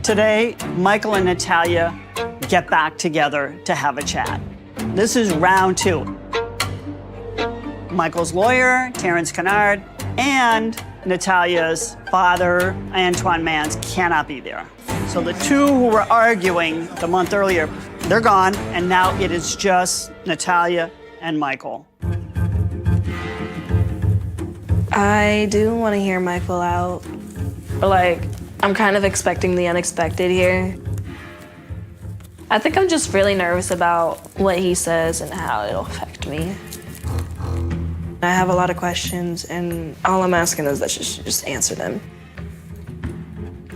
Today, Michael and Natalia get back together to have a chat. This is round 2. Michael's lawyer, Terrence Kennard, and Natalia's father, Antoine Mans, cannot be there. So the two who were arguing the month earlier, they're gone, and now it is just Natalia and Michael. I do want to hear Michael out. Like, I'm kind of expecting the unexpected here. I think I'm just really nervous about what he says and how it'll affect me. I have a lot of questions, and all I'm asking is that you should just answer them.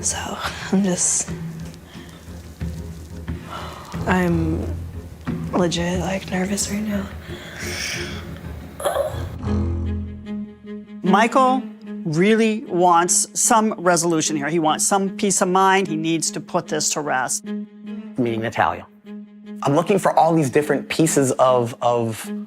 So, I'm legit, like, nervous right now. Michael really wants some resolution here. He wants some peace of mind. He needs to put this to rest. Meeting Natalia. I'm looking for all these different pieces of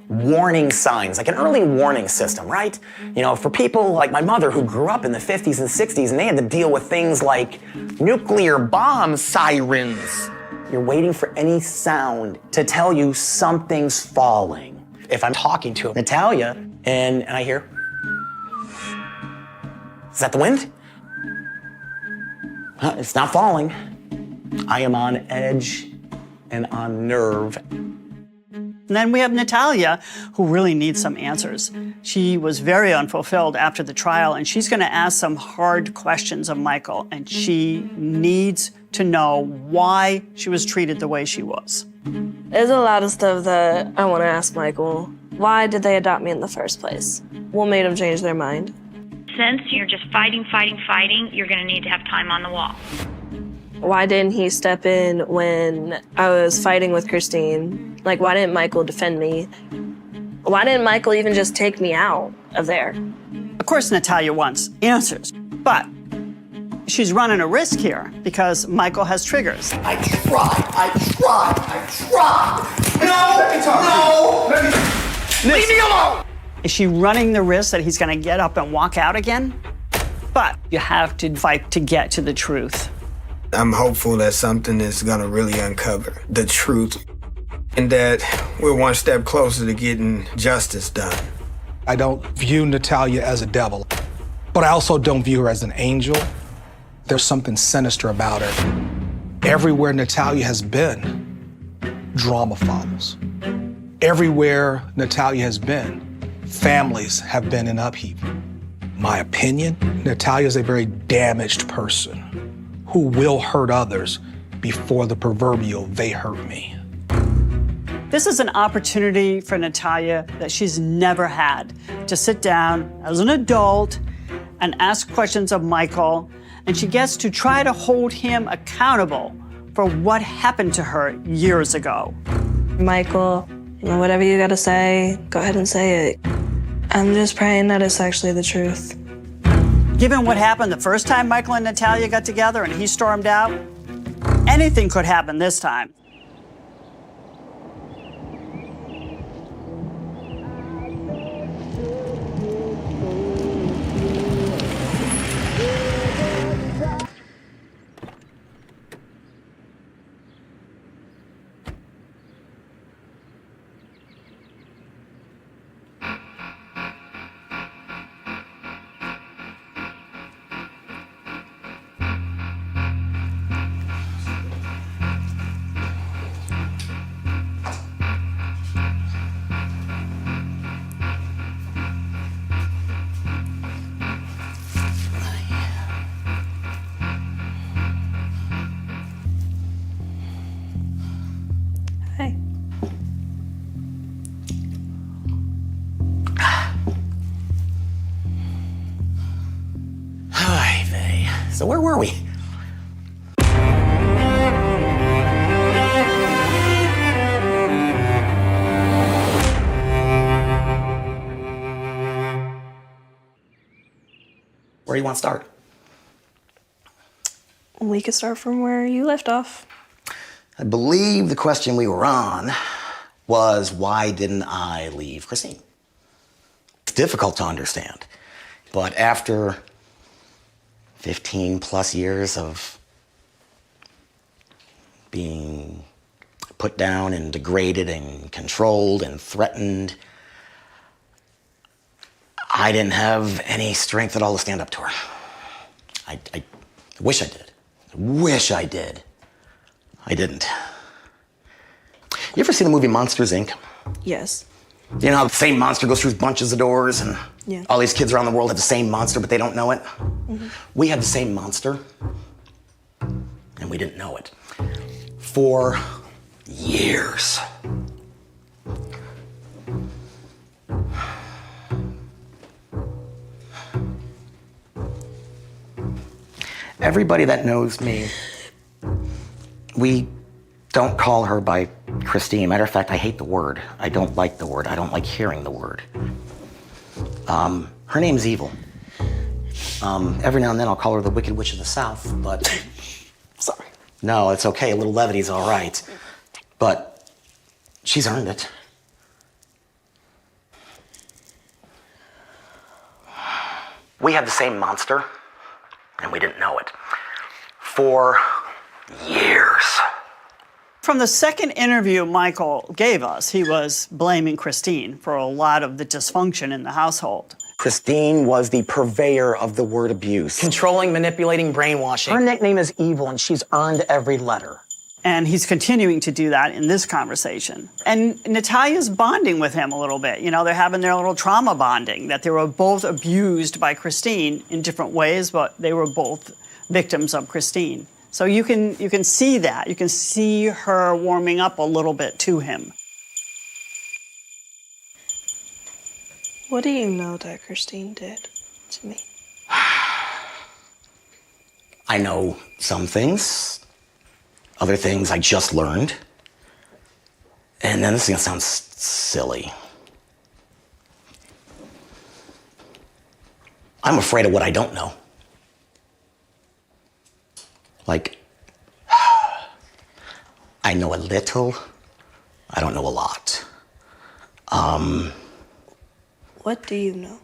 warning signs, like an early warning system, right? You know, for people like my mother who grew up in the 50s and 60s and they had to deal with things like nuclear bomb sirens. You're waiting for any sound to tell you something's falling. If I'm talking to Natalia and I hear, is that the wind? It's not falling. I am on edge and on nerve. And then we have Natalia, who really needs some answers. She was very unfulfilled after the trial, and she's gonna ask some hard questions of Michael, and she needs to know why she was treated the way she was. There's a lot of stuff that I want to ask Michael. Why did they adopt me in the first place? What made them change their mind? Since you're just fighting, you're gonna need to have time on the wall. Why didn't he step in when I was fighting with Christine? Like, why didn't Michael defend me? Why didn't Michael even just take me out of there? Of course, Natalia wants answers, but she's running a risk here because Michael has triggers. I tried. No! Leave me alone! Is she running the risk that he's gonna get up and walk out again? But you have to fight to get to the truth. I'm hopeful that something is gonna really uncover the truth and that we're one step closer to getting justice done. I don't view Natalia as a devil, but I also don't view her as an angel. There's something sinister about her. Everywhere Natalia has been, drama follows. Everywhere Natalia has been, families have been in upheaval. My opinion, Natalia is a very damaged person who will hurt others before the proverbial they hurt me. This is an opportunity for Natalia that she's never had, to sit down as an adult and ask questions of Michael, and she gets to try to hold him accountable for what happened to her years ago. Michael, whatever you gotta say, go ahead and say it. I'm just praying that it's actually the truth. Given what happened the first time Michael and Natalia got together and he stormed out, anything could happen this time. Hey. Hi, Vay. So where were we? Where do you want to start? We could start from where you left off. I believe the question we were on was, why didn't I leave Christine? It's difficult to understand, but after 15 plus years of being put down and degraded and controlled and threatened. I didn't have any strength at all to stand up to her. I wish I did. Wish I did. I didn't. You ever see the movie Monsters, Inc.? Yes. You know how the same monster goes through bunches of doors and Yeah. all these kids around the world have the same monster, but they don't know it? We had the same monster, and we didn't know it. For years. Everybody that knows me, we don't call her by Christine. Matter of fact, I hate the word. I don't like the word. I don't like hearing the word. Her name's Evil. Every now and then I'll call her the Wicked Witch of the South, but... Sorry. No, it's okay. A little levity's all right. But she's earned it. We had the same monster, and we didn't know it. For years. From the second interview Michael gave us, he was blaming Christine for a lot of the dysfunction in the household. Christine was the purveyor of the word abuse. Controlling, manipulating, brainwashing. Her nickname is Evil, and she's earned every letter. And he's continuing to do that in this conversation. And Natalia's bonding with him a little bit. You know, they're having their little trauma bonding, that they were both abused by Christine in different ways, but they were both victims of Christine. So you can see that. You can see her warming up a little bit to him. What do you know that Christine did to me? I know some things. Other things I just learned. And then this is gonna sound silly. I'm afraid of what I don't know. Like, I know a little, I don't know a lot. What do you know?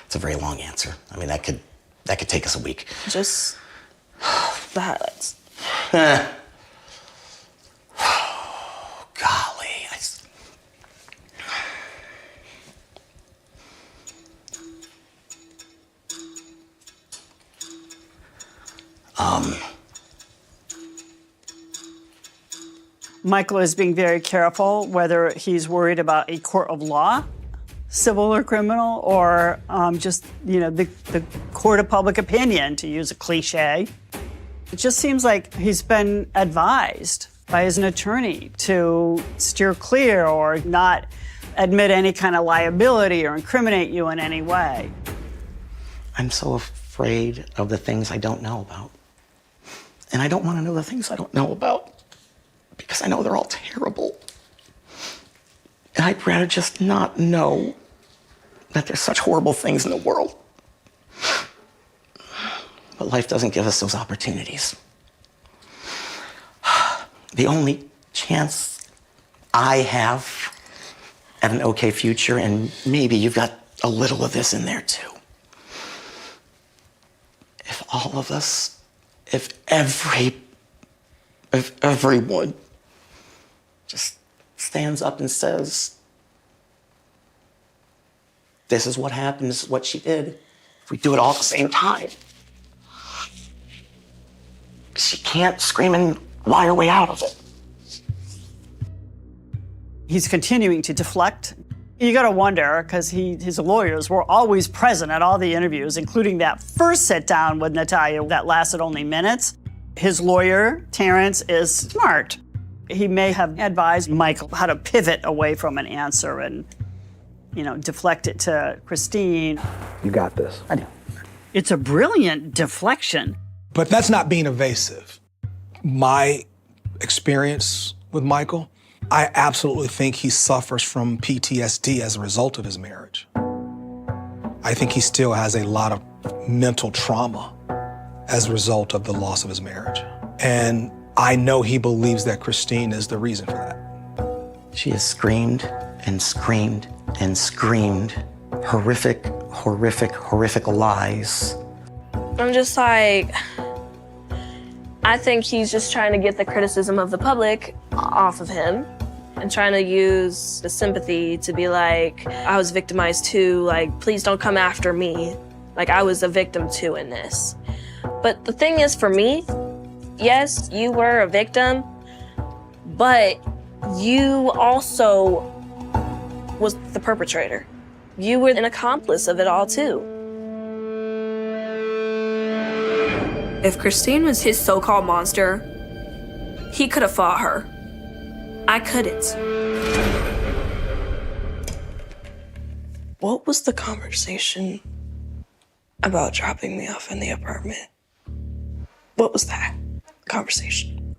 It's a very long answer. I mean, that could take us a week. Just the highlights. Golly. Michael is being very careful whether he's worried about a court of law, civil or criminal, or just, you know, the court of public opinion, to use a cliche. It just seems like he's been advised by his attorney to steer clear or not admit any kind of liability or incriminate you in any way. I'm so afraid of the things I don't know about. And I don't want to know the things I don't know about because I know they're all terrible. And I'd rather just not know that there's such horrible things in the world. But life doesn't give us those opportunities. The only chance I have at an okay future, and maybe you've got a little of this in there too. If all of us, if everyone just stands up and says, this is what happened, this is what she did. If we do it all at the same time. She can't scream and lie her way out of it. He's continuing to deflect. You gotta wonder, because his lawyers were always present at all the interviews, including that first sit down with Natalia that lasted only minutes. His lawyer, Terrence, is smart. He may have advised Michael how to pivot away from an answer and, you know, deflect it to Christine. You got this. I do. It's a brilliant deflection. But that's not being evasive. My experience with Michael, I absolutely think he suffers from PTSD as a result of his marriage. I think he still has a lot of mental trauma as a result of the loss of his marriage. And I know he believes that Christine is the reason for that. She has screamed and screamed and screamed horrific, horrific, horrific lies. I'm just like, I think he's just trying to get the criticism of the public off of him and trying to use the sympathy to be like, I was victimized too, like, please don't come after me. Like, I was a victim too in this. But the thing is, for me, yes, you were a victim, but you also was the perpetrator. You were an accomplice of it all too. If Christine was his so-called monster, he could have fought her. I couldn't. What was the conversation about dropping me off in the apartment? What was that conversation?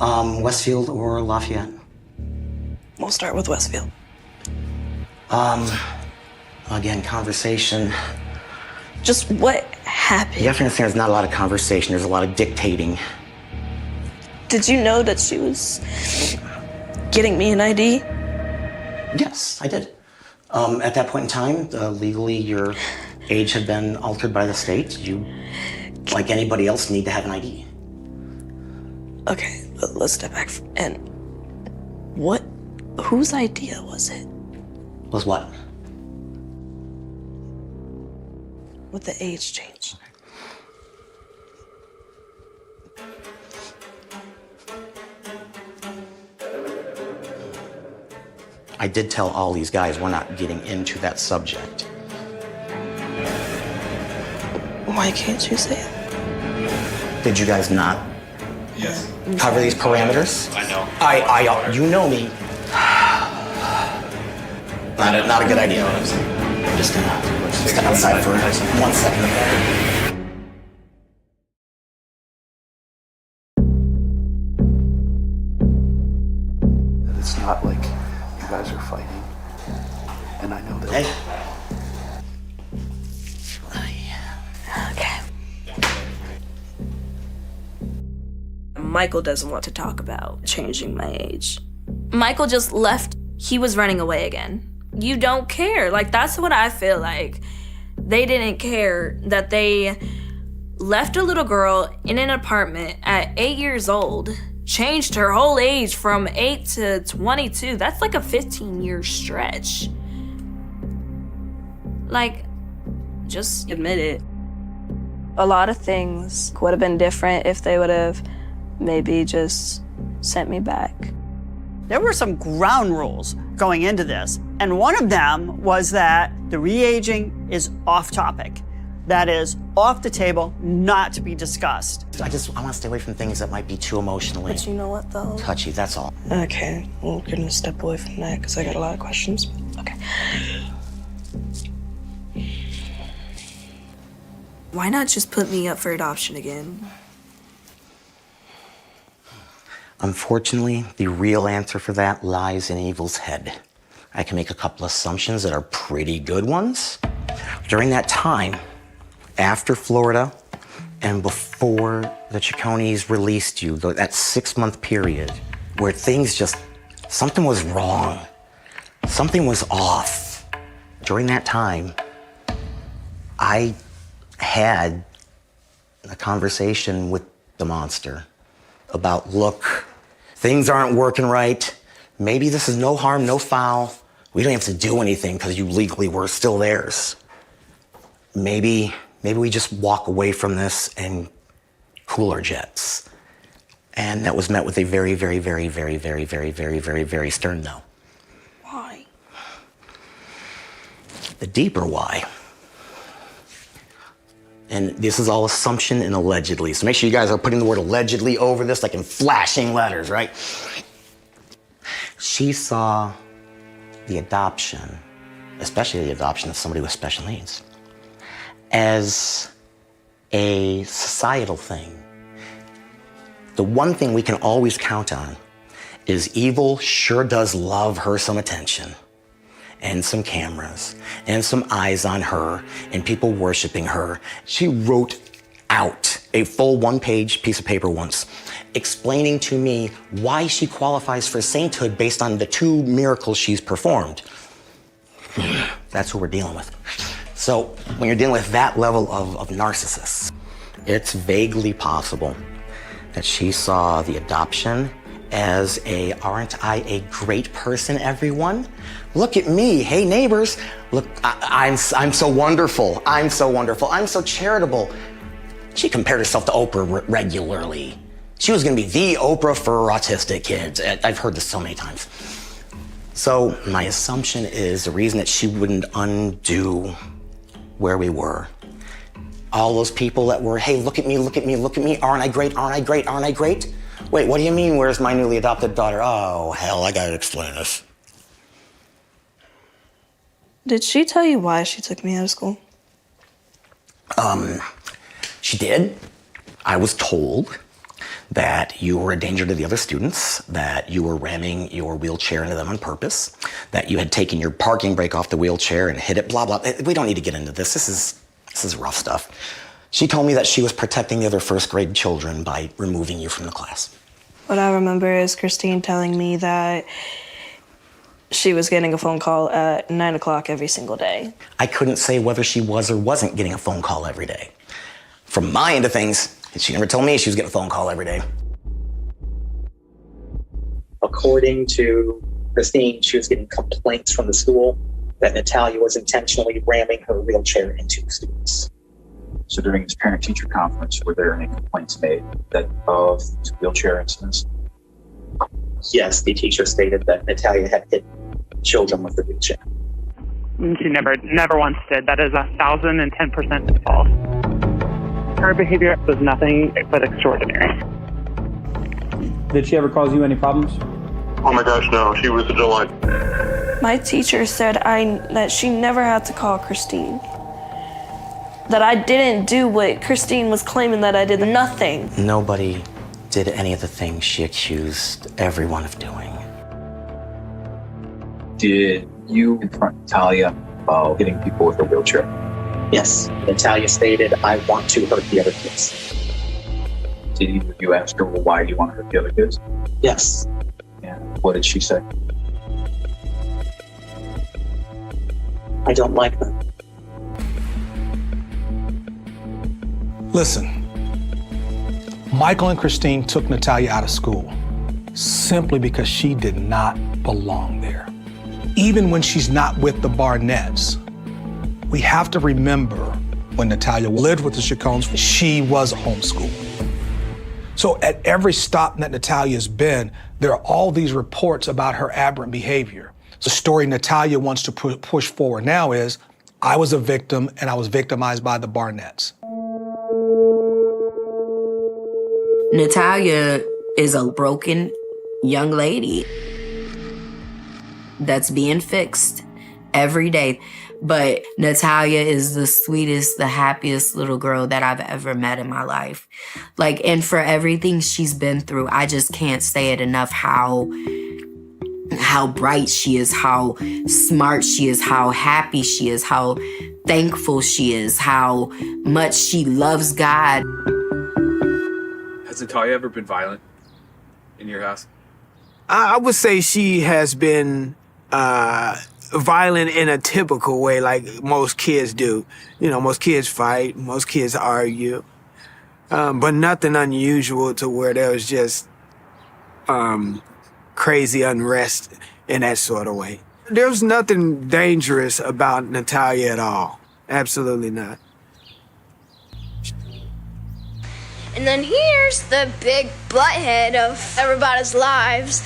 Westfield or Lafayette? We'll start with Westfield. Again, conversation. Just what happened? You have to understand there's not a lot of conversation, there's a lot of dictating. Did you know that she was getting me an ID? Yes, I did. At that point in time, legally your age had been altered by the state. You, like anybody else, need to have an ID. Okay, let's step back. And whose idea was it? Was what? With the age change. I did tell all these guys we're not getting into that subject. Why can't you say it? Did you guys not Yes. cover these parameters? I know. You know me. Not a good idea. I'm just gonna step outside for 1 second. It's not like you guys are fighting. And I know that. Hey. Okay. Michael doesn't want to talk about changing my age. Michael just left. He was running away again. You don't care. Like, that's what I feel like. They didn't care that they left a little girl in an apartment at 8 years old, changed her whole age from 8 to 22. That's like a 15-year stretch. Like, just admit it. A lot of things would have been different if they would have maybe just sent me back. There were some ground rules going into this, and one of them was that the re-aging is off topic. That is off the table, not to be discussed. I want to stay away from things that might be too emotionally But you know what, though? touchy, that's all. Okay, we're gonna step away from that because I got a lot of questions. Okay. Why not just put me up for adoption again? Unfortunately, the real answer for that lies in evil's head. I can make a couple assumptions that are pretty good ones. During that time, after Florida and before the Chaconies released you, that 6-month period where something was wrong, something was off. During that time, I had a conversation with the monster about, look, things aren't working right. Maybe this is no harm, no foul. We don't have to do anything because you legally were still theirs. Maybe we just walk away from this and cool our jets. And that was met with a very, very, very, very, very, very, very, very, very stern no. Why? The deeper why. And this is all assumption and allegedly. So make sure you guys are putting the word allegedly over this, like in flashing letters, right? She saw the adoption, especially the adoption of somebody with special needs, as a societal thing. The one thing we can always count on is evil sure does love her some attention. And some cameras, and some eyes on her, and people worshiping her. She wrote out a full 1-page piece of paper once, explaining to me why she qualifies for sainthood based on the 2 miracles she's performed. That's what we're dealing with. So when you're dealing with that level of narcissists, it's vaguely possible that she saw the adoption as aren't I a great person, everyone? Look at me, hey neighbors. Look, I'm so wonderful. I'm so wonderful. I'm so charitable. She compared herself to Oprah regularly. She was gonna be the Oprah for autistic kids. I've heard this so many times. So my assumption is the reason that she wouldn't undo where we were. All those people that were, hey, look at me, look at me, look at me. Aren't I great, aren't I great, aren't I great? Wait, what do you mean, where's my newly adopted daughter? Oh, hell, I gotta explain this. Did she tell you why she took me out of school? She did. I was told that you were a danger to the other students, that you were ramming your wheelchair into them on purpose, that you had taken your parking brake off the wheelchair and hit it, blah, blah. We don't need to get into this. This is rough stuff. She told me that she was protecting the other first grade children by removing you from the class. What I remember is Christine telling me that she was getting a phone call at 9 o'clock every single day. I couldn't say whether she was or wasn't getting a phone call every day. From my end of things, she never told me she was getting a phone call every day. According to Christine, she was getting complaints from the school that Natalia was intentionally ramming her wheelchair into students. So during this parent-teacher conference, were there any complaints made of wheelchair incidents? Yes, the teacher stated that Natalia had hit children with the wheelchair. She never once did. That is 1,010% false. Her behavior was nothing but extraordinary. Did she ever cause you any problems? Oh my gosh, no. She was a delight. My teacher said that she never had to call Christine. That I didn't do what Christine was claiming that I did. Nothing. Nobody did any of the things she accused everyone of doing. Did you confront Natalia about hitting people with her wheelchair? Yes, Natalia stated, I want to hurt the other kids. Did either of you ask her, well, why do you want to hurt the other kids? Yes. And what did she say? I don't like them. Listen, Michael and Christine took Natalia out of school simply because she did not belong there. Even when she's not with the Barnetts, we have to remember when Natalia lived with the Chacones, she was homeschooled. So at every stop that Natalia's been, there are all these reports about her aberrant behavior. The story Natalia wants to push forward now is, I was a victim and I was victimized by the Barnetts. Natalia is a broken young lady that's being fixed every day. But Natalia is the sweetest, the happiest little girl that I've ever met in my life. Like, and for everything she's been through, I just can't say it enough how bright she is, how smart she is, how happy she is, how thankful she is, how much she loves God. Has Natalia ever been violent in your house? I would say she has been violent in a typical way, like most kids do. You know, most kids fight, most kids argue, but nothing unusual to where there was just crazy unrest in that sort of way. There was nothing dangerous about Natalia at all. Absolutely not. And then here's the big butthead of everybody's lives.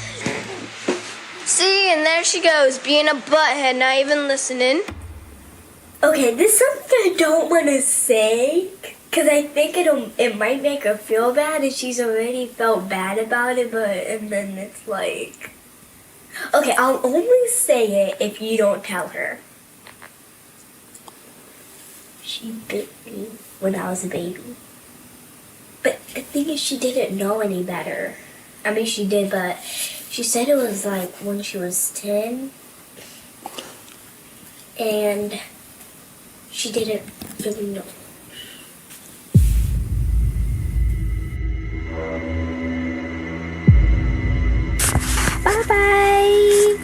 See, and there she goes, being a butthead, not even listening. Okay, this is something I don't want to say, because I think it might make her feel bad, and she's already felt bad about it, and then it's like... Okay, I'll only say it if you don't tell her. She bit me when I was a baby. But the thing is, she didn't know any better. I mean, she did, but she said it was like when she was 10. And she didn't really know. Bye-bye.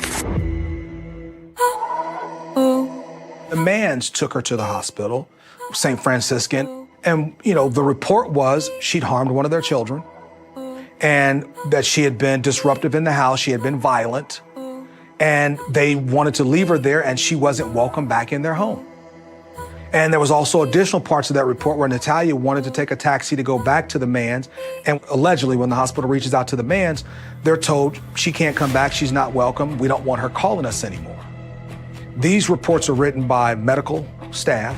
The Manns took her to the hospital, St. Franciscan, and, you know, the report was she'd harmed one of their children, and that she had been disruptive in the house, she had been violent, and they wanted to leave her there, and she wasn't welcome back in their home. And there was also additional parts of that report where Natalia wanted to take a taxi to go back to the Manns, and allegedly when the hospital reaches out to the Manns, they're told she can't come back, she's not welcome, we don't want her calling us anymore. These reports are written by medical staff,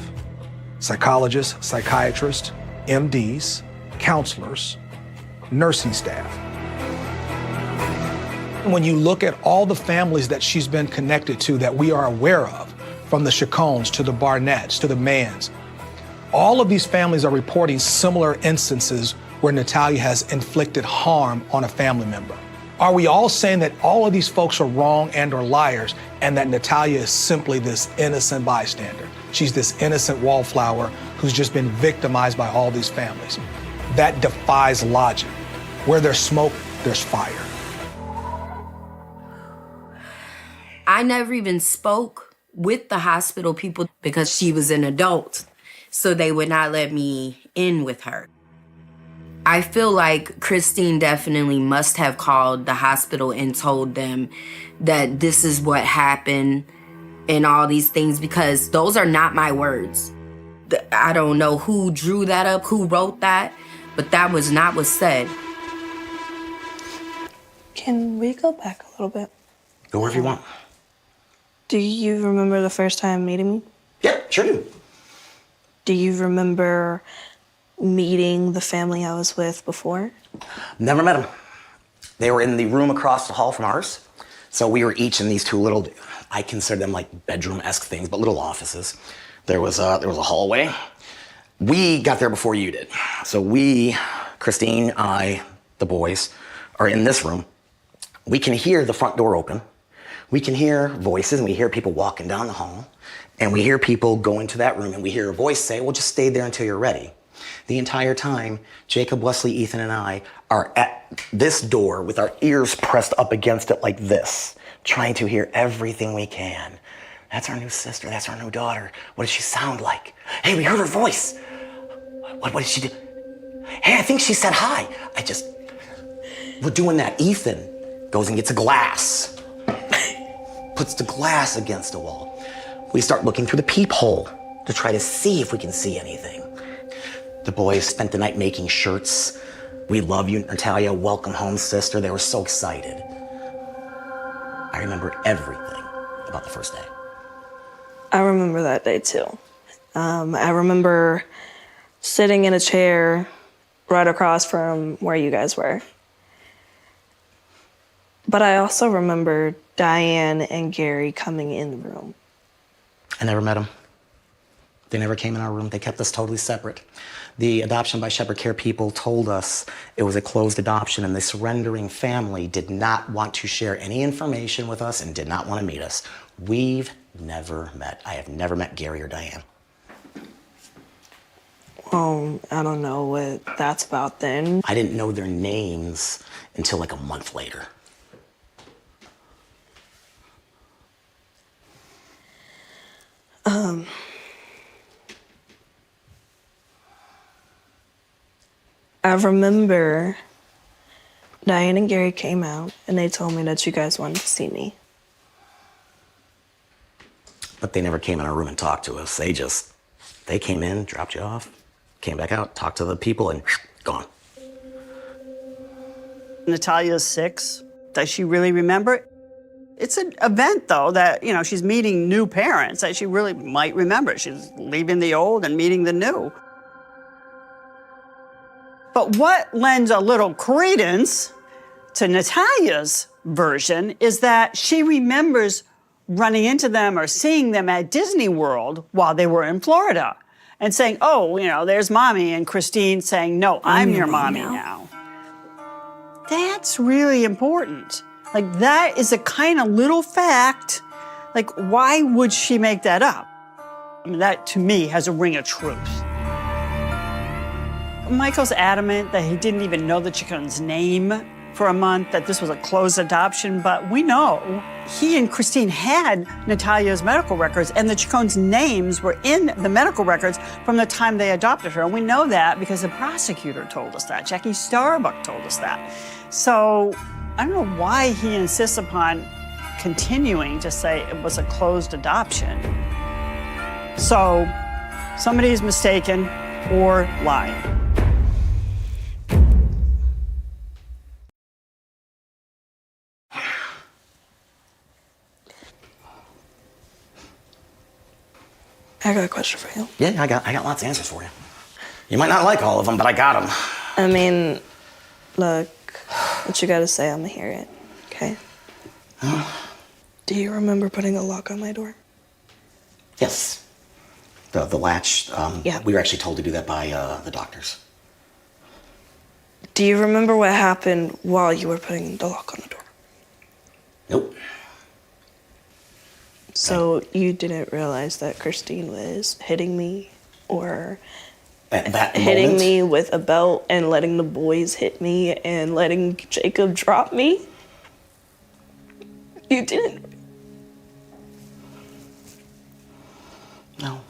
psychologists, psychiatrists, MDs, counselors, nursing staff. When you look at all the families that she's been connected to that we are aware of, from the Chacones to the Barnetts to the Manns, all of these families are reporting similar instances where Natalia has inflicted harm on a family member. Are we all saying that all of these folks are wrong and are liars and that Natalia is simply this innocent bystander? She's this innocent wallflower who's just been victimized by all these families. That defies logic. Where there's smoke, there's fire. I never even spoke with the hospital people because she was an adult, so they would not let me in with her. I feel like Christine definitely must have called the hospital and told them that this is what happened and all these things, because those are not my words. I don't know who drew that up, who wrote that, but that was not what's said. Can we go back a little bit? Go wherever you want. Do you remember the first time meeting me? Yep, sure do. Do you remember meeting the family I was with before? Never met them. They were in the room across the hall from ours. So we were each in these two little, I consider them like bedroom-esque things, but little offices. There was a hallway. We got there before you did. So we, Christine, I, the boys, are in this room. We can hear the front door open. We can hear voices, and we hear people walking down the hall, and we hear people go into that room, and we hear a voice say, well, just stay there until you're ready. The entire time, Jacob, Wesley, Ethan, and I are at this door with our ears pressed up against it like this, trying to hear everything we can. That's our new sister, that's our new daughter. What does she sound like? Hey, we heard her voice. What did she do? Hey, I think she said hi. We're doing that. Ethan goes and gets a glass. Puts the glass against the wall. We start looking through the peephole to try to see if we can see anything. The boys spent the night making shirts. We love you, Natalia. Welcome home, sister. They were so excited. I remember everything about the first day. I remember that day too. I remember sitting in a chair right across from where you guys were. But I also remember Diane and Gary coming in the room. I never met them. They never came in our room. They kept us totally separate. The adoption by Shepherd Care people told us it was a closed adoption, and the surrendering family did not want to share any information with us and did not want to meet us. We've never met. I have never met Gary or Diane. I don't know what that's about then. I didn't know their names until like a month later. I remember Diane and Gary came out and they told me that you guys wanted to see me. But they never came in our room and talked to us. They came in, dropped you off, came back out, talked to the people, and gone. Natalia's 6. Does she really remember? It's an event, though, that, she's meeting new parents that she really might remember. She's leaving the old and meeting the new. But what lends a little credence to Natalia's version is that she remembers running into them or seeing them at Disney World while they were in Florida and saying, oh, there's mommy, and Christine saying, no, I'm your mommy now. That's really important. Like, that is a kind of little fact. Like, why would she make that up? I mean, that, to me, has a ring of truth. Michael's adamant that he didn't even know the Chacon's name for a month that this was a closed adoption, but we know he and Christine had Natalia's medical records, and the Chacones' names were in the medical records from the time they adopted her. And we know that because the prosecutor told us that. Jackie Starbuck told us that. So I don't know why he insists upon continuing to say it was a closed adoption. So somebody's mistaken or lying. I got a question for you. Yeah, I got lots of answers for you. You might not like all of them, but I got them. I mean, look, what you gotta say, I'm gonna hear it, okay? Do you remember putting a lock on my door? Yes. The latch, Yeah. we were actually told to do that by the doctors. Do you remember what happened while you were putting the lock on the door? Nope. So you didn't realize that Christine was hitting me or At that hitting moment, me with a belt and letting the boys hit me and letting Jacob drop me? You didn't. No.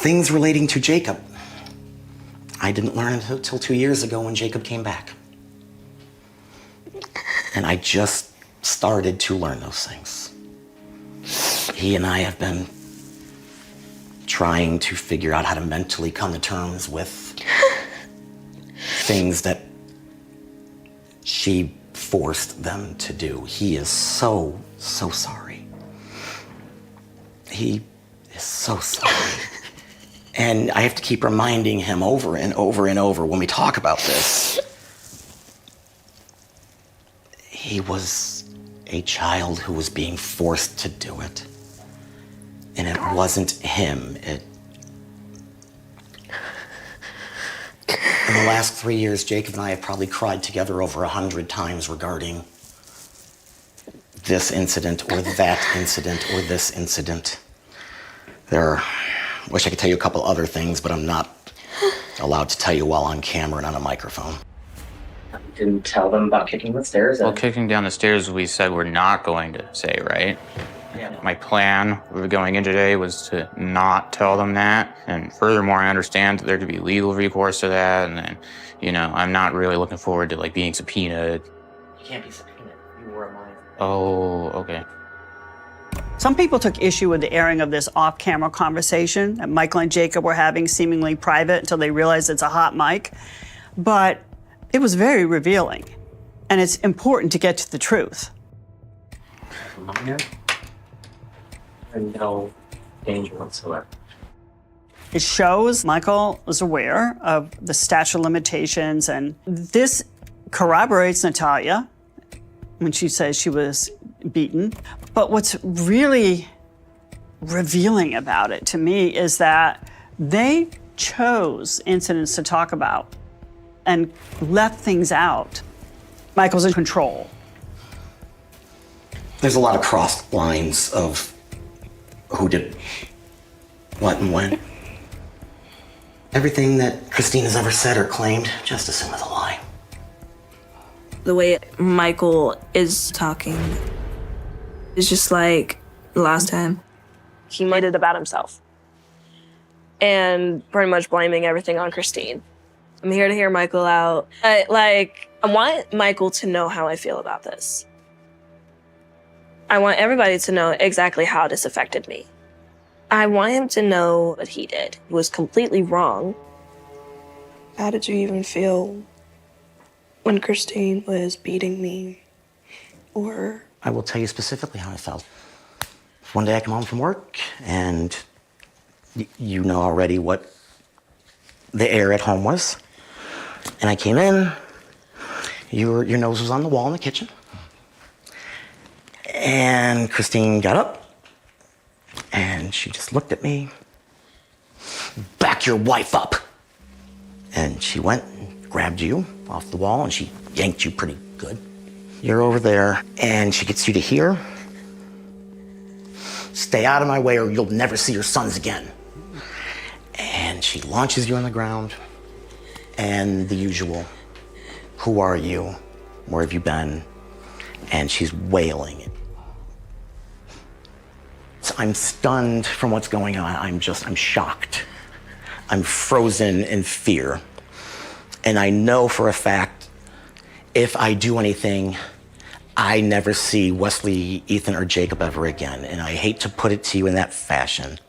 Things relating to Jacob. I didn't learn until 2 years ago when Jacob came back. And I just started to learn those things. He and I have been trying to figure out how to mentally come to terms with things that she forced them to do. He is so sorry. He is so sorry. And I have to keep reminding him over and over and over when we talk about this. He was a child who was being forced to do it. And it wasn't him. In the last 3 years, Jacob and I have probably cried together over 100 times regarding this incident or that incident or this incident. Wish I could tell you a couple other things, but I'm not allowed to tell you while on camera and on a microphone. Didn't tell them about kicking the stairs? Well, kicking down the stairs, we said we're not going to say, right? Yeah. My plan going in today was to not tell them that. And furthermore, I understand that there could be legal recourse to that. And then, I'm not really looking forward to being subpoenaed. You can't be subpoenaed. You were a minor. Oh, okay. Some people took issue with the airing of this off-camera conversation that Michael and Jacob were having seemingly private until they realized it's a hot mic. But it was very revealing, and it's important to get to the truth. Minor? And no danger whatsoever. It shows Michael was aware of the statute of limitations, and this corroborates Natalia when she says she was beaten. But what's really revealing about it to me is that they chose incidents to talk about and left things out. Michael's in control. There's a lot of crossed lines of who did what and when. Everything that Christine has ever said or claimed, just assume is a lie. The way Michael is talking is just like last time. He made it about himself and pretty much blaming everything on Christine. I'm here to hear Michael out. I want Michael to know how I feel about this. I want everybody to know exactly how this affected me. I want him to know what he did was completely wrong. How did you even feel when Christine was beating me? Or I will tell you specifically how I felt. One day I come home from work, and you know already what the air at home was. And I came in, your nose was on the wall in the kitchen. And Christine got up, and she just looked at me. Back your wife up. And she went and grabbed you off the wall, and she yanked you pretty good. You're over there, and she gets you to here. Stay out of my way or you'll never see your sons again. And she launches you on the ground, and the usual, who are you? Where have you been? And she's wailing. So I'm stunned from what's going on. I'm shocked. I'm frozen in fear. And I know for a fact, if I do anything, I never see Wesley, Ethan, or Jacob ever again. And I hate to put it to you in that fashion,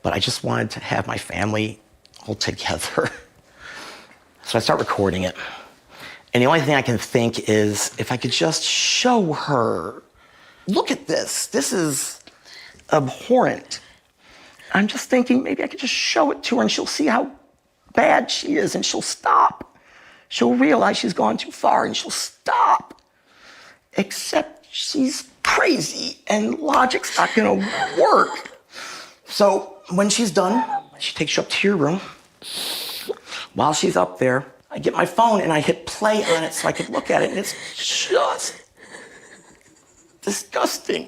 but I just wanted to have my family all together. So I start recording it. And the only thing I can think is if I could just show her, look at this. This is abhorrent. I'm just thinking maybe I could just show it to her and she'll see how bad she is and she'll stop. She'll realize she's gone too far and she'll stop. Except she's crazy and logic's not gonna work. So when she's done, she takes you up to your room. While she's up there, I get my phone and I hit play on it so I could look at it, and it's just disgusting.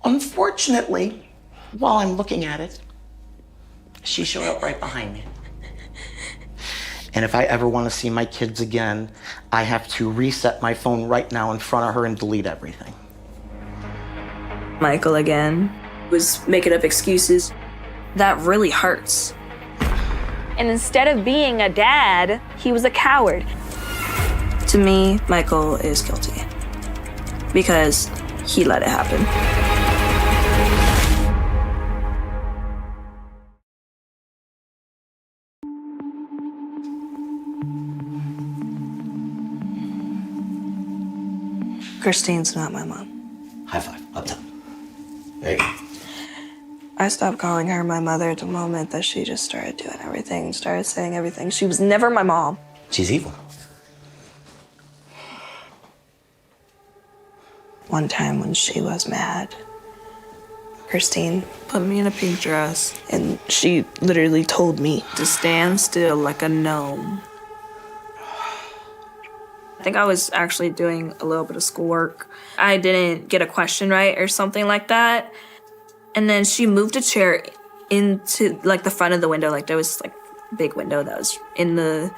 Unfortunately, while I'm looking at it, she showed up right behind me. And if I ever want to see my kids again, I have to reset my phone right now in front of her and delete everything. Michael again was making up excuses. That really hurts. And instead of being a dad, he was a coward. To me, Michael is guilty because he let it happen. Christine's not my mom. High five, up top. There you go. I stopped calling her my mother the moment that she just started doing everything, started saying everything. She was never my mom. She's evil. One time when she was mad, Christine put me in a pink dress and she literally told me to stand still like a gnome. I think I was actually doing a little bit of schoolwork. I didn't get a question right or something like that. And then she moved a chair into like the front of the window. Like there was like a big window that was in the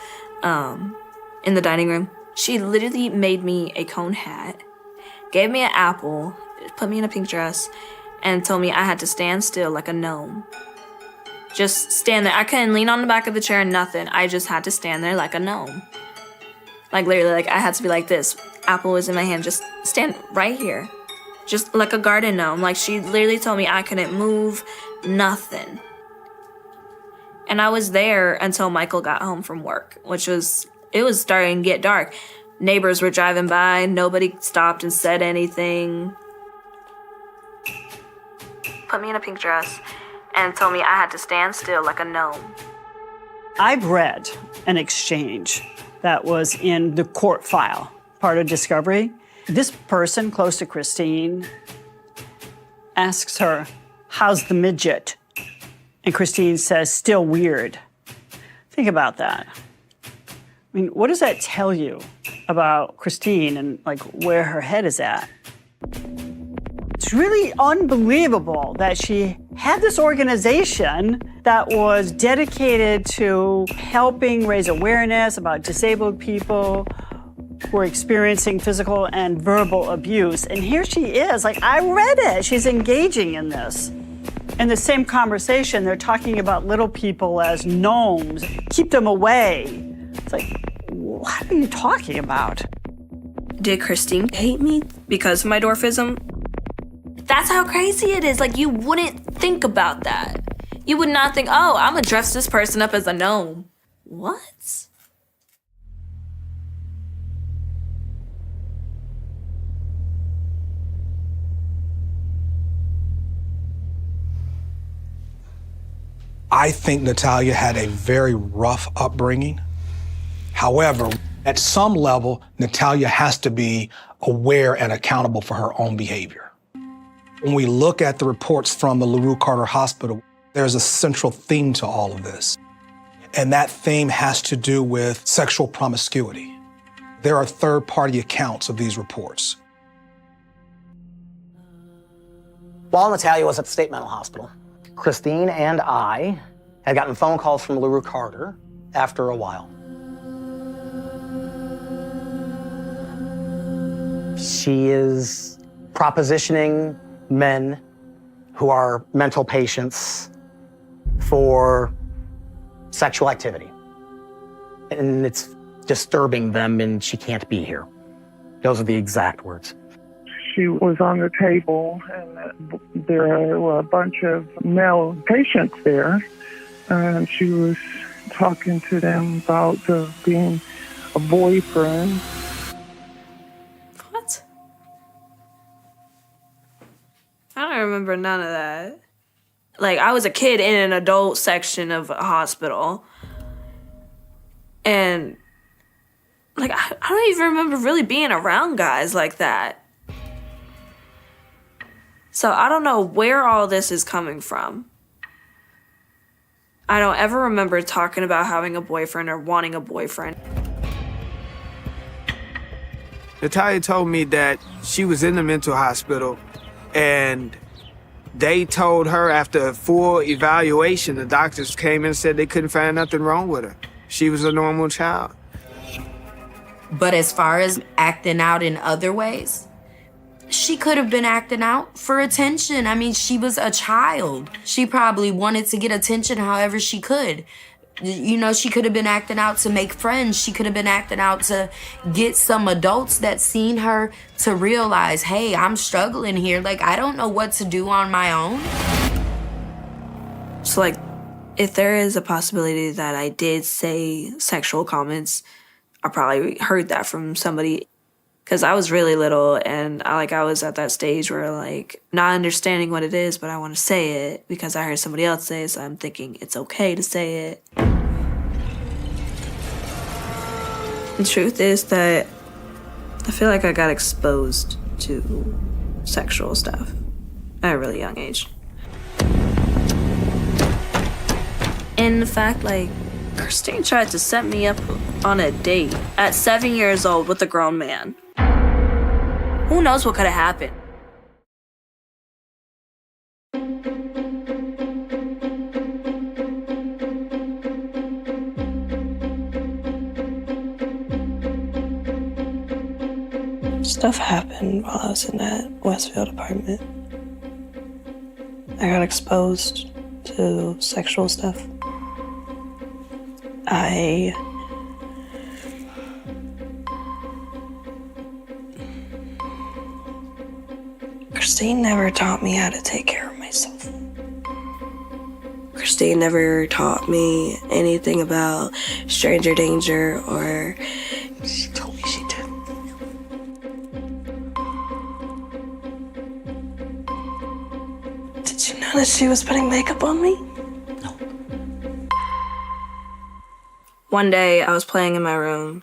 dining room. She literally made me a cone hat, gave me an apple, put me in a pink dress, and told me I had to stand still like a gnome. Just stand there. I couldn't lean on the back of the chair, nothing. I just had to stand there like a gnome. Like literally, like I had to be like this. Apple was in my hand, just stand right here. Just like a garden gnome. Like she literally told me I couldn't move, nothing. And I was there until Michael got home from work, it was starting to get dark. Neighbors were driving by, nobody stopped and said anything. Put me in a pink dress and told me I had to stand still like a gnome. I've read an exchange that was in the court file, part of discovery. This person close to Christine asks her, "How's the midget?" And Christine says, "Still weird." Think about that. I mean, what does that tell you about Christine and like where her head is at? It's really unbelievable that she had this organization that was dedicated to helping raise awareness about disabled people who are experiencing physical and verbal abuse. And here she is, like, I read it. She's engaging in this. In the same conversation, they're talking about little people as gnomes. Keep them away. It's like, what are you talking about? Did Christine hate me because of my dwarfism? That's how crazy it is. Like, you wouldn't think about that. You would not think, oh, I'm gonna dress this person up as a gnome. What? I think Natalia had a very rough upbringing. However, at some level, Natalia has to be aware and accountable for her own behavior. When we look at the reports from the LaRue Carter Hospital, there's a central theme to all of this. And that theme has to do with sexual promiscuity. There are third-party accounts of these reports. While Natalia was at the state mental hospital, Christine and I had gotten phone calls from LaRue Carter after a while. She is propositioning men who are mental patients for sexual activity. And it's disturbing them, and she can't be here. Those are the exact words. She was on the table, and there were a bunch of male patients there, and she was talking to them about being a boyfriend. What? I don't remember none of that. Like, I was a kid in an adult section of a hospital. And, like, I don't even remember really being around guys like that. So I don't know where all this is coming from. I don't ever remember talking about having a boyfriend or wanting a boyfriend. Natalia told me that she was in the mental hospital and they told her after a full evaluation, the doctors came in and said they couldn't find nothing wrong with her. She was a normal child. But as far as acting out in other ways, she could have been acting out for attention. I mean, she was a child. She probably wanted to get attention however she could. You know, she could have been acting out to make friends. She could have been acting out to get some adults that seen her to realize, hey, I'm struggling here. Like, I don't know what to do on my own. So, like, if there is a possibility that I did say sexual comments, I probably heard that from somebody. Because I was really little, and I was at that stage where, like, not understanding what it is, but I want to say it because I heard somebody else say it, so I'm thinking it's okay to say it. The truth is that I feel like I got exposed to sexual stuff at a really young age. And the fact, like, Christine tried to set me up on a date at 7 years old with a grown man. Who knows what could have happened? Stuff happened while I was in that Westfield apartment. I got exposed to sexual stuff. Christine never taught me how to take care of myself. Christine never taught me anything about stranger danger, or she told me she did. Did you know that she was putting makeup on me? No. One day I was playing in my room.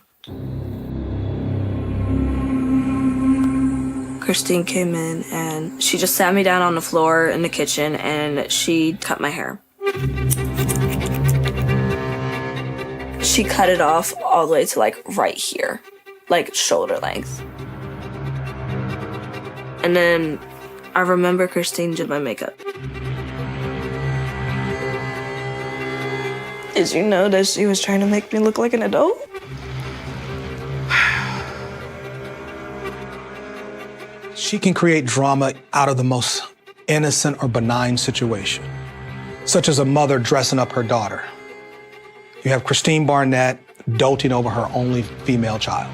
Christine came in and she just sat me down on the floor in the kitchen and she cut my hair. She cut it off all the way to like right here, like shoulder length. And then I remember Christine did my makeup. Did you know that she was trying to make me look like an adult? She can create drama out of the most innocent or benign situation, such as a mother dressing up her daughter. You have Christine Barnett doting over her only female child.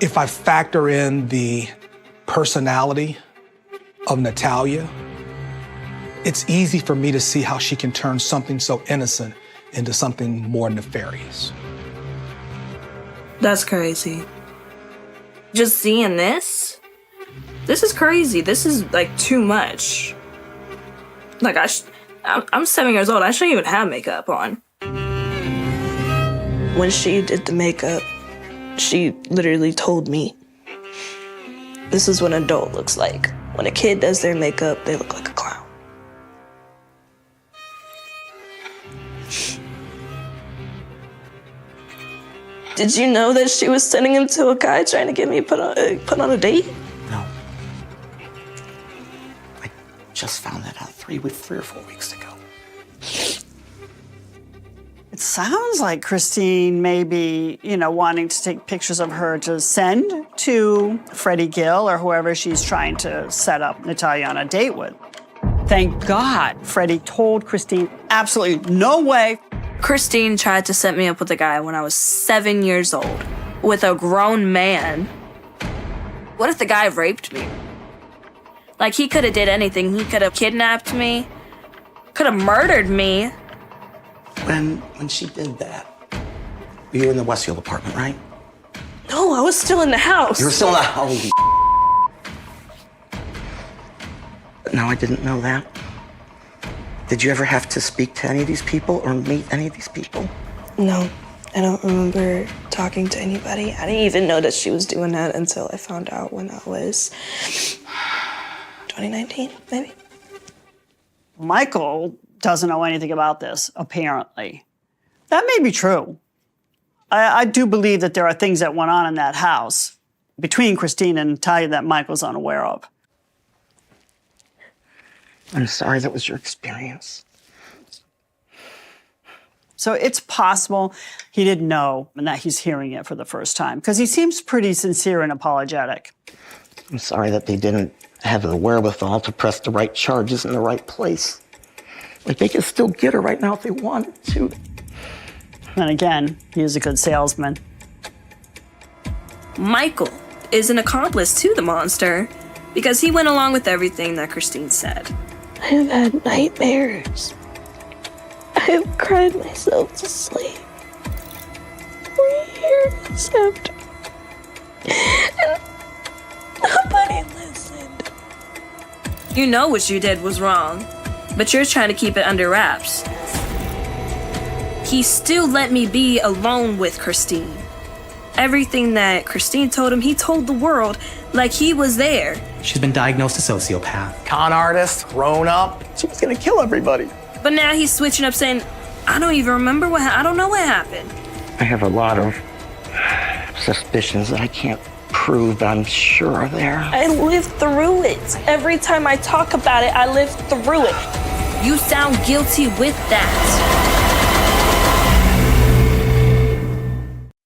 If I factor in the personality of Natalia, it's easy for me to see how she can turn something so innocent into something more nefarious. That's crazy. Just seeing this is crazy. This is like too much. Like I'm 7 years old. I shouldn't even have makeup on. When she did the makeup, she literally told me, this is what an adult looks like. When a kid does their makeup, they look like a clown. Did you know that she was sending him to a guy trying to get me put on a date? No. I just found that out 3 or 4 weeks ago. It sounds like Christine may be, wanting to take pictures of her to send to Freddie Gill or whoever she's trying to set up Natalia on a date with. Thank God Freddie told Christine, absolutely no way. Christine tried to set me up with a guy when I was 7 years old, with a grown man. What if the guy raped me? Like, he could have did anything. He could have kidnapped me, could have murdered me. When she did that, you were in the Westfield apartment, right? No, I was still in the house. You were still in the house. No, I didn't know that. Did you ever have to speak to any of these people or meet any of these people? No, I don't remember talking to anybody. I didn't even know that she was doing that until I found out when I was 2019, maybe. Michael doesn't know anything about this, apparently. That may be true. I do believe that there are things that went on in that house between Christine and Natalia that Michael's unaware of. I'm sorry that was your experience. So it's possible he didn't know and that he's hearing it for the first time, because he seems pretty sincere and apologetic. I'm sorry that they didn't have the wherewithal to press the right charges in the right place. Like, they can still get her right now if they wanted to. And again, he is a good salesman. Michael is an accomplice to the monster because he went along with everything that Christine said. I have had nightmares. I have cried myself to sleep for years after. And nobody listened. You know what you did was wrong, but you're trying to keep it under wraps. He still let me be alone with Christine. Everything that Christine told him, he told the world like he was there. She's been diagnosed a sociopath. Con artist, grown up. She was gonna kill everybody. But now he's switching up saying, I don't even remember I don't know what happened. I have a lot of suspicions that I can't prove, but I'm sure are there. I lived through it. Every time I talk about it, I lived through it. You sound guilty with that.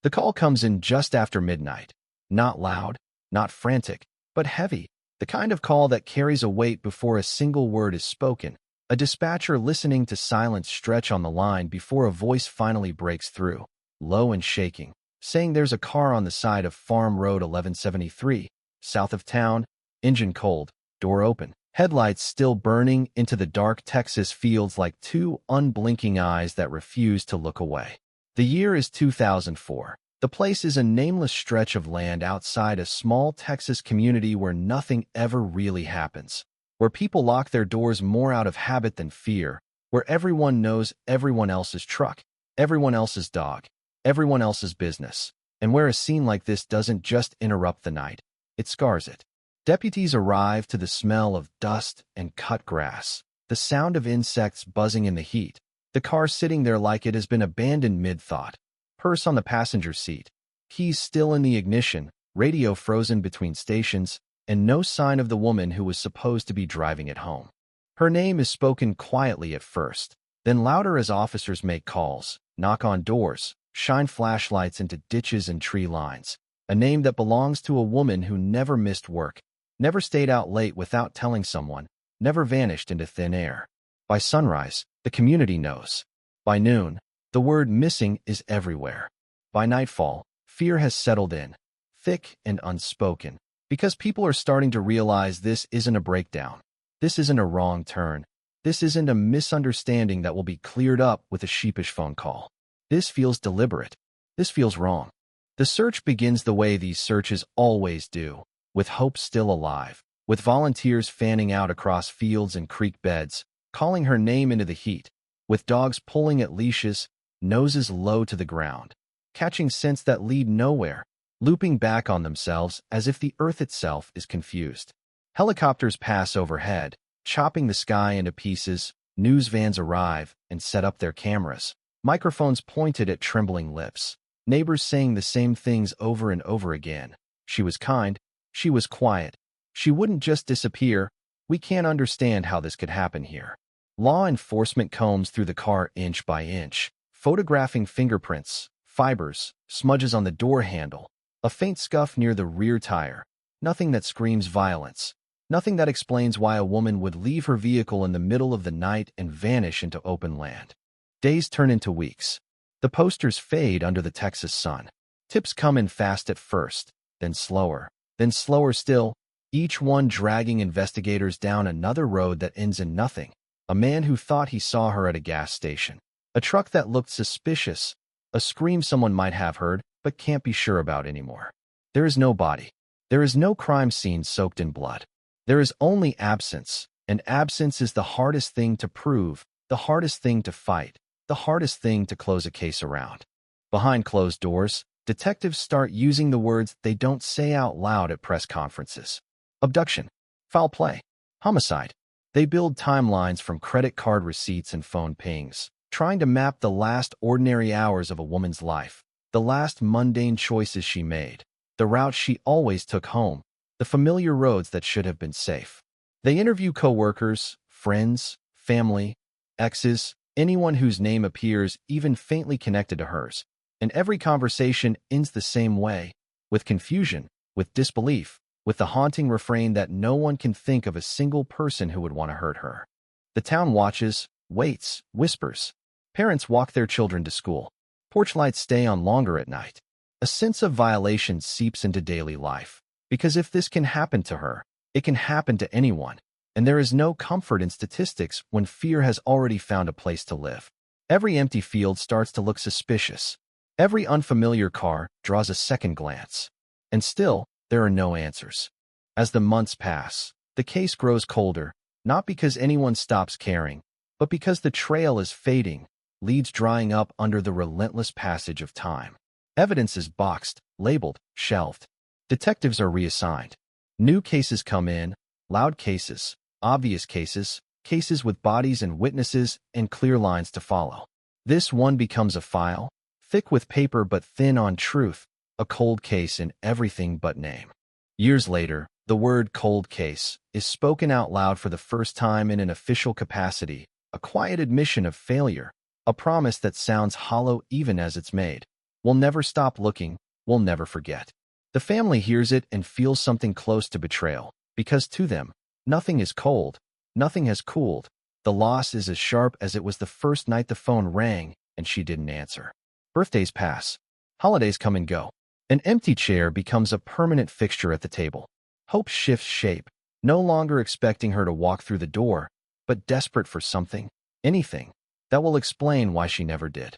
The call comes in just after midnight. Not loud, not frantic, but heavy. The kind of call that carries a weight before a single word is spoken. A dispatcher listening to silence stretch on the line before a voice finally breaks through, low and shaking, saying there's a car on the side of Farm Road 1173, south of town, engine cold, door open, headlights still burning into the dark Texas fields like two unblinking eyes that refuse to look away. The year is 2004. The place is a nameless stretch of land outside a small Texas community where nothing ever really happens, where people lock their doors more out of habit than fear, where everyone knows everyone else's truck, everyone else's dog, everyone else's business, and where a scene like this doesn't just interrupt the night, it scars it. Deputies arrive to the smell of dust and cut grass, the sound of insects buzzing in the heat, the car sitting there like it has been abandoned mid-thought, purse on the passenger seat, keys still in the ignition, radio frozen between stations, and no sign of the woman who was supposed to be driving it home. Her name is spoken quietly at first, then louder as officers make calls, knock on doors, shine flashlights into ditches and tree lines. A name that belongs to a woman who never missed work, never stayed out late without telling someone, never vanished into thin air. By sunrise, the community knows. By noon, the word missing is everywhere. By nightfall, fear has settled in, thick and unspoken, because people are starting to realize this isn't a breakdown. This isn't a wrong turn. This isn't a misunderstanding that will be cleared up with a sheepish phone call. This feels deliberate. This feels wrong. The search begins the way these searches always do, with hope still alive, with volunteers fanning out across fields and creek beds, calling her name into the heat, with dogs pulling at leashes, noses low to the ground, catching scents that lead nowhere, looping back on themselves as if the earth itself is confused. Helicopters pass overhead, chopping the sky into pieces. News vans arrive and set up their cameras, microphones pointed at trembling lips, neighbors saying the same things over and over again. She was kind, she was quiet, she wouldn't just disappear. We can't understand how this could happen here. Law enforcement combs through the car inch by inch, photographing fingerprints, fibers, smudges on the door handle, a faint scuff near the rear tire. Nothing that screams violence. Nothing that explains why a woman would leave her vehicle in the middle of the night and vanish into open land. Days turn into weeks. The posters fade under the Texas sun. Tips come in fast at first, then slower still, each one dragging investigators down another road that ends in nothing. A man who thought he saw her at a gas station. A truck that looked suspicious. A scream someone might have heard, but can't be sure about anymore. There is no body. There is no crime scene soaked in blood. There is only absence, and absence is the hardest thing to prove, the hardest thing to fight, the hardest thing to close a case around. Behind closed doors, detectives start using the words they don't say out loud at press conferences. Abduction, foul play, homicide. They build timelines from credit card receipts and phone pings, trying to map the last ordinary hours of a woman's life, the last mundane choices she made, the route she always took home, the familiar roads that should have been safe. They interview coworkers, friends, family, exes, anyone whose name appears even faintly connected to hers. And every conversation ends the same way, with confusion, with disbelief, with the haunting refrain that no one can think of a single person who would want to hurt her. The town watches, waits, whispers. Parents walk their children to school. Porch lights stay on longer at night. A sense of violation seeps into daily life, because if this can happen to her, it can happen to anyone, and there is no comfort in statistics when fear has already found a place to live. Every empty field starts to look suspicious. Every unfamiliar car draws a second glance. And still, there are no answers. As the months pass, the case grows colder, not because anyone stops caring, but because the trail is fading, leads drying up under the relentless passage of time. Evidence is boxed, labeled, shelved. Detectives are reassigned. New cases come in, loud cases, obvious cases, cases with bodies and witnesses and clear lines to follow. This one becomes a file, thick with paper but thin on truth, a cold case in everything but name. Years later, the word cold case is spoken out loud for the first time in an official capacity, a quiet admission of failure, a promise that sounds hollow even as it's made. We'll never stop looking, we'll never forget. The family hears it and feels something close to betrayal, because to them, nothing is cold, nothing has cooled. The loss is as sharp as it was the first night the phone rang and she didn't answer. Birthdays pass. Holidays come and go. An empty chair becomes a permanent fixture at the table. Hope shifts shape, no longer expecting her to walk through the door, but desperate for something, anything, that will explain why she never did.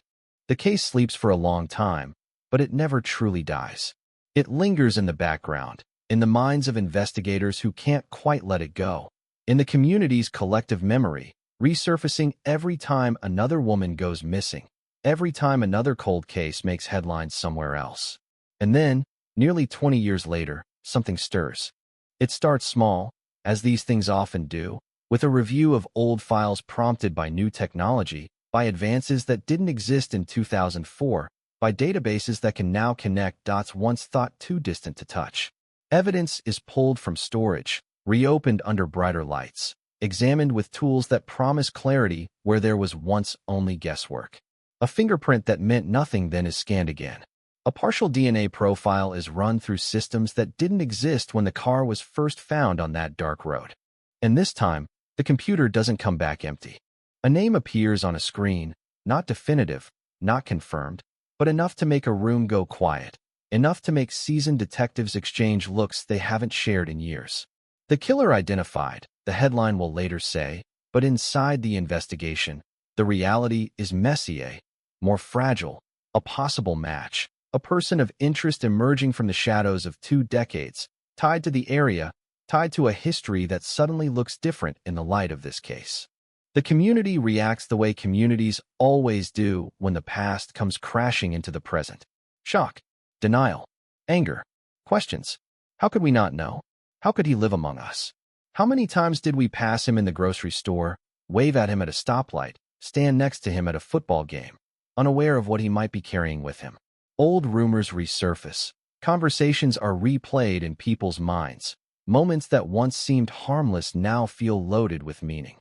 The case sleeps for a long time, but it never truly dies. It lingers in the background, in the minds of investigators who can't quite let it go, in the community's collective memory, resurfacing every time another woman goes missing, every time another cold case makes headlines somewhere else. And then, nearly 20 years later, something stirs. It starts small, as these things often do, with a review of old files prompted by new technology, by advances that didn't exist in 2004, by databases that can now connect dots once thought too distant to touch. Evidence is pulled from storage, reopened under brighter lights, examined with tools that promise clarity where there was once only guesswork. A fingerprint that meant nothing then is scanned again. A partial DNA profile is run through systems that didn't exist when the car was first found on that dark road. And this time, the computer doesn't come back empty. A name appears on a screen, not definitive, not confirmed, but enough to make a room go quiet, enough to make seasoned detectives exchange looks they haven't shared in years. The killer identified, the headline will later say, but inside the investigation, the reality is messier, more fragile, a possible match, a person of interest emerging from the shadows of 2 decades, tied to the area, tied to a history that suddenly looks different in the light of this case. The community reacts the way communities always do when the past comes crashing into the present. Shock, denial, anger, questions. How could we not know? How could he live among us? How many times did we pass him in the grocery store, wave at him at a stoplight, stand next to him at a football game, unaware of what he might be carrying with him? Old rumors resurface. Conversations are replayed in people's minds. Moments that once seemed harmless now feel loaded with meaning.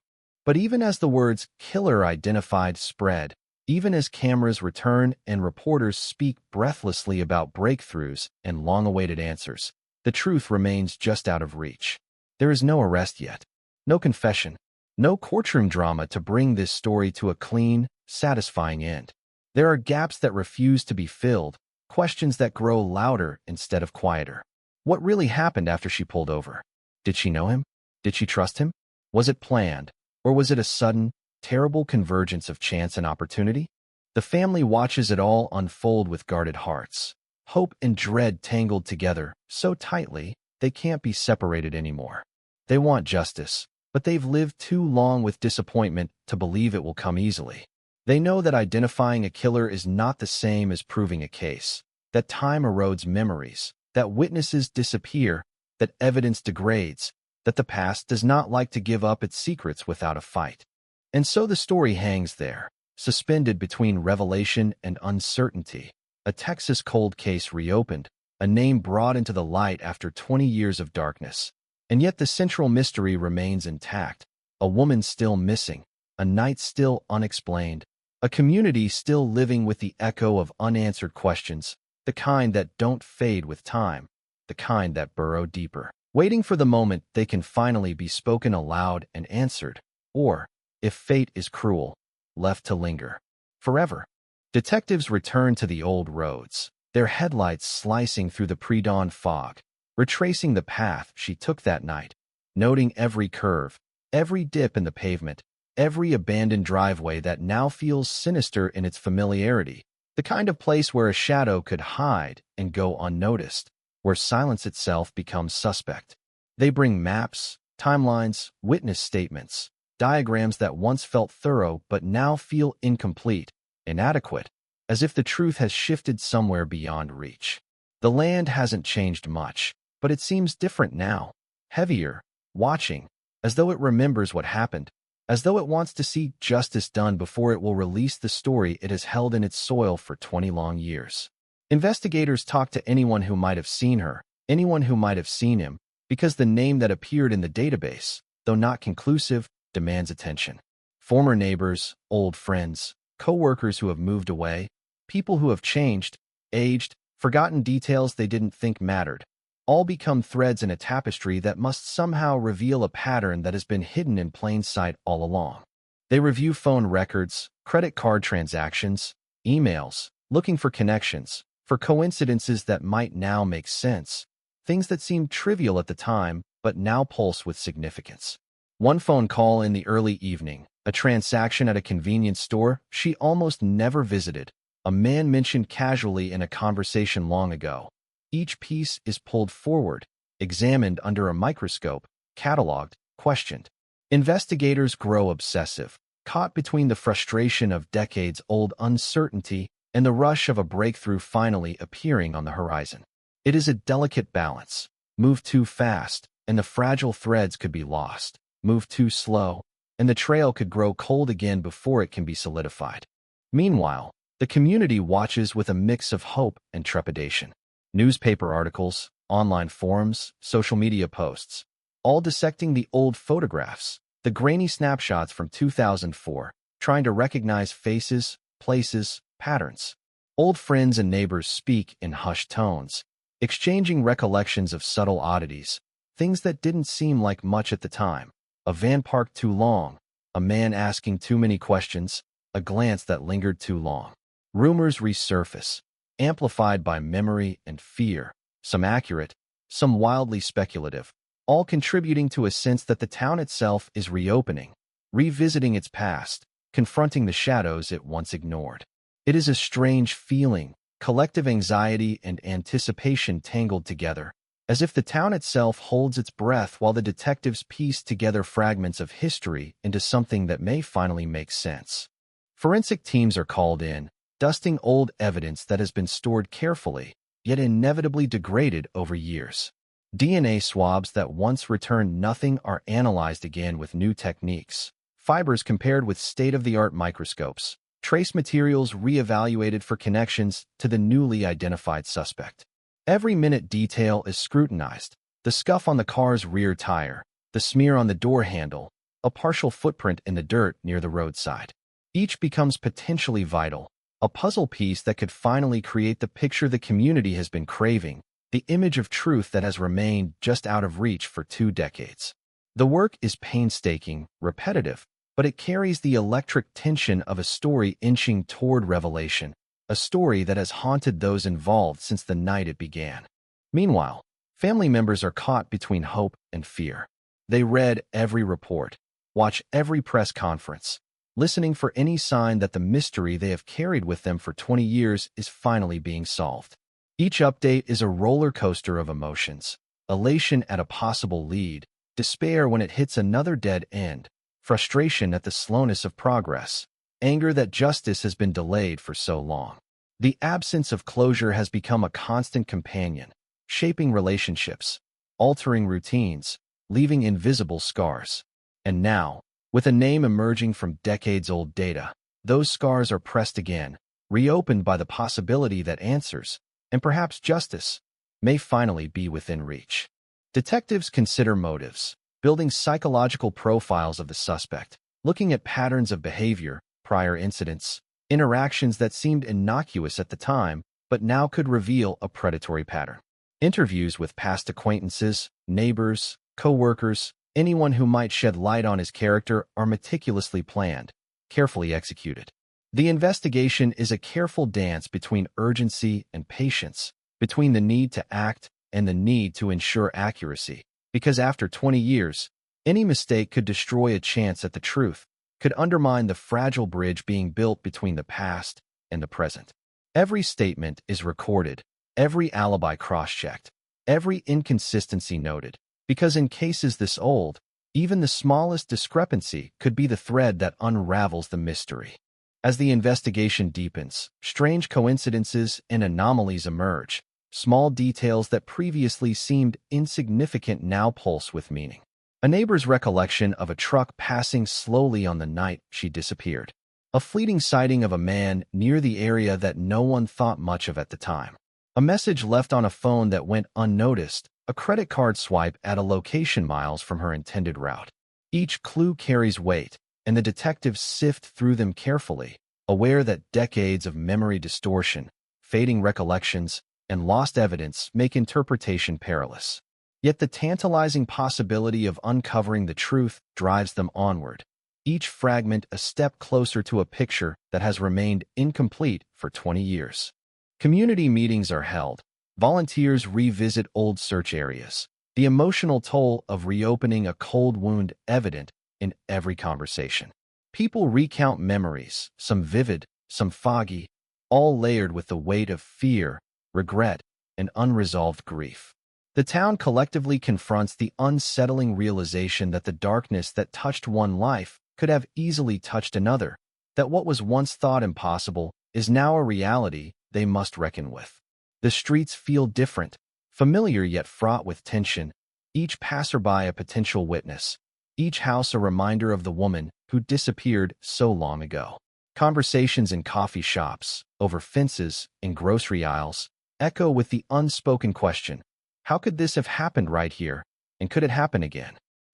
But even as the words killer identified spread, Even as cameras return and reporters speak breathlessly about breakthroughs and long-awaited answers, the truth remains just out of reach. There is no arrest yet, no confession, no courtroom drama to bring this story to a clean, satisfying end. There are gaps that refuse to be filled, questions that grow louder instead of quieter. What really happened after she pulled over? Did she know him? Did she trust him? Was it planned, or was it a sudden, terrible convergence of chance and opportunity? The family watches it all unfold with guarded hearts. Hope and dread tangled together so tightly they can't be separated anymore. They want justice, but they've lived too long with disappointment to believe it will come easily. They know that identifying a killer is not the same as proving a case, that time erodes memories, that witnesses disappear, that evidence degrades, that the past does not like to give up its secrets without a fight. And so the story hangs there, suspended between revelation and uncertainty. A Texas cold case reopened, a name brought into the light after 20 years of darkness. And yet the central mystery remains intact. A woman still missing, a night still unexplained, a community still living with the echo of unanswered questions, the kind that don't fade with time, the kind that burrow deeper, waiting for the moment they can finally be spoken aloud and answered, or, if fate is cruel, left to linger forever. Detectives return to the old roads, their headlights slicing through the pre-dawn fog, retracing the path she took that night, noting every curve, every dip in the pavement, every abandoned driveway that now feels sinister in its familiarity, the kind of place where a shadow could hide and go unnoticed, where silence itself becomes suspect. They bring maps, timelines, witness statements, diagrams that once felt thorough but now feel incomplete, inadequate, as if the truth has shifted somewhere beyond reach. The land hasn't changed much, but it seems different now, heavier, watching, as though it remembers what happened, as though it wants to see justice done before it will release the story it has held in its soil for 20 long years. Investigators talk to anyone who might have seen her, anyone who might have seen him, because the name that appeared in the database, though not conclusive, demands attention. Former neighbors, old friends, co-workers who have moved away, people who have changed, aged, forgotten details they didn't think mattered, all become threads in a tapestry that must somehow reveal a pattern that has been hidden in plain sight all along. They review phone records, credit card transactions, emails, looking for connections, for coincidences that might now make sense, things that seemed trivial at the time but now pulse with significance. One phone call in the early evening, a transaction at a convenience store she almost never visited, a man mentioned casually in a conversation long ago. Each piece is pulled forward, examined under a microscope, cataloged, questioned. Investigators grow obsessive, caught between the frustration of decades-old uncertainty and the rush of a breakthrough finally appearing on the horizon. It is a delicate balance. Move too fast, and the fragile threads could be lost. Move too slow, and the trail could grow cold again before it can be solidified. Meanwhile, the community watches with a mix of hope and trepidation. Newspaper articles, online forums, social media posts, all dissecting the old photographs, the grainy snapshots from 2004, trying to recognize faces, places, patterns. Old friends and neighbors speak in hushed tones, exchanging recollections of subtle oddities, things that didn't seem like much at the time. A van parked too long, a man asking too many questions, a glance that lingered too long. Rumors resurface, amplified by memory and fear, some accurate, some wildly speculative, all contributing to a sense that the town itself is reopening, revisiting its past, confronting the shadows it once ignored. It is a strange feeling, collective anxiety and anticipation tangled together, as if the town itself holds its breath while the detectives piece together fragments of history into something that may finally make sense. Forensic teams are called in, dusting old evidence that has been stored carefully, yet inevitably degraded over years. DNA swabs that once returned nothing are analyzed again with new techniques, fibers compared with state-of-the-art microscopes, trace materials reevaluated for connections to the newly identified suspect. Every minute detail is scrutinized, the scuff on the car's rear tire, the smear on the door handle, a partial footprint in the dirt near the roadside. Each becomes potentially vital, a puzzle piece that could finally create the picture the community has been craving, the image of truth that has remained just out of reach for 2 decades. The work is painstaking, repetitive, but it carries the electric tension of a story inching toward revelation, a story that has haunted those involved since the night it began. Meanwhile, family members are caught between hope and fear. They read every report, watch every press conference, listening for any sign that the mystery they have carried with them for 20 years is finally being solved. Each update is a roller coaster of emotions, elation at a possible lead, despair when it hits another dead end, frustration at the slowness of progress, anger that justice has been delayed for so long. The absence of closure has become a constant companion, shaping relationships, altering routines, leaving invisible scars. And now, with a name emerging from decades-old data, those scars are pressed again, reopened by the possibility that answers, and perhaps justice, may finally be within reach. Detectives consider motives, building psychological profiles of the suspect, looking at patterns of behavior, prior incidents, interactions that seemed innocuous at the time, but now could reveal a predatory pattern. Interviews with past acquaintances, neighbors, co-workers, anyone who might shed light on his character are meticulously planned, carefully executed. The investigation is a careful dance between urgency and patience, between the need to act and the need to ensure accuracy, because after 20 years, any mistake could destroy a chance at the truth, could undermine the fragile bridge being built between the past and the present. Every statement is recorded, every alibi cross-checked, every inconsistency noted, because in cases this old, even the smallest discrepancy could be the thread that unravels the mystery. As the investigation deepens, strange coincidences and anomalies emerge, small details that previously seemed insignificant now pulse with meaning. A neighbor's recollection of a truck passing slowly on the night she disappeared. A fleeting sighting of a man near the area that no one thought much of at the time. A message left on a phone that went unnoticed, a credit card swipe at a location miles from her intended route. Each clue carries weight, and the detectives sift through them carefully, aware that decades of memory distortion, fading recollections, and lost evidence make interpretation perilous. Yet the tantalizing possibility of uncovering the truth drives them onward, each fragment a step closer to a picture that has remained incomplete for 20 years. Community meetings are held. Volunteers revisit old search areas, the emotional toll of reopening a cold wound evident in every conversation. People recount memories, some vivid, some foggy, all layered with the weight of fear, regret, and unresolved grief. The town collectively confronts the unsettling realization that the darkness that touched one life could have easily touched another, that what was once thought impossible is now a reality they must reckon with. The streets feel different, familiar yet fraught with tension, each passerby a potential witness, each house a reminder of the woman who disappeared so long ago. Conversations in coffee shops, over fences, in grocery aisles, echo with the unspoken question, how could this have happened right here, and could it happen again?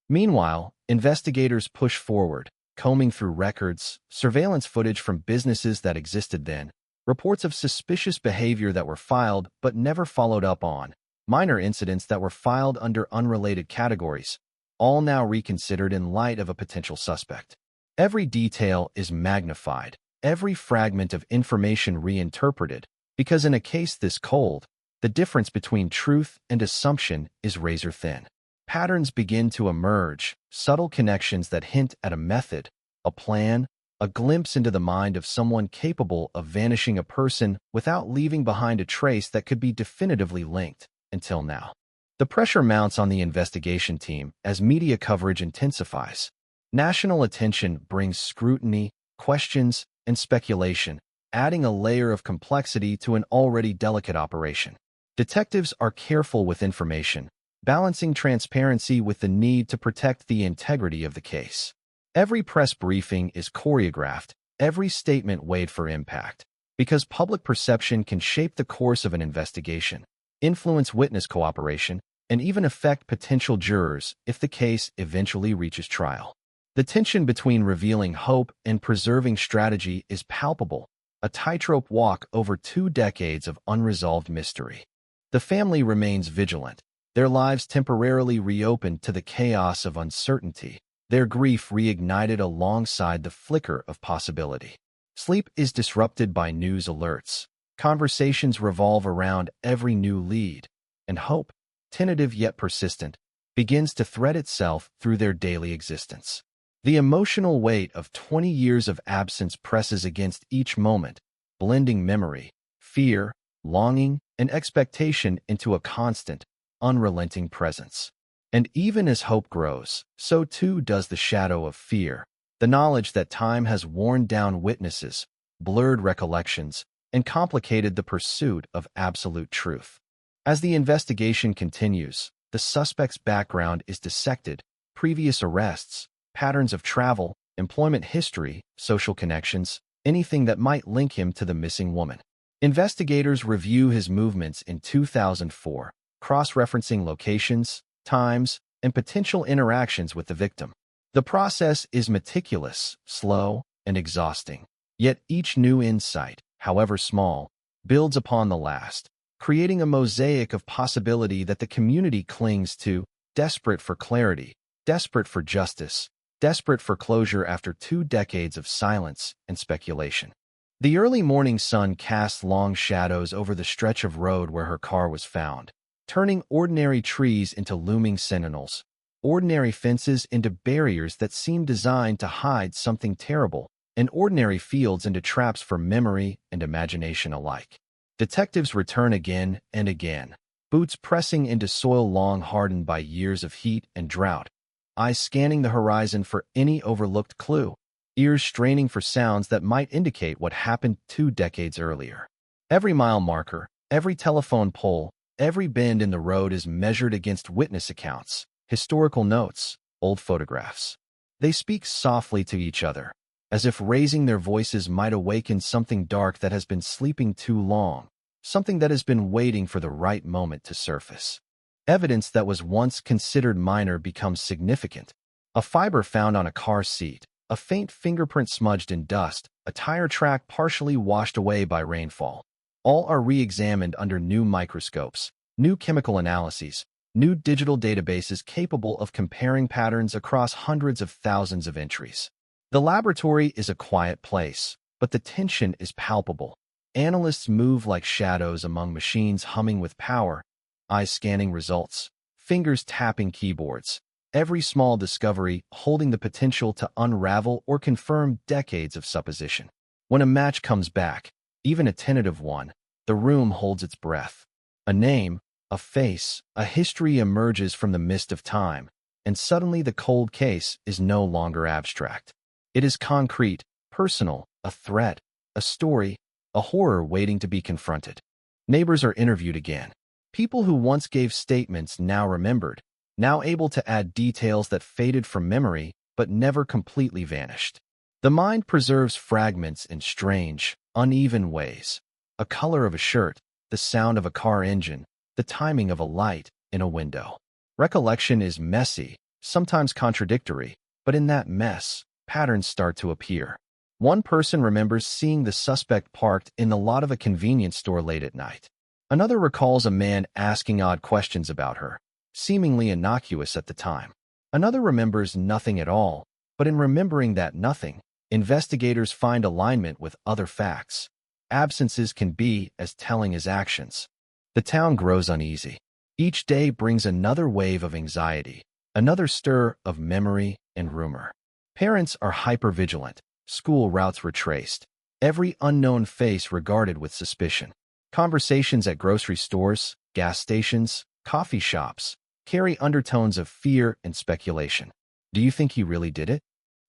Meanwhile, investigators push forward, combing through records, surveillance footage from businesses that existed then, reports of suspicious behavior that were filed but never followed up on, minor incidents that were filed under unrelated categories, all now reconsidered in light of a potential suspect. Every detail is magnified, every fragment of information reinterpreted, because in a case this cold, the difference between truth and assumption is razor thin. Patterns begin to emerge, subtle connections that hint at a method, a plan, a glimpse into the mind of someone capable of vanishing a person without leaving behind a trace that could be definitively linked, until now. The pressure mounts on the investigation team as media coverage intensifies. National attention brings scrutiny, questions, and speculation, adding a layer of complexity to an already delicate operation. Detectives are careful with information, balancing transparency with the need to protect the integrity of the case. Every press briefing is choreographed, every statement weighed for impact, because public perception can shape the course of an investigation, influence witness cooperation, and even affect potential jurors if the case eventually reaches trial. The tension between revealing hope and preserving strategy is palpable, a tightrope walk over 2 decades of unresolved mystery. The family remains vigilant, their lives temporarily reopened to the chaos of uncertainty, their grief reignited alongside the flicker of possibility. Sleep is disrupted by news alerts. Conversations revolve around every new lead, and hope, tentative yet persistent, begins to thread itself through their daily existence. The emotional weight of 20 years of absence presses against each moment, blending memory, fear, longing, and expectation into a constant, unrelenting presence. And even as hope grows, so too does the shadow of fear, the knowledge that time has worn down witnesses, blurred recollections, and complicated the pursuit of absolute truth. As the investigation continues, the suspect's background is dissected, previous arrests, patterns of travel, employment history, social connections, anything that might link him to the missing woman. Investigators review his movements in 2004, cross-referencing locations, times, and potential interactions with the victim. The process is meticulous, slow, and exhausting. Yet each new insight, however small, builds upon the last, creating a mosaic of possibility that the community clings to, desperate for clarity, desperate for justice, desperate for closure after 2 decades of silence and speculation. The early morning sun casts long shadows over the stretch of road where her car was found, turning ordinary trees into looming sentinels, ordinary fences into barriers that seem designed to hide something terrible, and ordinary fields into traps for memory and imagination alike. Detectives return again and again, boots pressing into soil long hardened by years of heat and drought, eyes scanning the horizon for any overlooked clue, ears straining for sounds that might indicate what happened 2 decades earlier. Every mile marker, every telephone pole, every bend in the road is measured against witness accounts, historical notes, old photographs. They speak softly to each other, as if raising their voices might awaken something dark that has been sleeping too long, something that has been waiting for the right moment to surface. Evidence that was once considered minor becomes significant. A fiber found on a car seat, a faint fingerprint smudged in dust, a tire track partially washed away by rainfall. All are re-examined under new microscopes, new chemical analyses, new digital databases capable of comparing patterns across hundreds of thousands of entries. The laboratory is a quiet place, but the tension is palpable. Analysts move like shadows among machines humming with power, eyes scanning results, fingers tapping keyboards, every small discovery holding the potential to unravel or confirm decades of supposition. When a match comes back, even a tentative one, the room holds its breath. A name, a face, a history emerges from the mist of time, and suddenly the cold case is no longer abstract. It is concrete, personal, a threat, a story, a horror waiting to be confronted. Neighbors are interviewed again. People who once gave statements now remembered, now able to add details that faded from memory but never completely vanished. The mind preserves fragments in strange, uneven ways. A color of a shirt, the sound of a car engine, the timing of a light in a window. Recollection is messy, sometimes contradictory, but in that mess, patterns start to appear. One person remembers seeing the suspect parked in the lot of a convenience store late at night. Another recalls a man asking odd questions about her, seemingly innocuous at the time. Another remembers nothing at all, but in remembering that nothing, investigators find alignment with other facts. Absences can be as telling as actions. The town grows uneasy. Each day brings another wave of anxiety, another stir of memory and rumor. Parents are hypervigilant, school routes retraced, every unknown face regarded with suspicion. Conversations at grocery stores, gas stations, coffee shops carry undertones of fear and speculation. Do you think he really did it?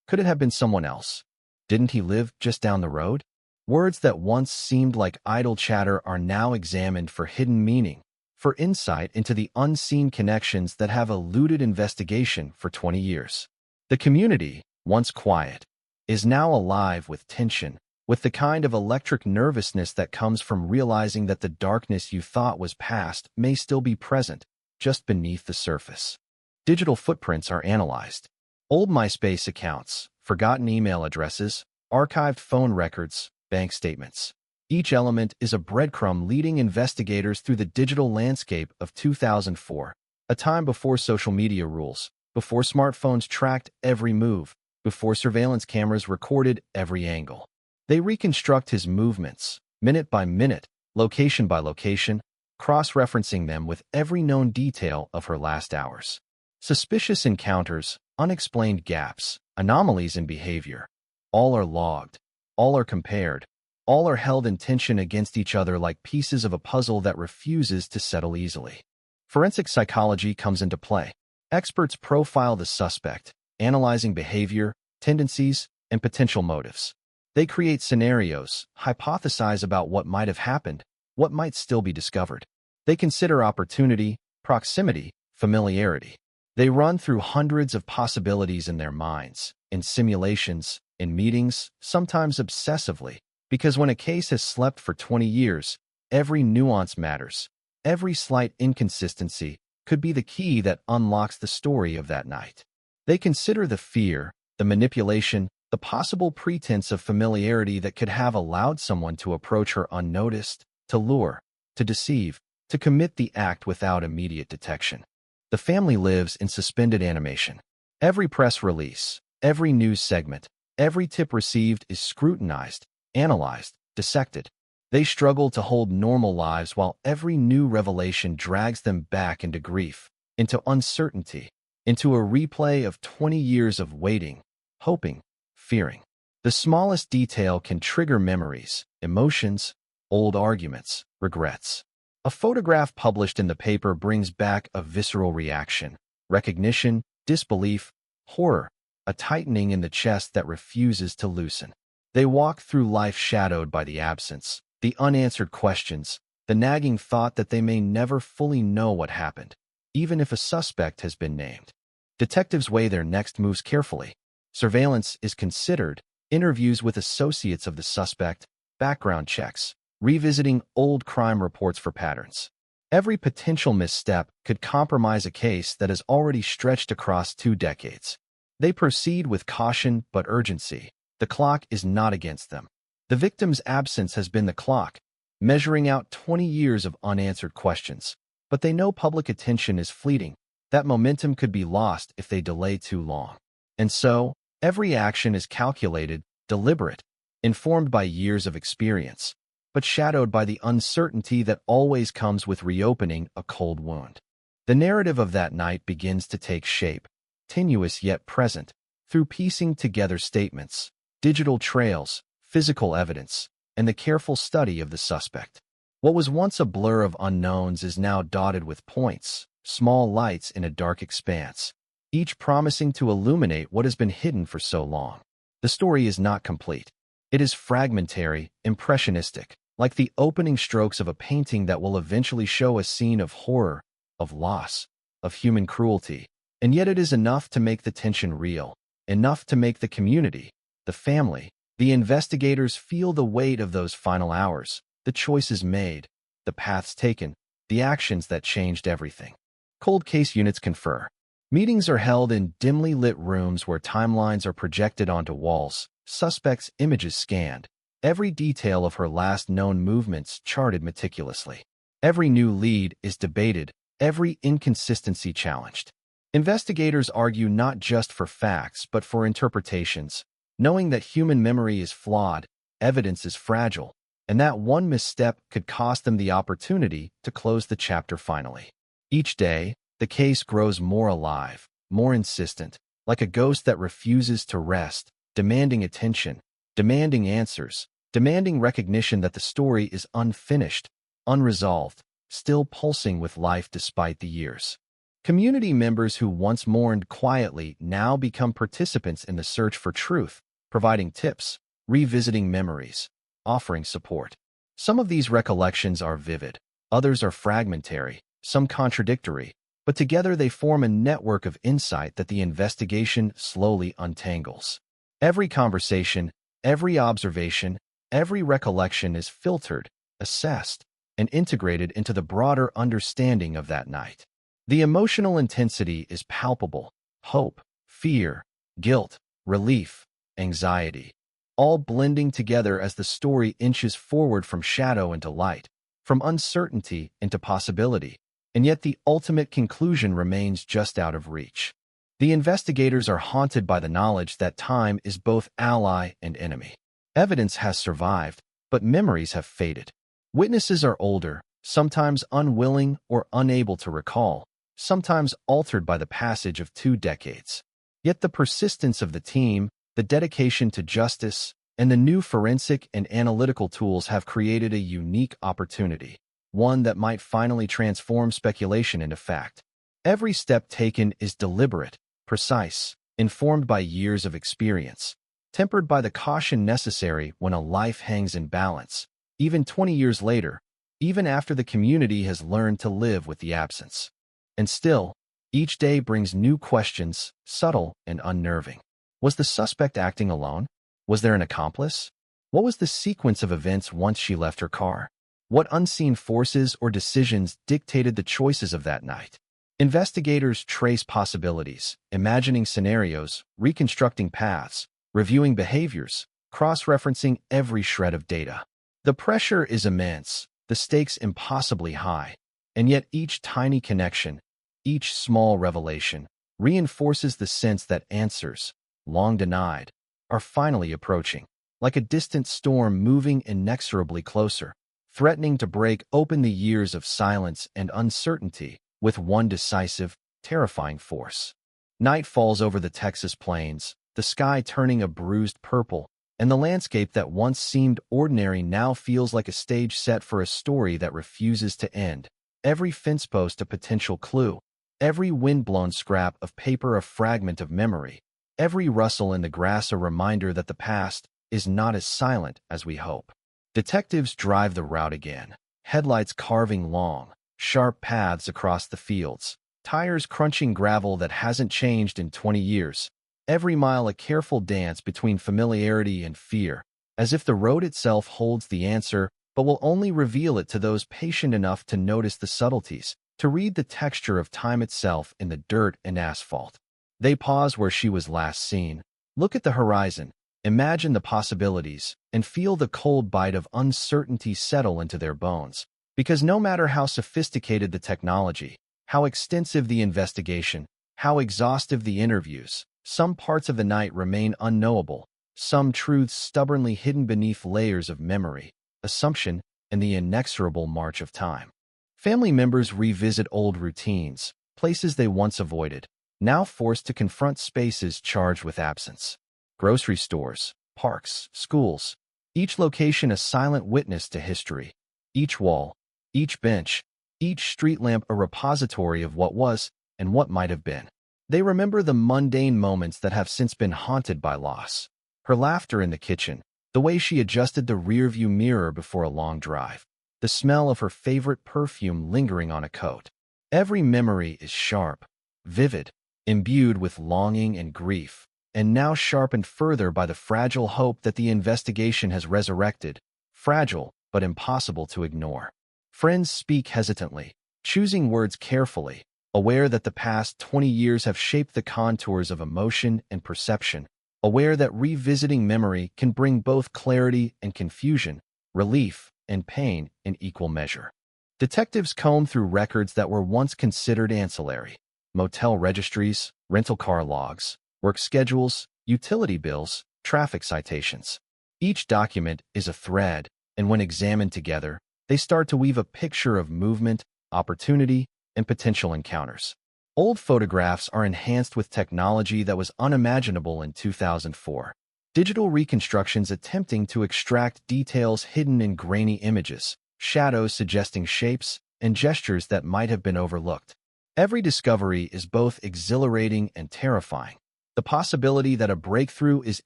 Could it have been someone else? Didn't he live just down the road? Words that once seemed like idle chatter are now examined for hidden meaning, for insight into the unseen connections that have eluded investigation for 20 years. The community, once quiet, is now alive with tension, with the kind of electric nervousness that comes from realizing that the darkness you thought was past may still be present, just beneath the surface. Digital footprints are analyzed. Old MySpace accounts, forgotten email addresses, archived phone records, bank statements. Each element is a breadcrumb leading investigators through the digital landscape of 2004, a time before social media rules, before smartphones tracked every move, before surveillance cameras recorded every angle. They reconstruct his movements, minute by minute, location by location, cross-referencing them with every known detail of her last hours. Suspicious encounters, unexplained gaps, anomalies in behavior. All are logged, all are compared, all are held in tension against each other like pieces of a puzzle that refuses to settle easily. Forensic psychology comes into play. Experts profile the suspect, analyzing behavior, tendencies, and potential motives. They create scenarios, hypothesize about what might have happened, what might still be discovered. They consider opportunity, proximity, familiarity. They run through hundreds of possibilities in their minds, in simulations, in meetings, sometimes obsessively, because when a case has slept for 20 years, every nuance matters. Every slight inconsistency could be the key that unlocks the story of that night. They consider the fear, the manipulation, the possible pretense of familiarity that could have allowed someone to approach her unnoticed, to lure, to deceive, to commit the act without immediate detection. The family lives in suspended animation. Every press release, every news segment, every tip received is scrutinized, analyzed, dissected. They struggle to hold normal lives while every new revelation drags them back into grief, into uncertainty, into a replay of 20 years of waiting, hoping, fearing. The smallest detail can trigger memories, emotions, old arguments, regrets. A photograph published in the paper brings back a visceral reaction, recognition, disbelief, horror, a tightening in the chest that refuses to loosen. They walk through life shadowed by the absence, the unanswered questions, the nagging thought that they may never fully know what happened, even if a suspect has been named. Detectives weigh their next moves carefully. Surveillance is considered, interviews with associates of the suspect, background checks, revisiting old crime reports for patterns. Every potential misstep could compromise a case that has already stretched across 2 decades. They proceed with caution but urgency. The clock is not against them. The victim's absence has been the clock, measuring out 20 years of unanswered questions. But they know public attention is fleeting. That momentum could be lost if they delay too long. And so, every action is calculated, deliberate, informed by years of experience, but shadowed by the uncertainty that always comes with reopening a cold wound. The narrative of that night begins to take shape, tenuous yet present, through piecing together statements, digital trails, physical evidence, and the careful study of the suspect. What was once a blur of unknowns is now dotted with points, small lights in a dark expanse, each promising to illuminate what has been hidden for so long. The story is not complete. It is fragmentary, impressionistic, like the opening strokes of a painting that will eventually show a scene of horror, of loss, of human cruelty. And yet it is enough to make the tension real, enough to make the community, the family, the investigators feel the weight of those final hours, the choices made, the paths taken, the actions that changed everything. Cold case units confer. Meetings are held in dimly lit rooms where timelines are projected onto walls, suspects' images scanned, every detail of her last known movements charted meticulously. Every new lead is debated, every inconsistency challenged. Investigators argue not just for facts but for interpretations, knowing that human memory is flawed, evidence is fragile, and that one misstep could cost them the opportunity to close the chapter finally. Each day, the case grows more alive, more insistent, like a ghost that refuses to rest, demanding attention, demanding answers, demanding recognition that the story is unfinished, unresolved, still pulsing with life despite the years. Community members who once mourned quietly now become participants in the search for truth, providing tips, revisiting memories, offering support. Some of these recollections are vivid, others are fragmentary, some contradictory, but together they form a network of insight that the investigation slowly untangles. Every conversation, every observation, every recollection is filtered, assessed, and integrated into the broader understanding of that night. The emotional intensity is palpable. Hope, fear, guilt, relief, anxiety, all blending together as the story inches forward from shadow into light, from uncertainty into possibility, and yet the ultimate conclusion remains just out of reach. The investigators are haunted by the knowledge that time is both ally and enemy. Evidence has survived, but memories have faded. Witnesses are older, sometimes unwilling or unable to recall, sometimes altered by the passage of 2 decades. Yet the persistence of the team, the dedication to justice, and the new forensic and analytical tools have created a unique opportunity, one that might finally transform speculation into fact. Every step taken is deliberate, precise, informed by years of experience, tempered by the caution necessary when a life hangs in balance, even 20 years later, even after the community has learned to live with the absence. And still, each day brings new questions, subtle and unnerving. Was the suspect acting alone? Was there an accomplice? What was the sequence of events once she left her car? What unseen forces or decisions dictated the choices of that night? Investigators trace possibilities, imagining scenarios, reconstructing paths, reviewing behaviors, cross-referencing every shred of data. The pressure is immense, the stakes impossibly high, and yet each tiny connection, each small revelation, reinforces the sense that answers, long denied, are finally approaching, like a distant storm moving inexorably closer, threatening to break open the years of silence and uncertainty with one decisive, terrifying force. Night falls over the Texas plains, the sky turning a bruised purple, and the landscape that once seemed ordinary now feels like a stage set for a story that refuses to end. Every fence post a potential clue, every wind-blown scrap of paper a fragment of memory, every rustle in the grass a reminder that the past is not as silent as we hope. Detectives drive the route again, headlights carving long, sharp paths across the fields, tires crunching gravel that hasn't changed in 20 years, every mile a careful dance between familiarity and fear, as if the road itself holds the answer but will only reveal it to those patient enough to notice the subtleties, to read the texture of time itself in the dirt and asphalt. They pause where she was last seen, look at the horizon, imagine the possibilities, and feel the cold bite of uncertainty settle into their bones. Because no matter how sophisticated the technology, how extensive the investigation, how exhaustive the interviews, some parts of the night remain unknowable, some truths stubbornly hidden beneath layers of memory, assumption, and the inexorable march of time. Family members revisit old routines, places they once avoided, now forced to confront spaces charged with absence. Grocery stores, parks, schools, each location a silent witness to history, each wall, each bench, each street lamp a repository of what was and what might have been. They remember the mundane moments that have since been haunted by loss. Her laughter in the kitchen, the way she adjusted the rearview mirror before a long drive, the smell of her favorite perfume lingering on a coat. Every memory is sharp, vivid, imbued with longing and grief, and now sharpened further by the fragile hope that the investigation has resurrected, fragile but impossible to ignore. Friends speak hesitantly, choosing words carefully, aware that the past 20 years have shaped the contours of emotion and perception, aware that revisiting memory can bring both clarity and confusion, relief and pain in equal measure. Detectives comb through records that were once considered ancillary: motel registries, rental car logs, work schedules, utility bills, traffic citations. Each document is a thread, and when examined together, they start to weave a picture of movement, opportunity, and potential encounters. Old photographs are enhanced with technology that was unimaginable in 2004. Digital reconstructions attempting to extract details hidden in grainy images, shadows suggesting shapes, and gestures that might have been overlooked. Every discovery is both exhilarating and terrifying. The possibility that a breakthrough is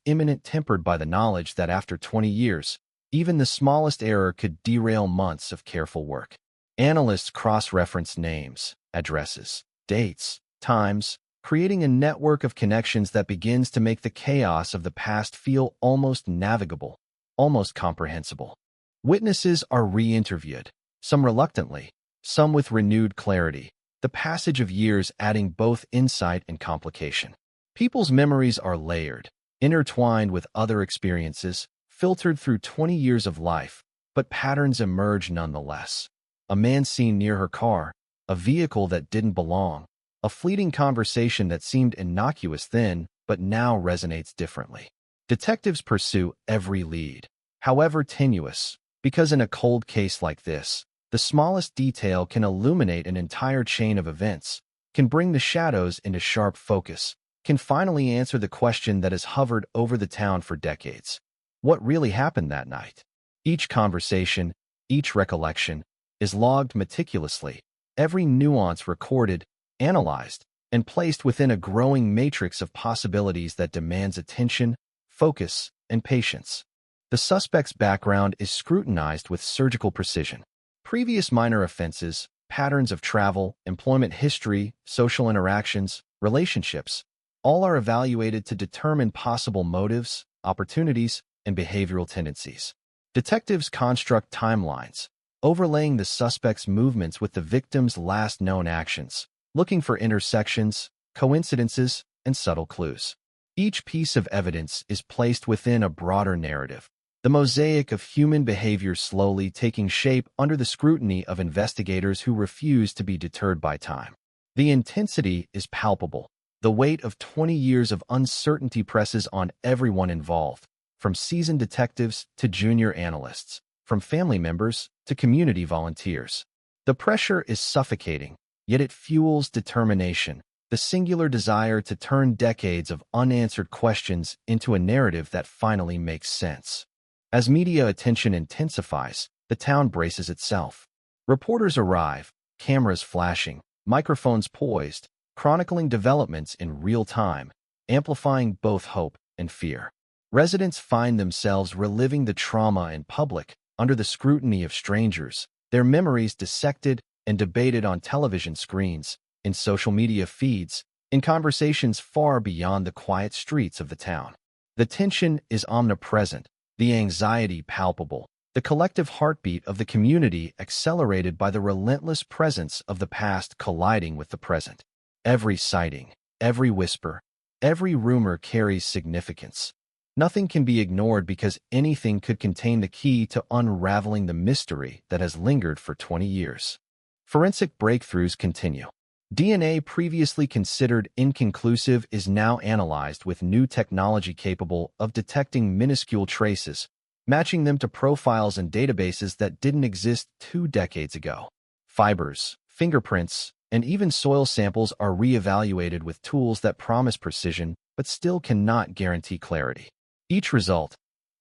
imminent, tempered by the knowledge that after 20 years, even the smallest error could derail months of careful work. Analysts cross-reference names, addresses, dates, times, creating a network of connections that begins to make the chaos of the past feel almost navigable, almost comprehensible. Witnesses are re-interviewed, some reluctantly, some with renewed clarity, the passage of years adding both insight and complication. People's memories are layered, intertwined with other experiences, filtered through 20 years of life, but patterns emerge nonetheless. A man seen near her car, a vehicle that didn't belong, a fleeting conversation that seemed innocuous then, but now resonates differently. Detectives pursue every lead, however tenuous, because in a cold case like this, the smallest detail can illuminate an entire chain of events, can bring the shadows into sharp focus, can finally answer the question that has hovered over the town for decades. What really happened that night? Each conversation, each recollection, is logged meticulously, every nuance recorded, analyzed, and placed within a growing matrix of possibilities that demands attention, focus, and patience. The suspect's background is scrutinized with surgical precision. Previous minor offenses, patterns of travel, employment history, social interactions, relationships, all are evaluated to determine possible motives, opportunities, and behavioral tendencies. Detectives construct timelines, overlaying the suspect's movements with the victim's last known actions, looking for intersections, coincidences, and subtle clues. Each piece of evidence is placed within a broader narrative, the mosaic of human behavior slowly taking shape under the scrutiny of investigators who refuse to be deterred by time. The intensity is palpable. The weight of 20 years of uncertainty presses on everyone involved, from seasoned detectives to junior analysts, from family members to community volunteers. The pressure is suffocating, yet it fuels determination, the singular desire to turn decades of unanswered questions into a narrative that finally makes sense. As media attention intensifies, the town braces itself. Reporters arrive, cameras flashing, microphones poised, chronicling developments in real time, amplifying both hope and fear. Residents find themselves reliving the trauma in public, under the scrutiny of strangers, their memories dissected and debated on television screens, in social media feeds, in conversations far beyond the quiet streets of the town. The tension is omnipresent, the anxiety palpable, the collective heartbeat of the community accelerated by the relentless presence of the past colliding with the present. Every sighting, every whisper, every rumor carries significance. Nothing can be ignored because anything could contain the key to unraveling the mystery that has lingered for 20 years. Forensic breakthroughs continue. DNA previously considered inconclusive is now analyzed with new technology capable of detecting minuscule traces, matching them to profiles and databases that didn't exist 2 decades ago. Fibers, fingerprints, and even soil samples are re-evaluated with tools that promise precision but still cannot guarantee clarity. Each result,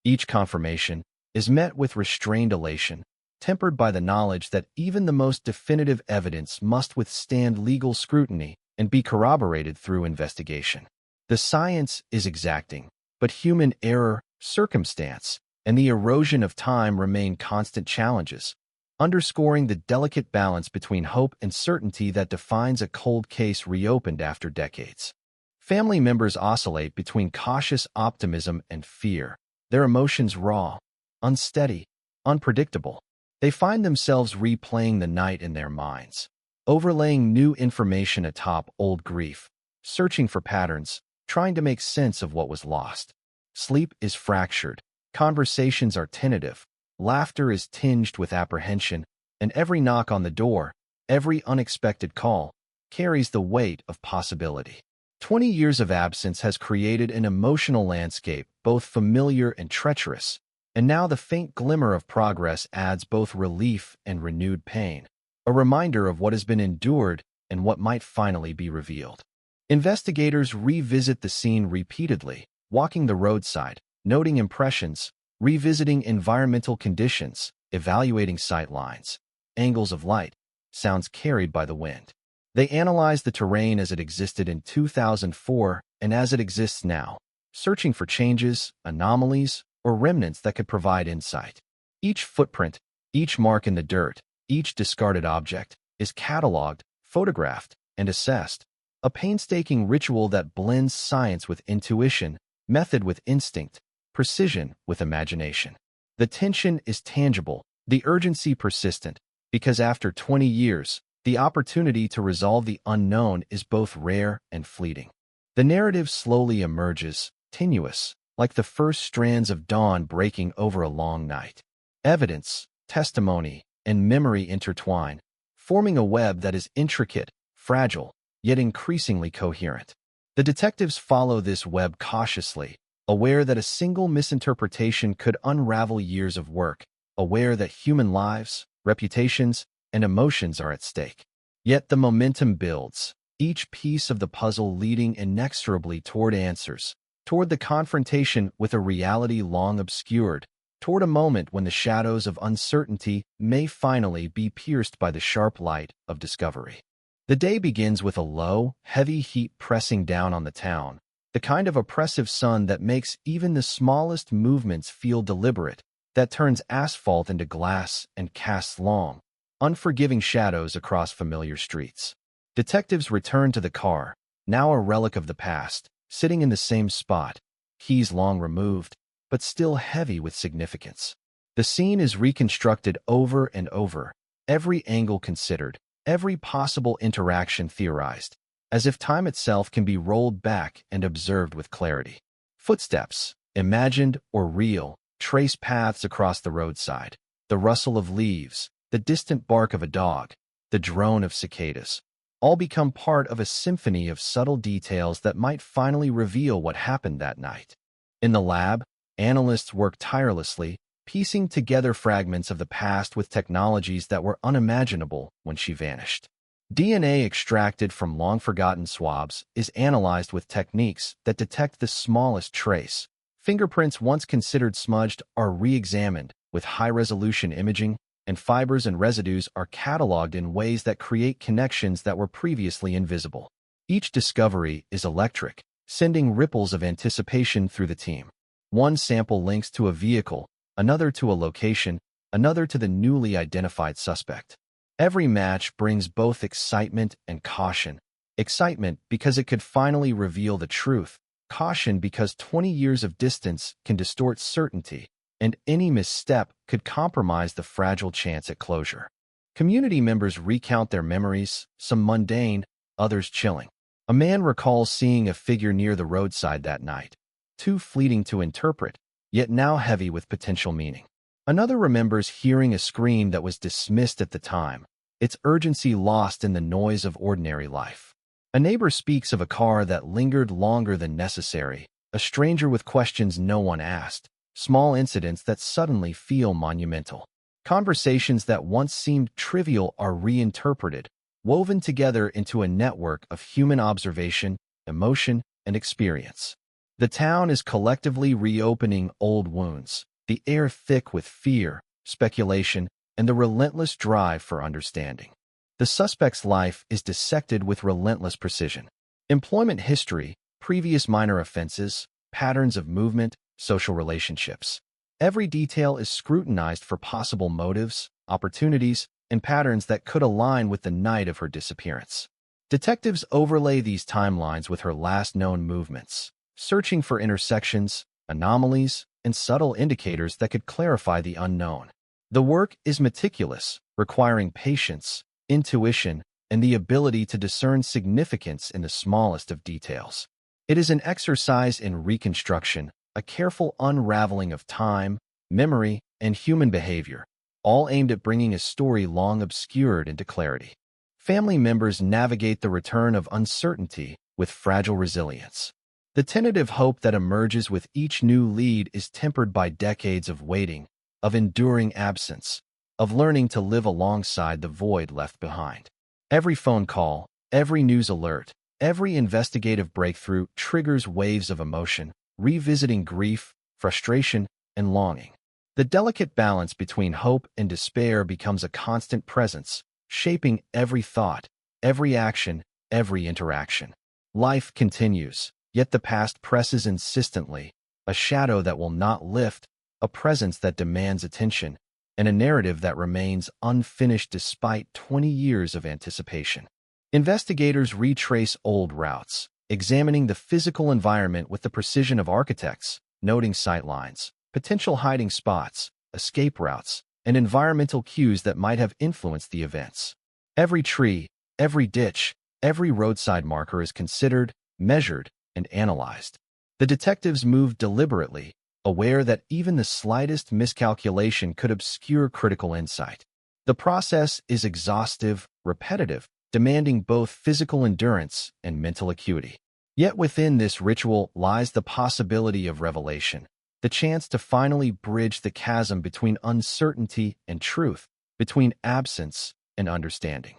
each confirmation, is met with restrained elation, tempered by the knowledge that even the most definitive evidence must withstand legal scrutiny and be corroborated through investigation. The science is exacting, but human error, circumstance, and the erosion of time remain constant challenges, underscoring the delicate balance between hope and certainty that defines a cold case reopened after decades. Family members oscillate between cautious optimism and fear, their emotions raw, unsteady, unpredictable. They find themselves replaying the night in their minds, overlaying new information atop old grief, searching for patterns, trying to make sense of what was lost. Sleep is fractured, conversations are tentative, laughter is tinged with apprehension, and every knock on the door, every unexpected call, carries the weight of possibility. 20 years of absence has created an emotional landscape both familiar and treacherous, and now the faint glimmer of progress adds both relief and renewed pain, a reminder of what has been endured and what might finally be revealed. Investigators revisit the scene repeatedly, walking the roadside, noting impressions, revisiting environmental conditions, evaluating sight lines, angles of light, sounds carried by the wind. They analyze the terrain as it existed in 2004 and as it exists now, searching for changes, anomalies, or remnants that could provide insight. Each footprint, each mark in the dirt, each discarded object is cataloged, photographed, and assessed, a painstaking ritual that blends science with intuition, method with instinct, precision with imagination. The tension is tangible, the urgency persistent, because after 20 years, the opportunity to resolve the unknown is both rare and fleeting. The narrative slowly emerges, tenuous, like the first strands of dawn breaking over a long night. Evidence, testimony, and memory intertwine, forming a web that is intricate, fragile, yet increasingly coherent. The detectives follow this web cautiously, aware that a single misinterpretation could unravel years of work, aware that human lives, reputations, and emotions are at stake. Yet the momentum builds, each piece of the puzzle leading inexorably toward answers, toward the confrontation with a reality long obscured, toward a moment when the shadows of uncertainty may finally be pierced by the sharp light of discovery. The day begins with a low, heavy heat pressing down on the town, the kind of oppressive sun that makes even the smallest movements feel deliberate, that turns asphalt into glass and casts long, unforgiving shadows across familiar streets. Detectives return to the car, now a relic of the past, sitting in the same spot, keys long removed, but still heavy with significance. The scene is reconstructed over and over, every angle considered, every possible interaction theorized, as if time itself can be rolled back and observed with clarity. Footsteps, imagined or real, trace paths across the roadside, the rustle of leaves, the distant bark of a dog, the drone of cicadas, all become part of a symphony of subtle details that might finally reveal what happened that night. In the lab, analysts work tirelessly, piecing together fragments of the past with technologies that were unimaginable when she vanished. DNA extracted from long-forgotten swabs is analyzed with techniques that detect the smallest trace. Fingerprints once considered smudged are re-examined with high-resolution imaging, and fibers and residues are cataloged in ways that create connections that were previously invisible. Each discovery is electric, sending ripples of anticipation through the team. One sample links to a vehicle, another to a location, another to the newly identified suspect. Every match brings both excitement and caution. Excitement because it could finally reveal the truth, caution because 20 years of distance can distort certainty, and any misstep could compromise the fragile chance at closure. Community members recount their memories, some mundane, others chilling. A man recalls seeing a figure near the roadside that night, too fleeting to interpret, yet now heavy with potential meaning. Another remembers hearing a scream that was dismissed at the time, its urgency lost in the noise of ordinary life. A neighbor speaks of a car that lingered longer than necessary, a stranger with questions no one asked, small incidents that suddenly feel monumental. Conversations that once seemed trivial are reinterpreted, woven together into a network of human observation, emotion, and experience. The town is collectively reopening old wounds, the air thick with fear, speculation, and the relentless drive for understanding. The suspect's life is dissected with relentless precision. Employment history, previous minor offenses, patterns of movement, social relationships. Every detail is scrutinized for possible motives, opportunities, and patterns that could align with the night of her disappearance. Detectives overlay these timelines with her last known movements, searching for intersections, anomalies, and subtle indicators that could clarify the unknown. The work is meticulous, requiring patience, intuition, and the ability to discern significance in the smallest of details. It is an exercise in reconstruction, a careful unraveling of time, memory, and human behavior, all aimed at bringing a story long obscured into clarity. Family members navigate the return of uncertainty with fragile resilience. The tentative hope that emerges with each new lead is tempered by decades of waiting, of enduring absence, of learning to live alongside the void left behind. Every phone call, every news alert, every investigative breakthrough triggers waves of emotion, revisiting grief, frustration, and longing. The delicate balance between hope and despair becomes a constant presence, shaping every thought, every action, every interaction. Life continues, yet the past presses insistently, a shadow that will not lift, a presence that demands attention, and a narrative that remains unfinished despite 20 years of anticipation. Investigators retrace old routes, examining the physical environment with the precision of architects, noting sightlines, potential hiding spots, escape routes, and environmental cues that might have influenced the events. Every tree, every ditch, every roadside marker is considered, measured, and analyzed. The detectives moved deliberately, aware that even the slightest miscalculation could obscure critical insight. The process is exhaustive, repetitive, demanding both physical endurance and mental acuity. Yet within this ritual lies the possibility of revelation, the chance to finally bridge the chasm between uncertainty and truth, between absence and understanding.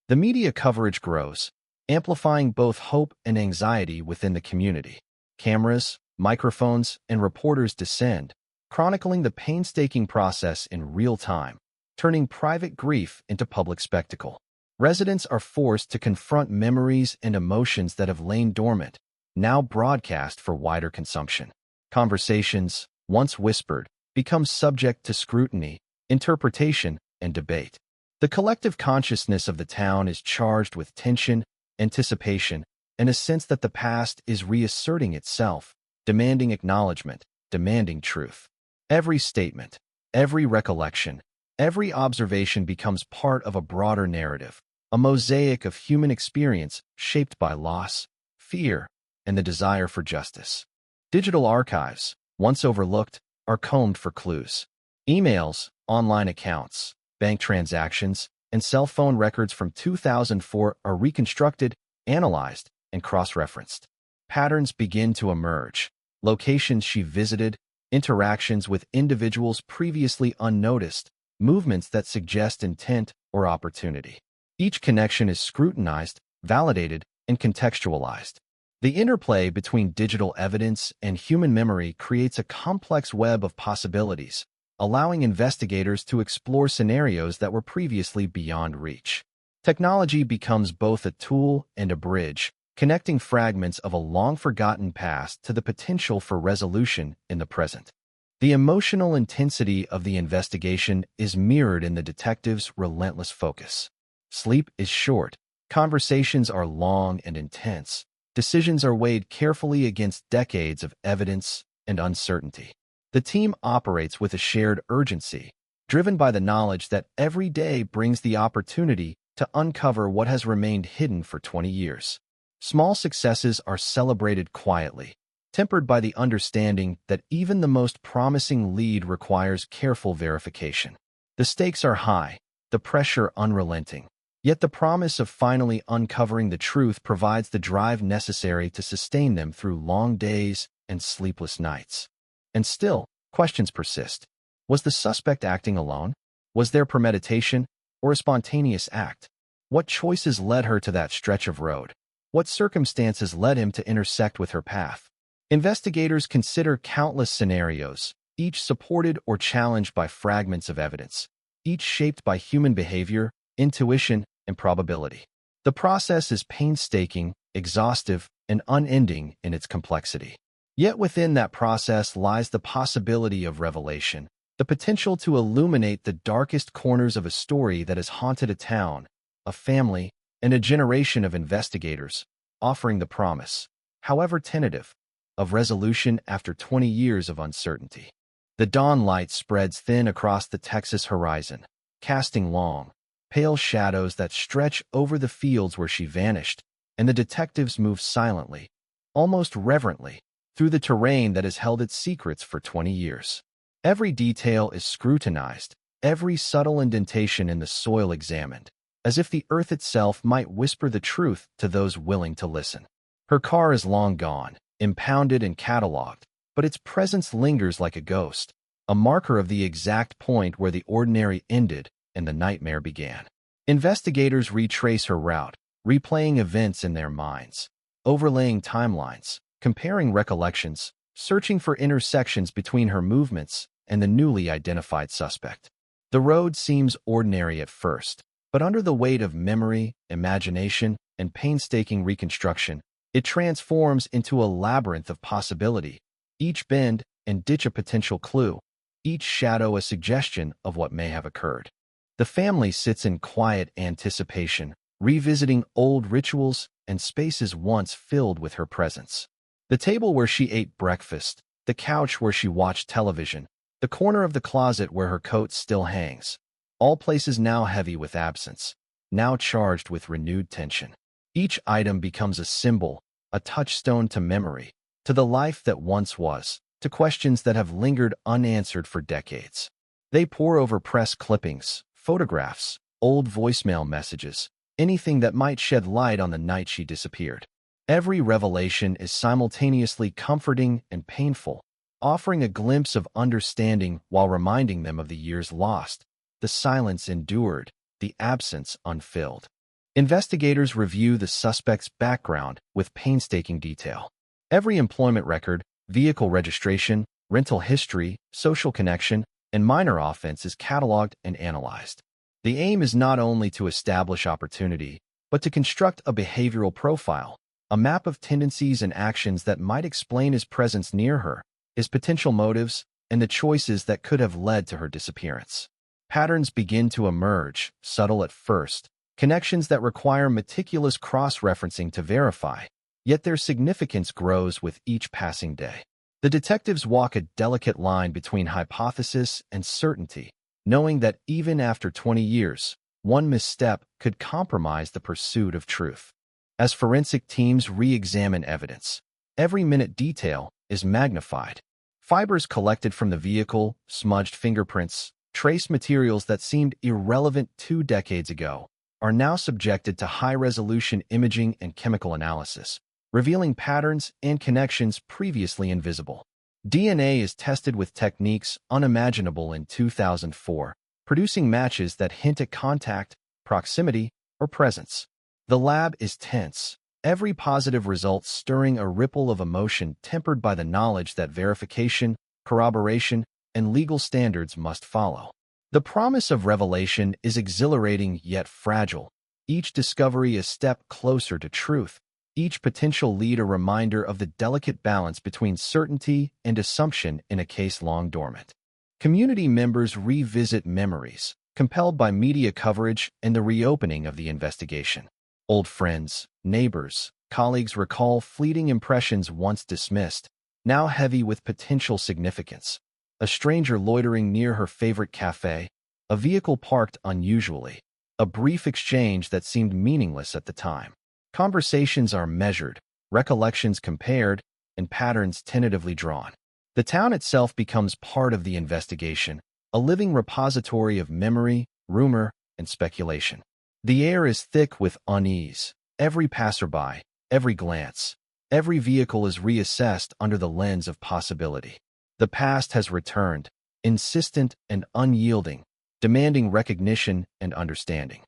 The media coverage grows, amplifying both hope and anxiety within the community. Cameras, microphones, and reporters descend, chronicling the painstaking process in real time, turning private grief into public spectacle. Residents are forced to confront memories and emotions that have lain dormant, now broadcast for wider consumption. Conversations, once whispered, become subject to scrutiny, interpretation, and debate. The collective consciousness of the town is charged with tension, anticipation, and a sense that the past is reasserting itself, demanding acknowledgement, demanding truth. Every statement, every recollection, every observation becomes part of a broader narrative, a mosaic of human experience shaped by loss, fear, and the desire for justice. Digital archives, once overlooked, are combed for clues. Emails, online accounts, bank transactions, and cell phone records from 2004 are reconstructed, analyzed, and cross-referenced. Patterns begin to emerge. Locations she visited, interactions with individuals previously unnoticed, movements that suggest intent or opportunity. Each connection is scrutinized, validated, and contextualized. The interplay between digital evidence and human memory creates a complex web of possibilities, allowing investigators to explore scenarios that were previously beyond reach. Technology becomes both a tool and a bridge, connecting fragments of a long-forgotten past to the potential for resolution in the present. The emotional intensity of the investigation is mirrored in the detective's relentless focus. Sleep is short, conversations are long and intense, decisions are weighed carefully against decades of evidence and uncertainty. The team operates with a shared urgency, driven by the knowledge that every day brings the opportunity to uncover what has remained hidden for 20 years. Small successes are celebrated quietly, tempered by the understanding that even the most promising lead requires careful verification. The stakes are high, the pressure unrelenting, yet the promise of finally uncovering the truth provides the drive necessary to sustain them through long days and sleepless nights. And still, questions persist. Was the suspect acting alone? Was there premeditation or a spontaneous act? What choices led her to that stretch of road? What circumstances led him to intersect with her path? Investigators consider countless scenarios, each supported or challenged by fragments of evidence, each shaped by human behavior, intuition, and probability. The process is painstaking, exhaustive, and unending in its complexity. Yet within that process lies the possibility of revelation, the potential to illuminate the darkest corners of a story that has haunted a town, a family, and a generation of investigators, offering the promise, however tentative, of resolution after 20 years of uncertainty. The dawn light spreads thin across the Texas horizon, casting long, pale shadows that stretch over the fields where she vanished, and the detectives move silently, almost reverently, through the terrain that has held its secrets for 20 years. Every detail is scrutinized, every subtle indentation in the soil examined, as if the earth itself might whisper the truth to those willing to listen. Her car is long gone, impounded and cataloged, but its presence lingers like a ghost, a marker of the exact point where the ordinary ended and the nightmare began. Investigators retrace her route, replaying events in their minds, overlaying timelines, comparing recollections, searching for intersections between her movements and the newly identified suspect. The road seems ordinary at first, but under the weight of memory, imagination, and painstaking reconstruction, it transforms into a labyrinth of possibility, each bend and ditch a potential clue, each shadow a suggestion of what may have occurred. The family sits in quiet anticipation, revisiting old rituals and spaces once filled with her presence. The table where she ate breakfast, the couch where she watched television, the corner of the closet where her coat still hangs, all places now heavy with absence, now charged with renewed tension. Each item becomes a symbol, a touchstone to memory, to the life that once was, to questions that have lingered unanswered for decades. They pore over press clippings, photographs, old voicemail messages, anything that might shed light on the night she disappeared. Every revelation is simultaneously comforting and painful, offering a glimpse of understanding while reminding them of the years lost, the silence endured, the absence unfilled. Investigators review the suspect's background with painstaking detail. Every employment record, vehicle registration, rental history, social connection, and minor offense is cataloged and analyzed. The aim is not only to establish opportunity, but to construct a behavioral profile, a map of tendencies and actions that might explain his presence near her, his potential motives, and the choices that could have led to her disappearance. Patterns begin to emerge, subtle at first, connections that require meticulous cross-referencing to verify, yet their significance grows with each passing day. The detectives walk a delicate line between hypothesis and certainty, knowing that even after 20 years, one misstep could compromise the pursuit of truth. As forensic teams re-examine evidence, every minute detail is magnified. Fibers collected from the vehicle, smudged fingerprints, trace materials that seemed irrelevant 2 decades ago, are now subjected to high-resolution imaging and chemical analysis, revealing patterns and connections previously invisible. DNA is tested with techniques unimaginable in 2004, producing matches that hint at contact, proximity, or presence. The lab is tense, every positive result stirring a ripple of emotion tempered by the knowledge that verification, corroboration, and legal standards must follow. The promise of revelation is exhilarating yet fragile, each discovery a step closer to truth, each potential lead a reminder of the delicate balance between certainty and assumption in a case long dormant. Community members revisit memories, compelled by media coverage and the reopening of the investigation. Old friends, neighbors, colleagues recall fleeting impressions once dismissed, now heavy with potential significance. A stranger loitering near her favorite cafe, a vehicle parked unusually, a brief exchange that seemed meaningless at the time. Conversations are measured, recollections compared, and patterns tentatively drawn. The town itself becomes part of the investigation, a living repository of memory, rumor, and speculation. The air is thick with unease. Every passerby, every glance, every vehicle is reassessed under the lens of possibility. The past has returned, insistent and unyielding, demanding recognition and understanding.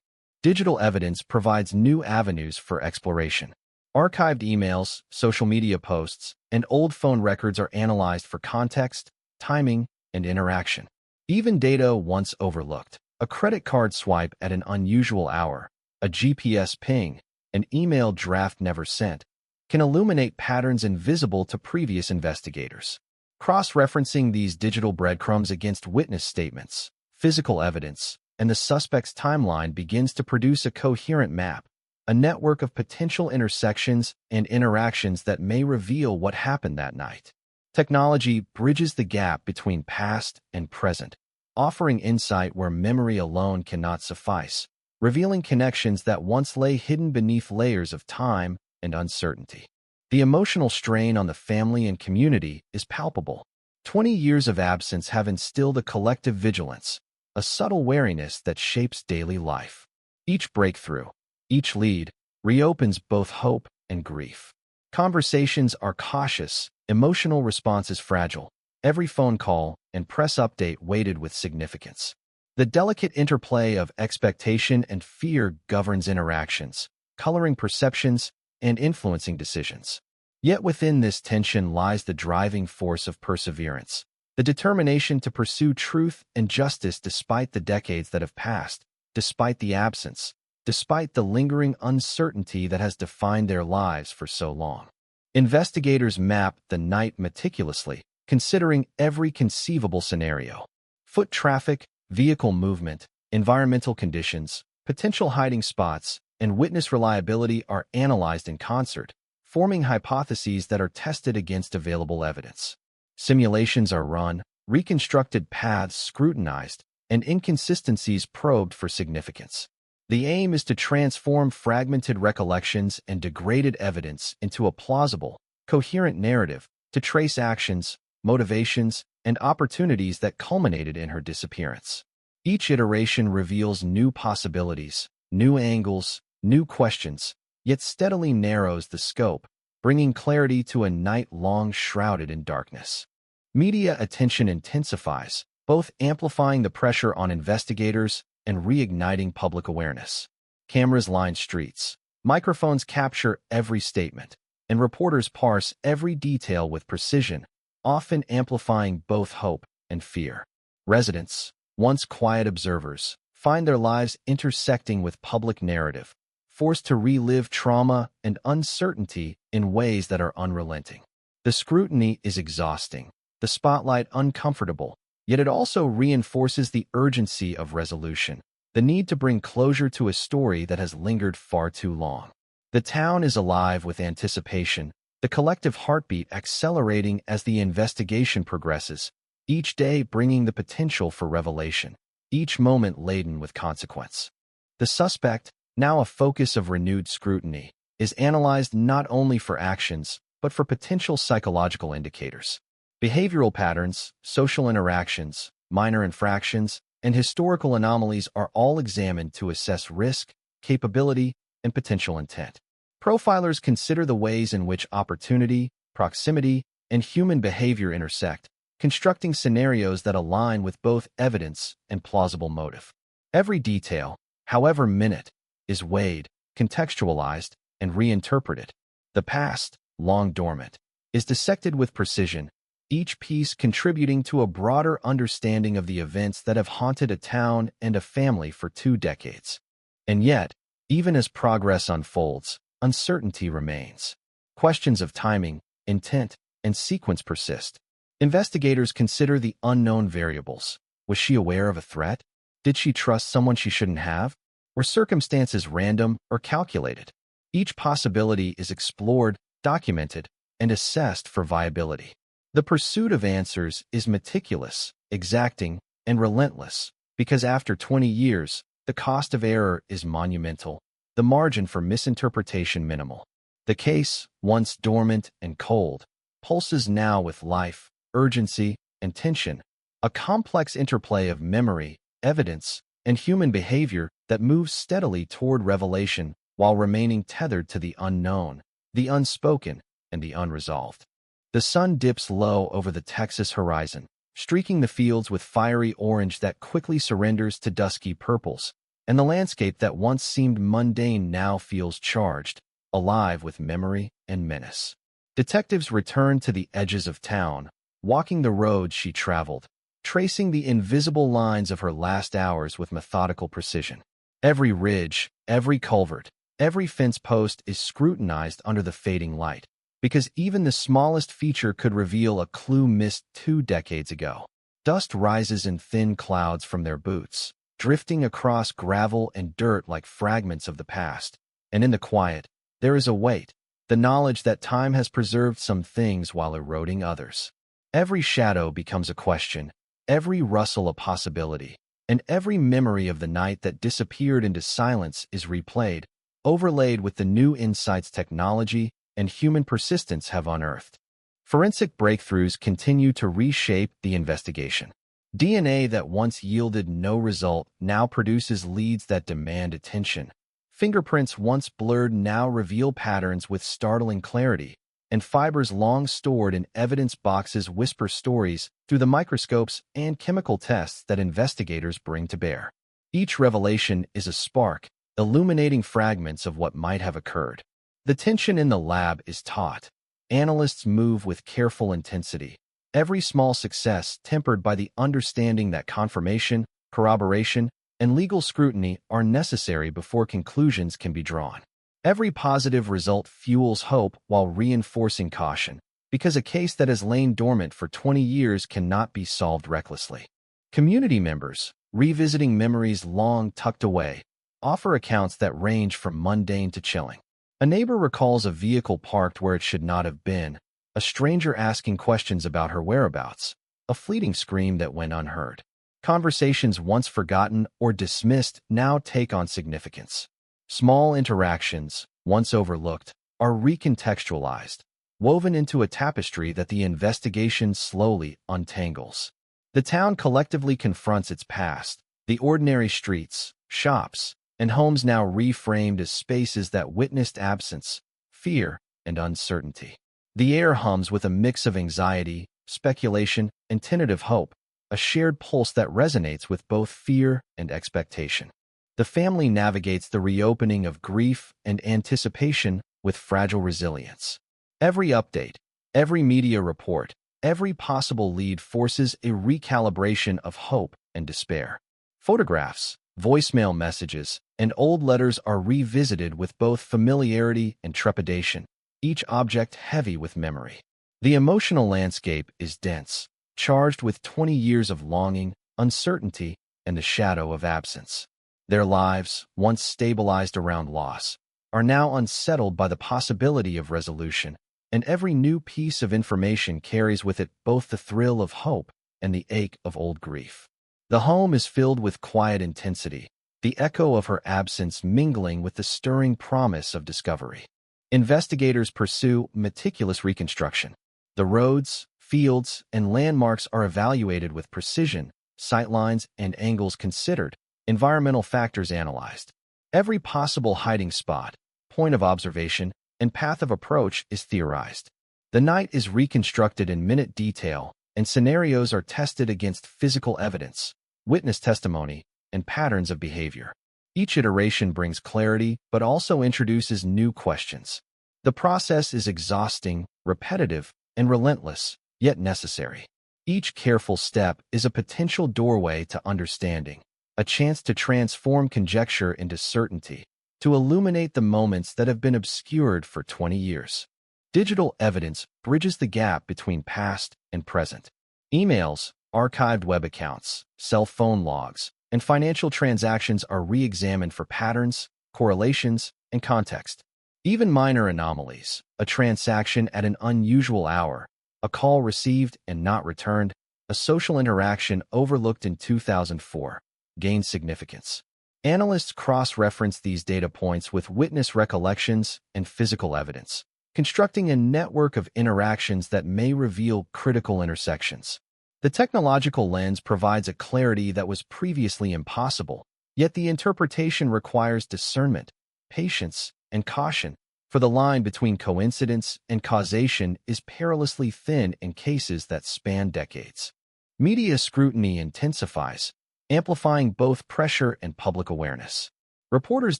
Digital evidence provides new avenues for exploration. Archived emails, social media posts, and old phone records are analyzed for context, timing, and interaction. Even data once overlooked, a credit card swipe at an unusual hour, a GPS ping, an email draft never sent, can illuminate patterns invisible to previous investigators. Cross-referencing these digital breadcrumbs against witness statements, physical evidence, and the suspect's timeline begins to produce a coherent map, a network of potential intersections and interactions that may reveal what happened that night. Technology bridges the gap between past and present, offering insight where memory alone cannot suffice, revealing connections that once lay hidden beneath layers of time and uncertainty. The emotional strain on the family and community is palpable. 20 years of absence have instilled a collective vigilance, a subtle wariness that shapes daily life. Each breakthrough, each lead, reopens both hope and grief. Conversations are cautious, emotional responses fragile, every phone call and press update weighted with significance. The delicate interplay of expectation and fear governs interactions, coloring perceptions and influencing decisions. Yet within this tension lies the driving force of perseverance, the determination to pursue truth and justice despite the decades that have passed, despite the absence, despite the lingering uncertainty that has defined their lives for so long. Investigators map the night meticulously, considering every conceivable scenario. Foot traffic, vehicle movement, environmental conditions, potential hiding spots, and witness reliability are analyzed in concert, forming hypotheses that are tested against available evidence. Simulations are run, reconstructed paths scrutinized, and inconsistencies probed for significance. The aim is to transform fragmented recollections and degraded evidence into a plausible, coherent narrative to trace actions, motivations, and opportunities that culminated in her disappearance. Each iteration reveals new possibilities, new angles, new questions, yet steadily narrows the scope, bringing clarity to a night long shrouded in darkness. Media attention intensifies, both amplifying the pressure on investigators and reigniting public awareness. Cameras line streets, microphones capture every statement, and reporters parse every detail with precision, often amplifying both hope and fear. Residents, once quiet observers, find their lives intersecting with public narrative, forced to relive trauma and uncertainty in ways that are unrelenting. The scrutiny is exhausting, the spotlight uncomfortable, yet it also reinforces the urgency of resolution, the need to bring closure to a story that has lingered far too long. The town is alive with anticipation, the collective heartbeat accelerating as the investigation progresses, each day bringing the potential for revelation, each moment laden with consequence. The suspect, now a focus of renewed scrutiny, is analyzed not only for actions, but for potential psychological indicators. Behavioral patterns, social interactions, minor infractions, and historical anomalies are all examined to assess risk, capability, and potential intent. Profilers consider the ways in which opportunity, proximity, and human behavior intersect, constructing scenarios that align with both evidence and plausible motive. Every detail, however minute, is weighed, contextualized, and reinterpreted. The past, long dormant, is dissected with precision, each piece contributing to a broader understanding of the events that have haunted a town and a family for 2 decades. And yet, even as progress unfolds, uncertainty remains. Questions of timing, intent, and sequence persist. Investigators consider the unknown variables. Was she aware of a threat? Did she trust someone she shouldn't have? Were circumstances random or calculated? Each possibility is explored, documented, and assessed for viability. The pursuit of answers is meticulous, exacting, and relentless, because after 20 years, the cost of error is monumental, the margin for misinterpretation minimal. The case, once dormant and cold, pulses now with life, urgency, and tension, a complex interplay of memory, evidence, and human behavior that moves steadily toward revelation while remaining tethered to the unknown, the unspoken, and the unresolved. The sun dips low over the Texas horizon, streaking the fields with fiery orange that quickly surrenders to dusky purples, and the landscape that once seemed mundane now feels charged, alive with memory and menace. Detectives return to the edges of town, walking the roads she traveled, tracing the invisible lines of her last hours with methodical precision. Every ridge, every culvert, every fence post is scrutinized under the fading light, because even the smallest feature could reveal a clue missed 2 decades ago. Dust rises in thin clouds from their boots, drifting across gravel and dirt like fragments of the past. And in the quiet, there is a weight, the knowledge that time has preserved some things while eroding others. Every shadow becomes a question, every rustle a possibility, and every memory of the night that disappeared into silence is replayed, overlaid with the new insights technology and human persistence have unearthed. Forensic breakthroughs continue to reshape the investigation. DNA that once yielded no result now produces leads that demand attention. Fingerprints once blurred now reveal patterns with startling clarity, and fibers long stored in evidence boxes whisper stories through the microscopes and chemical tests that investigators bring to bear. Each revelation is a spark, illuminating fragments of what might have occurred. The tension in the lab is taut. Analysts move with careful intensity, every small success tempered by the understanding that confirmation, corroboration, and legal scrutiny are necessary before conclusions can be drawn. Every positive result fuels hope while reinforcing caution, because a case that has lain dormant for 20 years cannot be solved recklessly. Community members, revisiting memories long tucked away, offer accounts that range from mundane to chilling. A neighbor recalls a vehicle parked where it should not have been, a stranger asking questions about her whereabouts, a fleeting scream that went unheard. Conversations once forgotten or dismissed now take on significance. Small interactions, once overlooked, are recontextualized, woven into a tapestry that the investigation slowly untangles. The town collectively confronts its past, the ordinary streets, shops, and homes now reframed as spaces that witnessed absence, fear, and uncertainty. The air hums with a mix of anxiety, speculation, and tentative hope, a shared pulse that resonates with both fear and expectation. The family navigates the reopening of grief and anticipation with fragile resilience. Every update, every media report, every possible lead forces a recalibration of hope and despair. Photographs, voicemail messages, and old letters are revisited with both familiarity and trepidation, each object heavy with memory. The emotional landscape is dense, charged with 20 years of longing, uncertainty, and the shadow of absence. Their lives, once stabilized around loss, are now unsettled by the possibility of resolution, and every new piece of information carries with it both the thrill of hope and the ache of old grief. The home is filled with quiet intensity, the echo of her absence mingling with the stirring promise of discovery. Investigators pursue meticulous reconstruction. The roads, fields, and landmarks are evaluated with precision, sightlines and angles considered, environmental factors analyzed. Every possible hiding spot, point of observation, and path of approach is theorized. The night is reconstructed in minute detail, and scenarios are tested against physical evidence, witness testimony, and patterns of behavior. Each iteration brings clarity, but also introduces new questions. The process is exhausting, repetitive, and relentless, yet necessary. Each careful step is a potential doorway to understanding, a chance to transform conjecture into certainty, to illuminate the moments that have been obscured for 20 years. Digital evidence bridges the gap between past and present. Emails, archived web accounts, cell phone logs, and financial transactions are re-examined for patterns, correlations, and context. Even minor anomalies, a transaction at an unusual hour, a call received and not returned, a social interaction overlooked in 2004, gain significance. Analysts cross-reference these data points with witness recollections and physical evidence, constructing a network of interactions that may reveal critical intersections. The technological lens provides a clarity that was previously impossible, yet the interpretation requires discernment, patience, and caution, for the line between coincidence and causation is perilously thin in cases that span decades. Media scrutiny intensifies, amplifying both pressure and public awareness. Reporters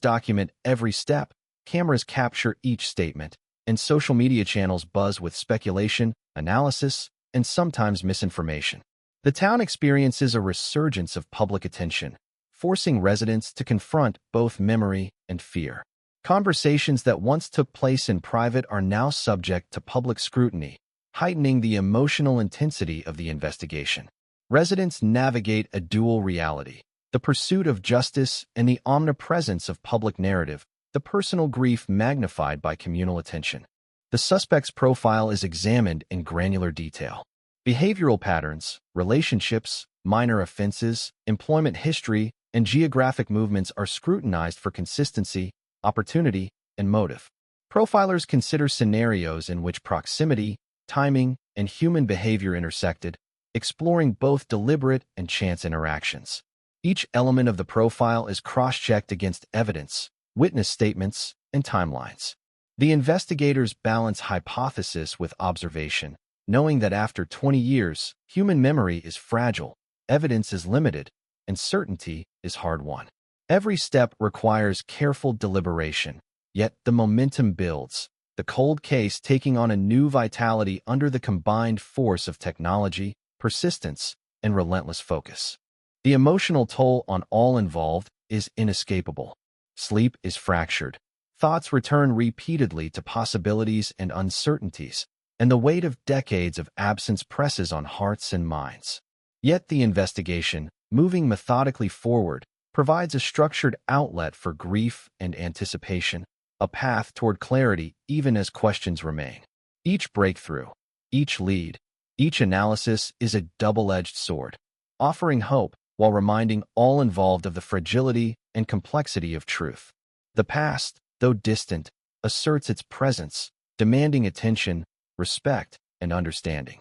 document every step, cameras capture each statement, and social media channels buzz with speculation, analysis, and sometimes misinformation. The town experiences a resurgence of public attention, forcing residents to confront both memory and fear. Conversations that once took place in private are now subject to public scrutiny, heightening the emotional intensity of the investigation. Residents navigate a dual reality, the pursuit of justice and the omnipresence of public narrative, the personal grief magnified by communal attention. The suspect's profile is examined in granular detail. Behavioral patterns, relationships, minor offenses, employment history, and geographic movements are scrutinized for consistency, opportunity, and motive. Profilers consider scenarios in which proximity, timing, and human behavior intersected, exploring both deliberate and chance interactions. Each element of the profile is cross-checked against evidence, witness statements, and timelines. The investigators balance hypothesis with observation, knowing that after 20 years, human memory is fragile, evidence is limited, and certainty is hard-won. Every step requires careful deliberation, yet the momentum builds, the cold case taking on a new vitality under the combined force of technology, persistence, and relentless focus. The emotional toll on all involved is inescapable. Sleep is fractured. Thoughts return repeatedly to possibilities and uncertainties, and the weight of decades of absence presses on hearts and minds. Yet the investigation, moving methodically forward, provides a structured outlet for grief and anticipation, a path toward clarity even as questions remain. Each breakthrough, each lead, each analysis is a double-edged sword, offering hope while reminding all involved of the fragility and complexity of truth. The past, though distant, asserts its presence, demanding attention, respect, and understanding.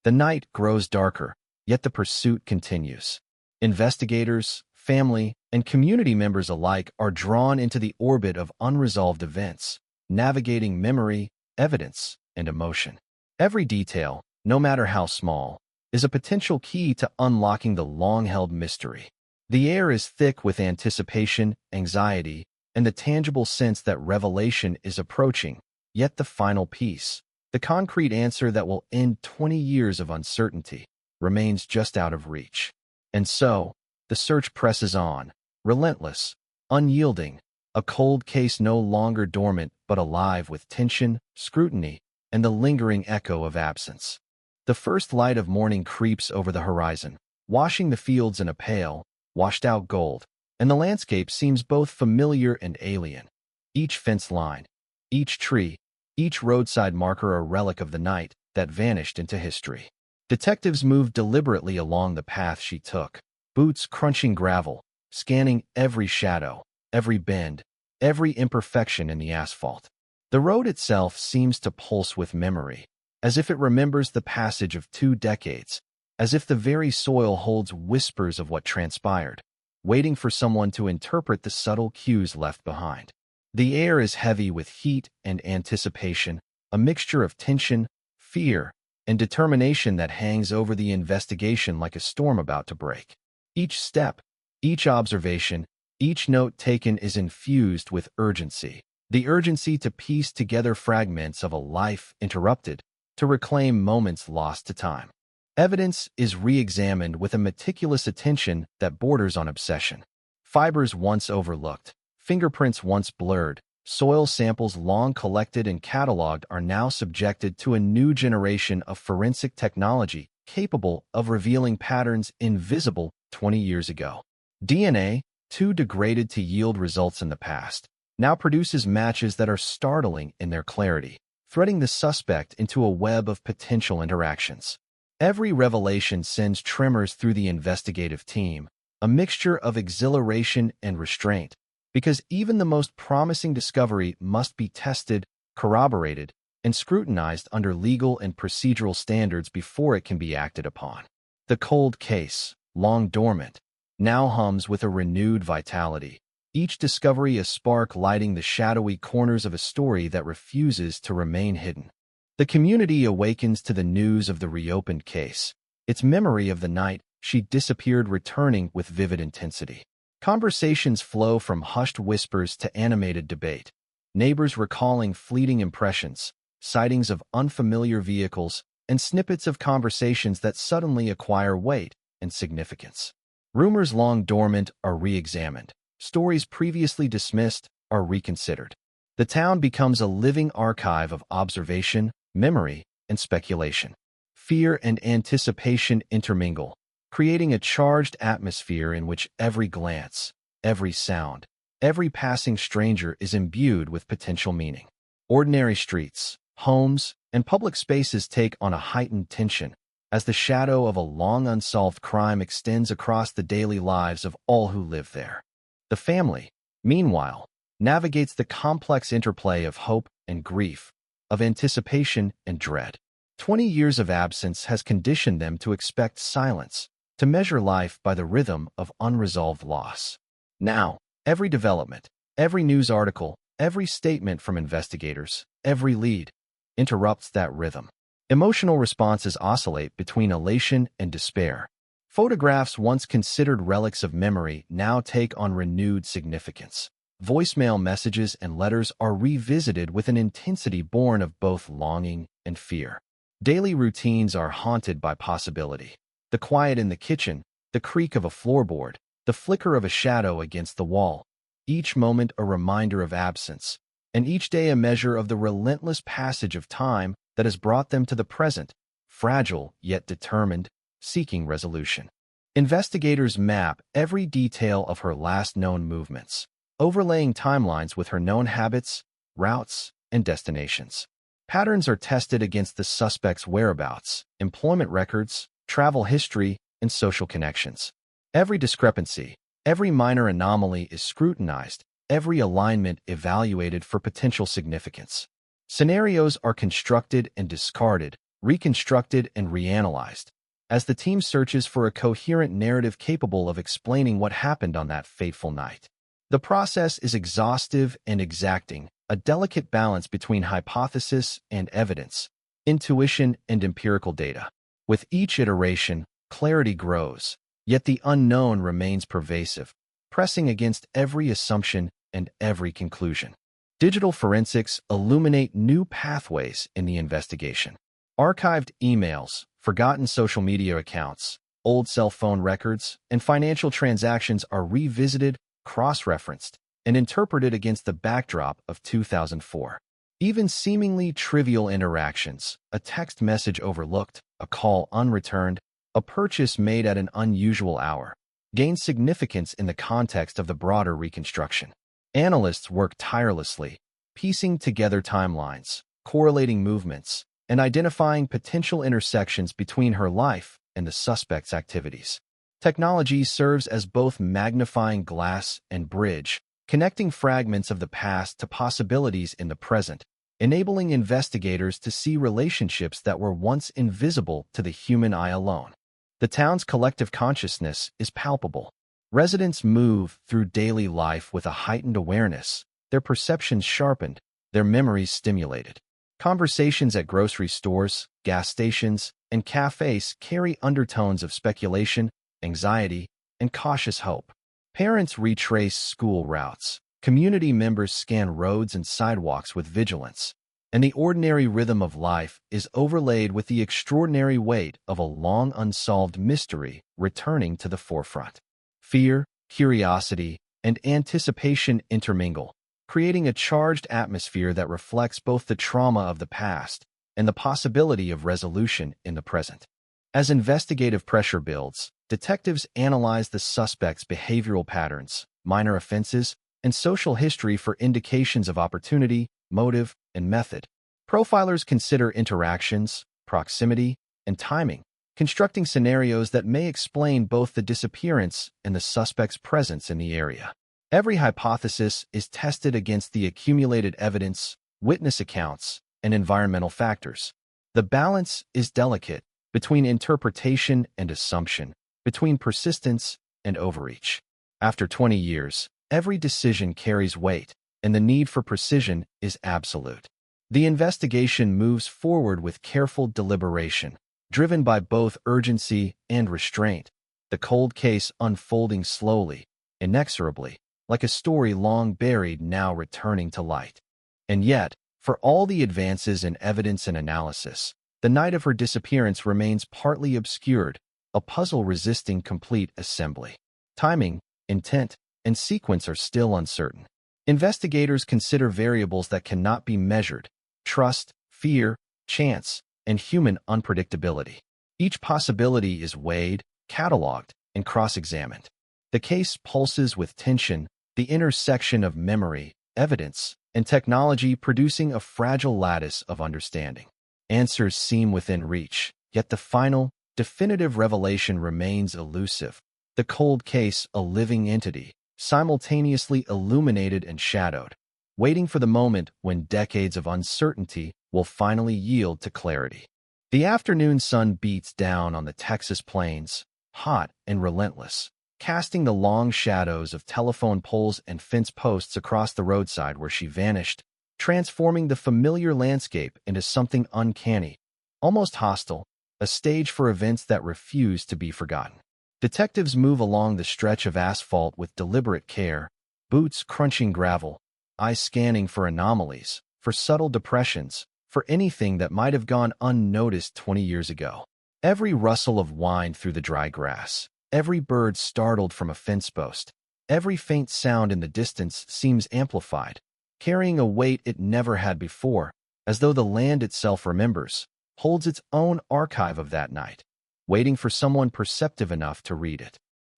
The night grows darker, yet the pursuit continues. Investigators, family, and community members alike are drawn into the orbit of unresolved events, navigating memory, evidence, and emotion. Every detail, no matter how small, is a potential key to unlocking the long-held mystery. The air is thick with anticipation, anxiety, and the tangible sense that revelation is approaching, yet the final piece, the concrete answer that will end 20 years of uncertainty, remains just out of reach. And so, the search presses on, relentless, unyielding, a cold case no longer dormant but alive with tension, scrutiny, and the lingering echo of absence. The first light of morning creeps over the horizon, washing the fields in a pale, washed-out gold, and the landscape seems both familiar and alien. Each fence line, each tree, each roadside marker a relic of the night that vanished into history. Detectives moved deliberately along the path she took, boots crunching gravel, scanning every shadow, every bend, every imperfection in the asphalt. The road itself seems to pulse with memory, as if it remembers the passage of 2 decades, as if the very soil holds whispers of what transpired, waiting for someone to interpret the subtle cues left behind. The air is heavy with heat and anticipation, a mixture of tension, fear, and determination that hangs over the investigation like a storm about to break. Each step, each observation, each note taken is infused with urgency. The urgency to piece together fragments of a life interrupted, to reclaim moments lost to time. Evidence is re-examined with a meticulous attention that borders on obsession. Fibers once overlooked, fingerprints once blurred, soil samples long collected and cataloged are now subjected to a new generation of forensic technology capable of revealing patterns invisible 20 years ago. DNA, too degraded to yield results in the past, now produces matches that are startling in their clarity, threading the suspect into a web of potential interactions. Every revelation sends tremors through the investigative team, a mixture of exhilaration and restraint, because even the most promising discovery must be tested, corroborated, and scrutinized under legal and procedural standards before it can be acted upon. The cold case, long dormant, now hums with a renewed vitality, each discovery a spark lighting the shadowy corners of a story that refuses to remain hidden. The community awakens to the news of the reopened case, its memory of the night she disappeared returning with vivid intensity. Conversations flow from hushed whispers to animated debate, neighbors recalling fleeting impressions, sightings of unfamiliar vehicles, and snippets of conversations that suddenly acquire weight and significance. Rumors long dormant are re-examined. Stories previously dismissed are reconsidered. The town becomes a living archive of observation, memory, and speculation. Fear and anticipation intermingle, creating a charged atmosphere in which every glance, every sound, every passing stranger is imbued with potential meaning. Ordinary streets, homes, and public spaces take on a heightened tension as the shadow of a long unsolved crime extends across the daily lives of all who live there. The family, meanwhile, navigates the complex interplay of hope and grief, of anticipation and dread. 20 years of absence has conditioned them to expect silence, to measure life by the rhythm of unresolved loss. Now, every development, every news article, every statement from investigators, every lead, interrupts that rhythm. Emotional responses oscillate between elation and despair. Photographs once considered relics of memory now take on renewed significance. Voicemail messages and letters are revisited with an intensity born of both longing and fear. Daily routines are haunted by possibility. The quiet in the kitchen, the creak of a floorboard, the flicker of a shadow against the wall. Each moment a reminder of absence, and each day a measure of the relentless passage of time that has brought them to the present, fragile yet determined, seeking resolution. Investigators map every detail of her last known movements, overlaying timelines with her known habits, routes, and destinations. Patterns are tested against the suspect's whereabouts, employment records, travel history, and social connections. Every discrepancy, every minor anomaly is scrutinized, every alignment evaluated for potential significance. Scenarios are constructed and discarded, reconstructed and reanalyzed, as the team searches for a coherent narrative capable of explaining what happened on that fateful night. The process is exhaustive and exacting, a delicate balance between hypothesis and evidence, intuition and empirical data. With each iteration, clarity grows, yet the unknown remains pervasive, pressing against every assumption and every conclusion. Digital forensics illuminate new pathways in the investigation. Archived emails, forgotten social media accounts, old cell phone records, and financial transactions are revisited, cross-referenced, and interpreted against the backdrop of 2004. Even seemingly trivial interactions, a text message overlooked, a call unreturned, a purchase made at an unusual hour, gain significance in the context of the broader reconstruction. Analysts work tirelessly, piecing together timelines, correlating movements, and identifying potential intersections between her life and the suspect's activities. Technology serves as both magnifying glass and bridge, connecting fragments of the past to possibilities in the present, enabling investigators to see relationships that were once invisible to the human eye alone. The town's collective consciousness is palpable. Residents move through daily life with a heightened awareness, their perceptions sharpened, their memories stimulated. Conversations at grocery stores, gas stations, and cafes carry undertones of speculation, anxiety, and cautious hope. Parents retrace school routes. Community members scan roads and sidewalks with vigilance. And the ordinary rhythm of life is overlaid with the extraordinary weight of a long unsolved mystery returning to the forefront. Fear, curiosity, and anticipation intermingle, creating a charged atmosphere that reflects both the trauma of the past and the possibility of resolution in the present. As investigative pressure builds, detectives analyze the suspect's behavioral patterns, minor offenses, and social history for indications of opportunity, motive, and method. Profilers consider interactions, proximity, and timing, constructing scenarios that may explain both the disappearance and the suspect's presence in the area. Every hypothesis is tested against the accumulated evidence, witness accounts, and environmental factors. The balance is delicate between interpretation and assumption, between persistence and overreach. After 20 years, every decision carries weight, and the need for precision is absolute. The investigation moves forward with careful deliberation, driven by both urgency and restraint, the cold case unfolding slowly, inexorably, like a story long buried now returning to light. And yet, for all the advances in evidence and analysis, the night of her disappearance remains partly obscured, a puzzle resisting complete assembly. Timing, intent, and sequence are still uncertain. Investigators consider variables that cannot be measured: trust, fear, chance, and human unpredictability. Each possibility is weighed, cataloged, and cross-examined. The case pulses with tension, the intersection of memory, evidence, and technology producing a fragile lattice of understanding. Answers seem within reach, yet the final, definitive revelation remains elusive. The cold case, a living entity, simultaneously illuminated and shadowed, waiting for the moment when decades of uncertainty will finally yield to clarity. The afternoon sun beats down on the Texas plains, hot and relentless, casting the long shadows of telephone poles and fence posts across the roadside where she vanished, transforming the familiar landscape into something uncanny, almost hostile, a stage for events that refuse to be forgotten. Detectives move along the stretch of asphalt with deliberate care, boots crunching gravel, eyes scanning for anomalies, for subtle depressions, for anything that might have gone unnoticed 20 years ago. Every rustle of wind through the dry grass, every bird startled from a fence post, every faint sound in the distance seems amplified, carrying a weight it never had before, as though the land itself remembers, holds its own archive of that night, waiting for someone perceptive enough to read it.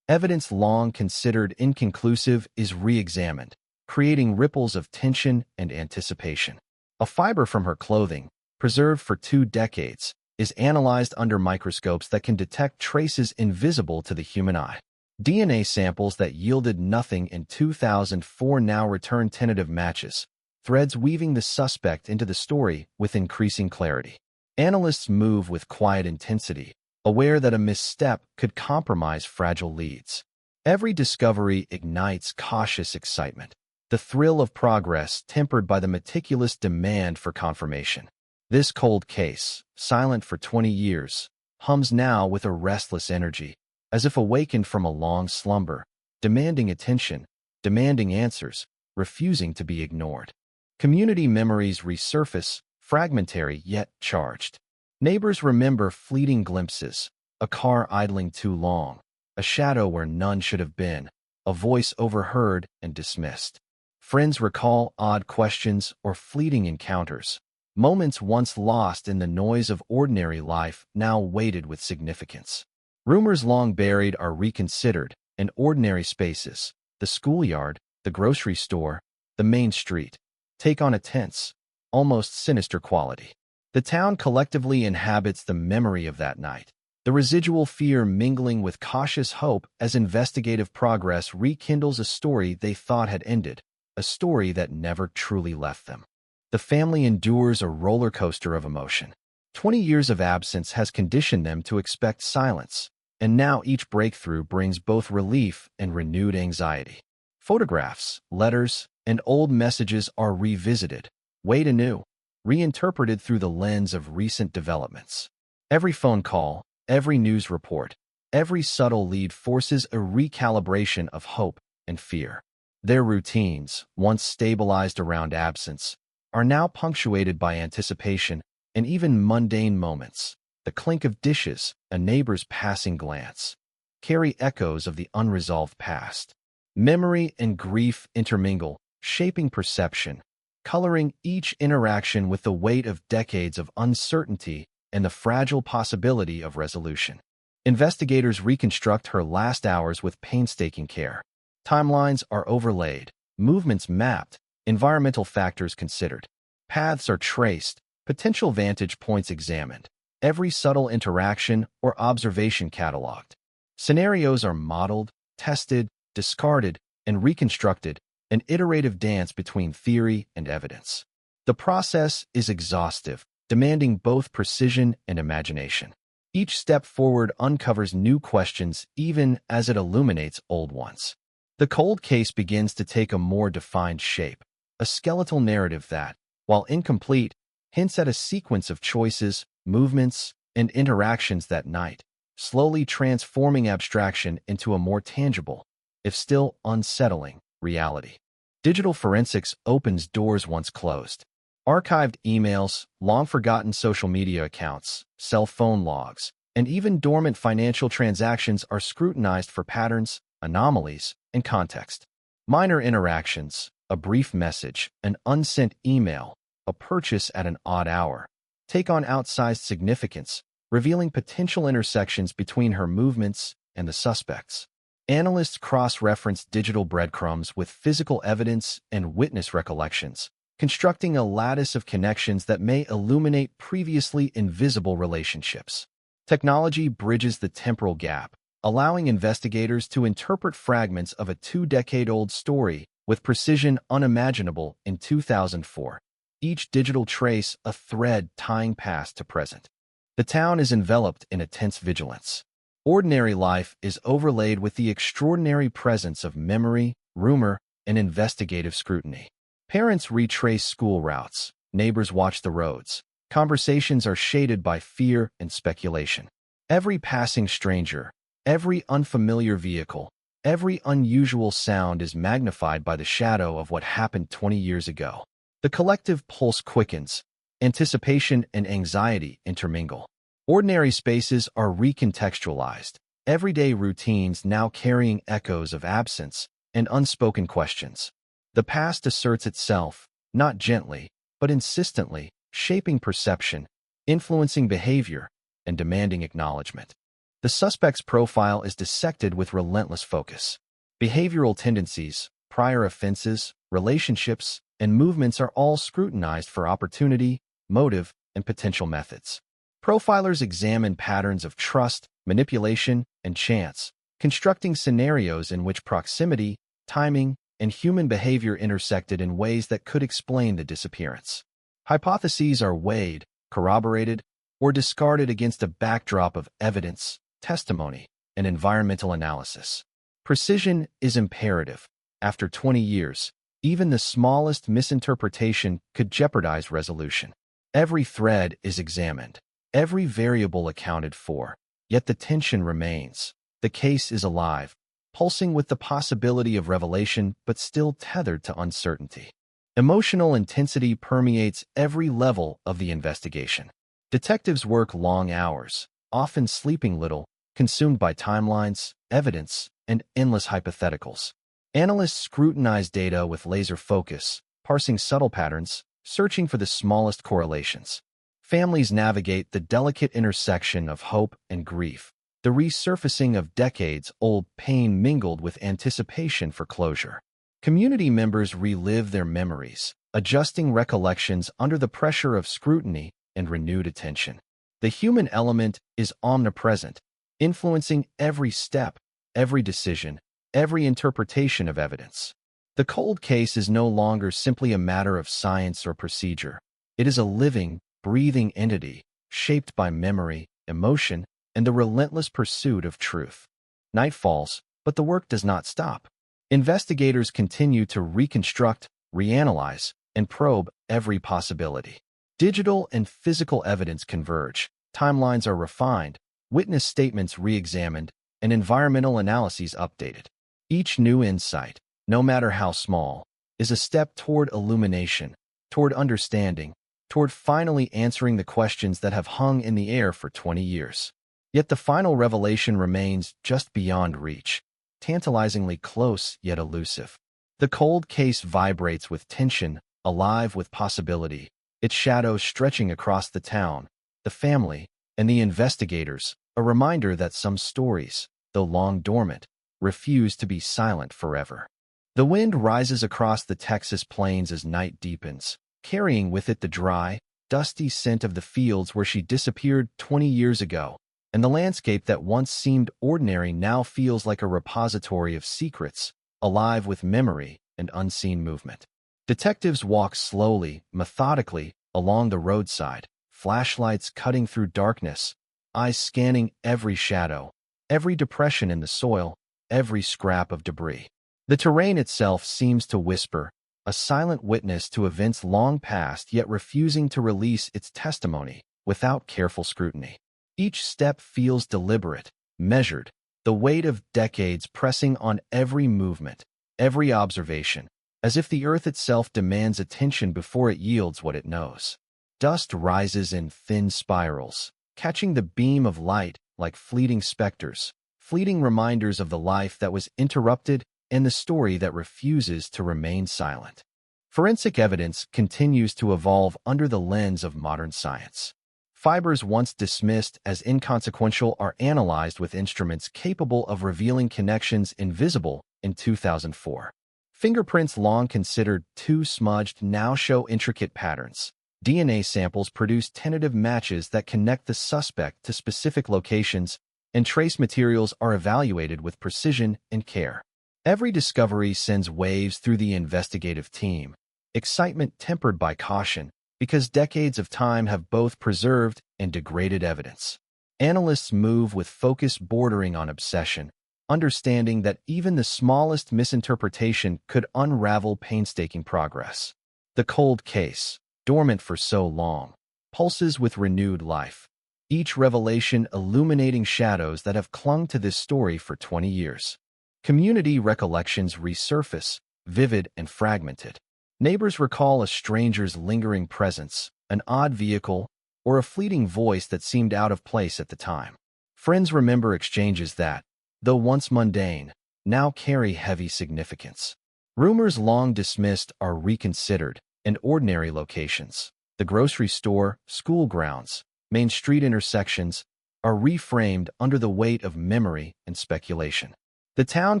Evidence long considered inconclusive is re-examined, creating ripples of tension and anticipation. A fiber from her clothing, preserved for 2 decades, is analyzed under microscopes that can detect traces invisible to the human eye. DNA samples that yielded nothing in 2004 now return tentative matches, threads weaving the suspect into the story with increasing clarity. Analysts move with quiet intensity, aware that a misstep could compromise fragile leads. Every discovery ignites cautious excitement, the thrill of progress tempered by the meticulous demand for confirmation. This cold case, silent for 20 years, hums now with a restless energy, as if awakened from a long slumber, demanding attention, demanding answers, refusing to be ignored. Community memories resurface, fragmentary yet charged. Neighbors remember fleeting glimpses, a car idling too long, a shadow where none should have been, a voice overheard and dismissed. Friends recall odd questions or fleeting encounters, moments once lost in the noise of ordinary life now weighted with significance. Rumors long buried are reconsidered in ordinary spaces. The schoolyard, the grocery store, the main street take on a tense, almost sinister quality. The town collectively inhabits the memory of that night, the residual fear mingling with cautious hope as investigative progress rekindles a story they thought had ended, a story that never truly left them. The family endures a roller coaster of emotion. 20 years of absence has conditioned them to expect silence, and now each breakthrough brings both relief and renewed anxiety. Photographs, letters, and old messages are revisited, weighed anew, reinterpreted through the lens of recent developments. Every phone call, every news report, every subtle lead forces a recalibration of hope and fear. Their routines, once stabilized around absence, are now punctuated by anticipation and even mundane moments. The clink of dishes, a neighbor's passing glance, carry echoes of the unresolved past. Memory and grief intermingle, shaping perception, coloring each interaction with the weight of decades of uncertainty and the fragile possibility of resolution. Investigators reconstruct her last hours with painstaking care. Timelines are overlaid, movements mapped, environmental factors considered. Paths are traced, potential vantage points examined, every subtle interaction or observation cataloged. Scenarios are modeled, tested, discarded, and reconstructed, an iterative dance between theory and evidence. The process is exhaustive, demanding both precision and imagination. Each step forward uncovers new questions even as it illuminates old ones. The cold case begins to take a more defined shape, a skeletal narrative that, while incomplete, hints at a sequence of choices, movements, and interactions that night, slowly transforming abstraction into a more tangible, if still unsettling, reality. Digital forensics opens doors once closed. Archived emails, long-forgotten social media accounts, cell phone logs, and even dormant financial transactions are scrutinized for patterns, anomalies, and context. Minor interactions, a brief message, an unsent email, a purchase at an odd hour, take on outsized significance, revealing potential intersections between her movements and the suspects. Analysts cross-reference digital breadcrumbs with physical evidence and witness recollections, constructing a lattice of connections that may illuminate previously invisible relationships. Technology bridges the temporal gap, allowing investigators to interpret fragments of a 2-decade-old story with precision unimaginable in 2004. Each digital trace a thread tying past to present. The town is enveloped in a tense vigilance. Ordinary life is overlaid with the extraordinary presence of memory, rumor, and investigative scrutiny. Parents retrace school routes, neighbors watch the roads, conversations are shaded by fear and speculation. Every passing stranger, every unfamiliar vehicle, every unusual sound is magnified by the shadow of what happened 20 years ago. The collective pulse quickens, anticipation and anxiety intermingle. Ordinary spaces are recontextualized, everyday routines now carrying echoes of absence and unspoken questions. The past asserts itself, not gently, but insistently, shaping perception, influencing behavior, and demanding acknowledgement. The suspect's profile is dissected with relentless focus. Behavioral tendencies, prior offenses, relationships, and movements are all scrutinized for opportunity, motive, and potential methods. Profilers examine patterns of trust, manipulation, and chance, constructing scenarios in which proximity, timing, and human behavior intersected in ways that could explain the disappearance. Hypotheses are weighed, corroborated, or discarded against a backdrop of evidence, testimony, and environmental analysis. Precision is imperative. After 20 years, even the smallest misinterpretation could jeopardize resolution. Every thread is examined, every variable accounted for, yet the tension remains. The case is alive, pulsing with the possibility of revelation but still tethered to uncertainty. Emotional intensity permeates every level of the investigation. Detectives work long hours, often sleeping little, consumed by timelines, evidence, and endless hypotheticals. Analysts scrutinize data with laser focus, parsing subtle patterns, searching for the smallest correlations. Families navigate the delicate intersection of hope and grief, the resurfacing of decades-old pain mingled with anticipation for closure. Community members relive their memories, adjusting recollections under the pressure of scrutiny and renewed attention. The human element is omnipresent, influencing every step, every decision, every interpretation of evidence. The cold case is no longer simply a matter of science or procedure. It is a living, breathing entity, shaped by memory, emotion, and the relentless pursuit of truth. Night falls, but the work does not stop. Investigators continue to reconstruct, reanalyze, and probe every possibility. Digital and physical evidence converge, timelines are refined, witness statements re-examined, and environmental analyses updated. Each new insight, no matter how small, is a step toward illumination, toward understanding, toward finally answering the questions that have hung in the air for 20 years. Yet the final revelation remains just beyond reach, tantalizingly close yet elusive. The cold case vibrates with tension, alive with possibility, its shadows stretching across the town, the family, and the investigators, a reminder that some stories, though long dormant, refuse to be silent forever. The wind rises across the Texas plains as night deepens, carrying with it the dry, dusty scent of the fields where she disappeared 20 years ago, and the landscape that once seemed ordinary now feels like a repository of secrets, alive with memory and unseen movement. Detectives walk slowly, methodically, along the roadside, flashlights cutting through darkness, eyes scanning every shadow, every depression in the soil, every scrap of debris. The terrain itself seems to whisper, a silent witness to events long past yet refusing to release its testimony without careful scrutiny. Each step feels deliberate, measured, the weight of decades pressing on every movement, every observation, as if the earth itself demands attention before it yields what it knows. Dust rises in thin spirals, catching the beam of light like fleeting specters, fleeting reminders of the life that was interrupted and the story that refuses to remain silent. Forensic evidence continues to evolve under the lens of modern science. Fibers once dismissed as inconsequential are analyzed with instruments capable of revealing connections invisible in 2004. Fingerprints long considered too smudged now show intricate patterns. DNA samples produce tentative matches that connect the suspect to specific locations, and trace materials are evaluated with precision and care. Every discovery sends waves through the investigative team, excitement tempered by caution, because decades of time have both preserved and degraded evidence. Analysts move with focus bordering on obsession, understanding that even the smallest misinterpretation could unravel painstaking progress. The cold case, dormant for so long, pulses with renewed life, each revelation illuminating shadows that have clung to this story for 20 years. Community recollections resurface, vivid and fragmented. Neighbors recall a stranger's lingering presence, an odd vehicle, or a fleeting voice that seemed out of place at the time. Friends remember exchanges that, though once mundane, now carry heavy significance. Rumors long dismissed are reconsidered, and ordinary locations, the grocery store, school grounds, main street intersections, are reframed under the weight of memory and speculation. The town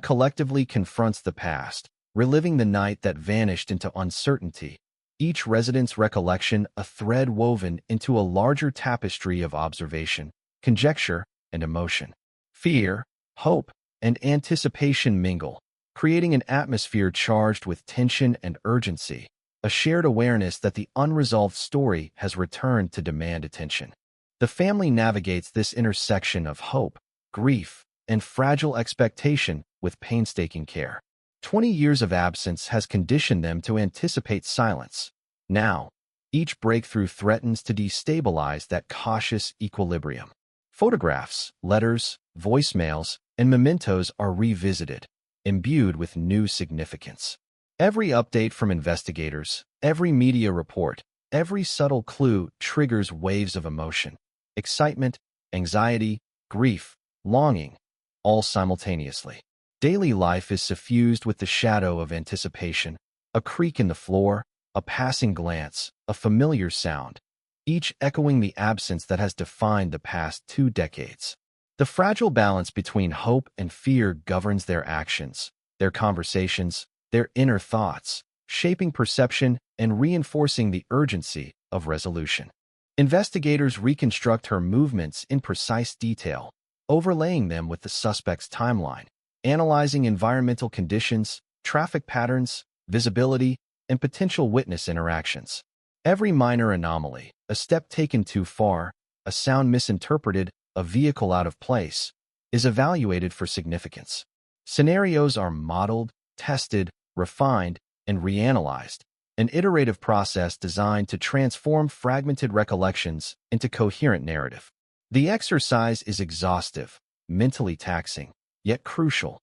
collectively confronts the past, reliving the night that vanished into uncertainty, each resident's recollection a thread woven into a larger tapestry of observation, conjecture, and emotion. Fear, hope, and anticipation mingle, creating an atmosphere charged with tension and urgency, a shared awareness that the unresolved story has returned to demand attention. The family navigates this intersection of hope, grief, and fragile expectation with painstaking care. 20 years of absence has conditioned them to anticipate silence. Now, each breakthrough threatens to destabilize that cautious equilibrium. Photographs, letters, voicemails, and mementos are revisited, imbued with new significance. Every update from investigators, every media report, every subtle clue triggers waves of emotion, excitement, anxiety, grief, longing, all simultaneously. Daily life is suffused with the shadow of anticipation, a creak in the floor, a passing glance, a familiar sound, each echoing the absence that has defined the past 2 decades. The fragile balance between hope and fear governs their actions, their conversations, their inner thoughts, shaping perception and reinforcing the urgency of resolution. Investigators reconstruct her movements in precise detail, overlaying them with the suspect's timeline, analyzing environmental conditions, traffic patterns, visibility, and potential witness interactions. Every minor anomaly, a step taken too far, a sound misinterpreted, a vehicle out of place, is evaluated for significance. Scenarios are modeled, tested, refined, and reanalyzed, an iterative process designed to transform fragmented recollections into coherent narrative. The exercise is exhaustive, mentally taxing, yet crucial.